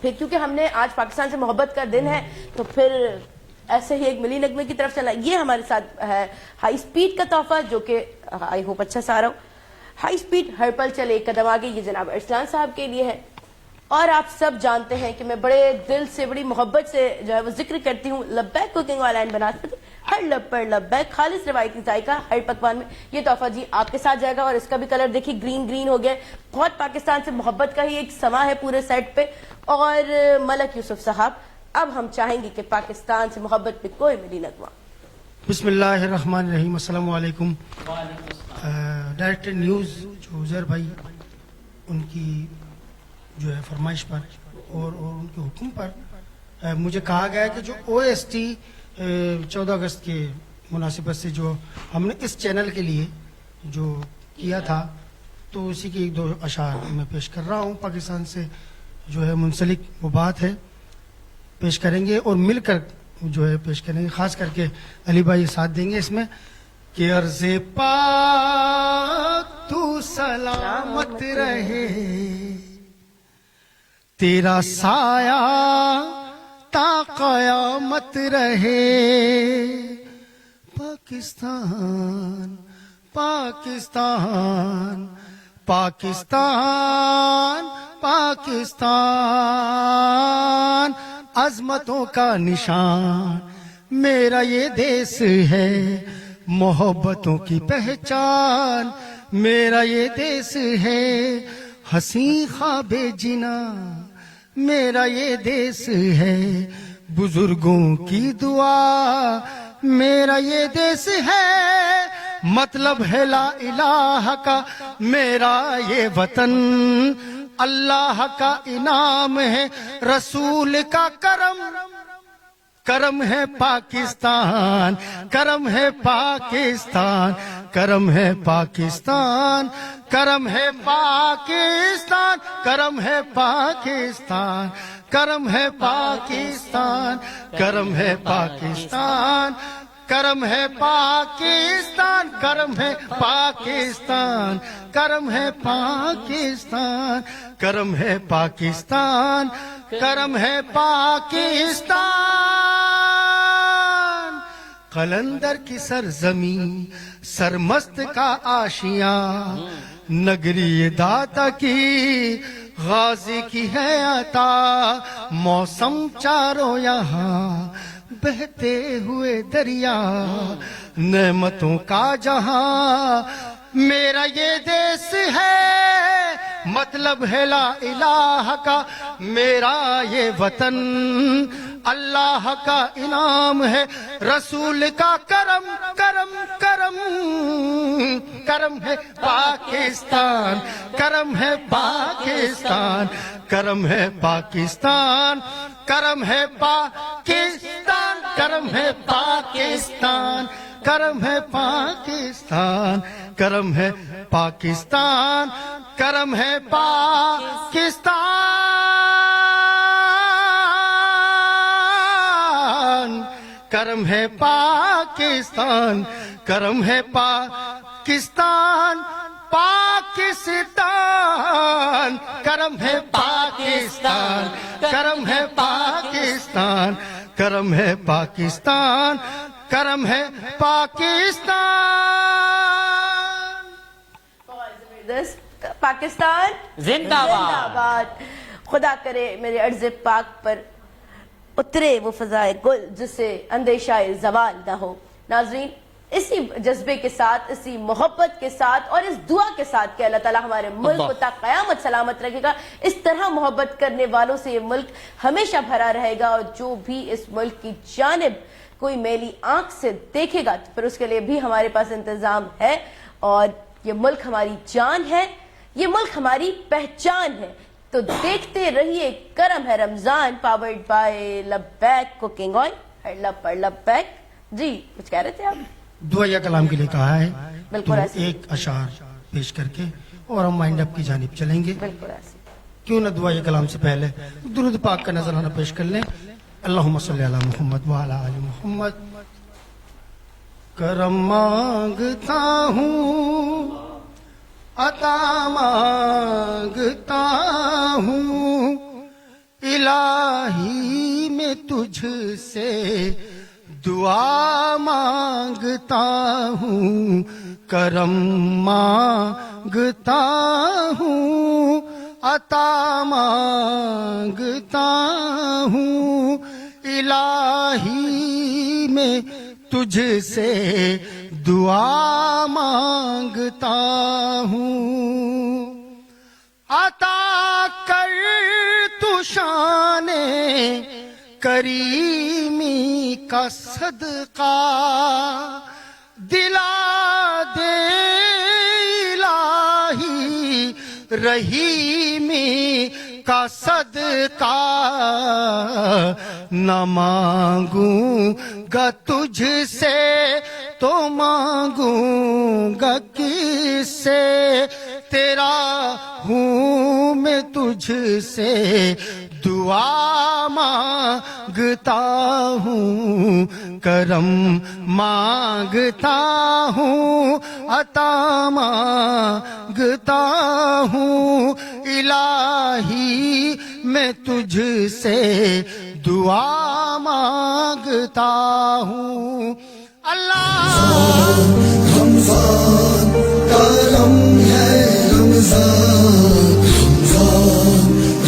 Speaker 3: پھر کیونکہ ہم نے آج پاکستان سے محبت کا دن ہے تو پھر ایسے ہی ایک ملی نغمے کی طرف چلا. یہ ہمارے ساتھ ہے ہائی سپیڈ کا تحفہ جو کہ آئی ہوپ اچھا سا رہا ہو. ہائی سپیڈ ہر پل چلے ایک قدم آگے یہ جناب ارسلان صاحب کے لیے ہے. اور آپ سب جانتے ہیں کہ میں بڑے دل سے بڑی محبت سے جو ہے وہ ذکر کرتی ہوں لبیک کوکنگ آئل اینڈ بناسپتی. ہر لب پر لبیک خالص روایتی ذائقہ ہر پکوان میں. یہ تحفہ جی آپ کے ساتھ جائے گا اور اس کا بھی کلر دیکھیے گرین گرین ہو گیا. بہت پاکستان سے محبت کا ہی ایک سما ہے پورے سیٹ پہ. اور ملک یوسف صاحب اب ہم چاہیں گے کہ پاکستان سے محبت پہ کوئی ملی نغمہ.
Speaker 15: بسم اللہ الرحمن الرحیم. السلام علیکم. ڈائریکٹر نیوز جو عزیر بھائی ان کی جو ہے فرمائش پر اور ان کے حکم پر مجھے کہا گیا ہے کہ جو OST 14 اگست کے مناسبت سے جو ہم نے اس چینل کے لیے جو کیا تھا تو اسی کی ایک دو اشعار میں پیش کر رہا ہوں. پاکستان سے جو ہے منسلک وہ بات ہے پیش کریں گے اور مل کر جو ہے پیش کریں گے. خاص کر کے علی بھائی ساتھ دیں گے اس میں کہ عرض پاک تو سلامت رہے تیرا سایہ تا قیامت رہے. پاکستان پاکستان پاکستان پاکستان عظمتوں کا نشان میرا یہ دیس ہے محبتوں کی پہچان میرا یہ دیس ہے حسین خواب جنا میرا یہ دیس ہے بزرگوں کی دعا میرا یہ دیس ہے مطلب ہے لا الہ کا میرا یہ وطن اللہ کا انعام ہے رسول کا کرم کرم ہے پاکستان کرم ہے پاکستان کرم ہے پاکستان کرم ہے پاکستان کرم ہے پاکستان کرم ہے پاکستان کرم ہے پاکستان کرم ہے پاکستان کرم ہے پاکستان کرم ہے پاکستان کرم ہے پاکستان کرم ہے پاکستان. قلندر کی سرزمین سرمست کا آشیاں نگری داتا کی غازی کی ہے عطا موسم چاروں یہاں بہتے ہوئے دریا نعمتوں کا جہاں میرا یہ دیس ہے مطلب ہے لا الہ کا میرا یہ وطن اللہ کا انعام ہے رسول کا کرم کرم کرم کرم ہے پاکستان کرم ہے پاکستان کرم ہے پاکستان کرم ہے پاکستان کرم ہے پاکستان کرم ہے پاکستان کرم ہے پاکستان کرم ہے پاکستان کرم ہے پاکستان کرم ہے پاکستان پاکستان کرم ہے پاکستان کرم ہے پاکستان کرم ہے پاکستان کرم ہے پاکستان.
Speaker 3: پاکستان
Speaker 2: زندہ
Speaker 3: باد. خدا کرے میرے عرض پاک پر اترے وہ فضائے گل جسے اندیشہ زوال نہ ہو. ناظرین اسی جذبے کے ساتھ, اسی محبت کے ساتھ اور اس دعا کے ساتھ کہ اللہ تعالیٰ ہمارے ملک کو تا قیامت سلامت رکھے گا. اس طرح محبت کرنے والوں سے یہ ملک ہمیشہ بھرا رہے گا, اور جو بھی اس ملک کی جانب کوئی میلی آنکھ سے دیکھے گا تو پھر اس کے لیے بھی ہمارے پاس انتظام ہے. اور یہ ملک ہماری جان ہے, یہ ملک ہماری پہچان ہے. تو دیکھتے رہیے کرم ہے رمضان, پاورڈ بائی لبیک کوکنگ آئل. لب پر لبیک. جی کچھ کہہ رہے تھے آپ؟
Speaker 15: دعائیہ کلام کے لیے کہا ہے,
Speaker 3: بالکل
Speaker 15: تو
Speaker 3: ایسے
Speaker 15: ایک اشعار پیش کر کے اور ہم مائنڈ اپ کی جانب چلیں گے.
Speaker 3: بالکل ایسے
Speaker 15: کیوں نہ دعائیہ کلام سے پہلے درود پاک کا نذرانہ پیش کر لیں. اللہم صلی علی محمد وعلی آل محمد. کرم مانگتا ہوں, عطا مانگتا ہوں, الہی میں تجھ سے دعا مانگتا ہوں. کرم مانگتا ہوں, عطا مانگتا ہوں, الہی میں تجھ سے دعا مانگتا ہوں. عطا کر تو شان کریمی کا صدقہ, دلا دے الہی رحیمی کا صدقہ. نہ مانگوں گا تجھ سے تو مانگوں گا کس سے, تیرا ہوں میں تجھ سے دعا مانگتا ہوں. کرم مانگتا ہوں, عطا مانگتا ہوں, الہی میں تجھ سے دعا مانگتا ہوں. اللہ
Speaker 1: رمضان کرم ہے رمضان,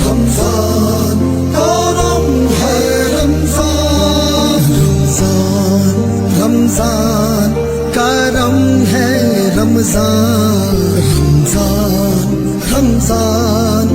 Speaker 1: رمضان کرم ہے رمضان, رمضان کرم ہے رمضان, رمضان رمضان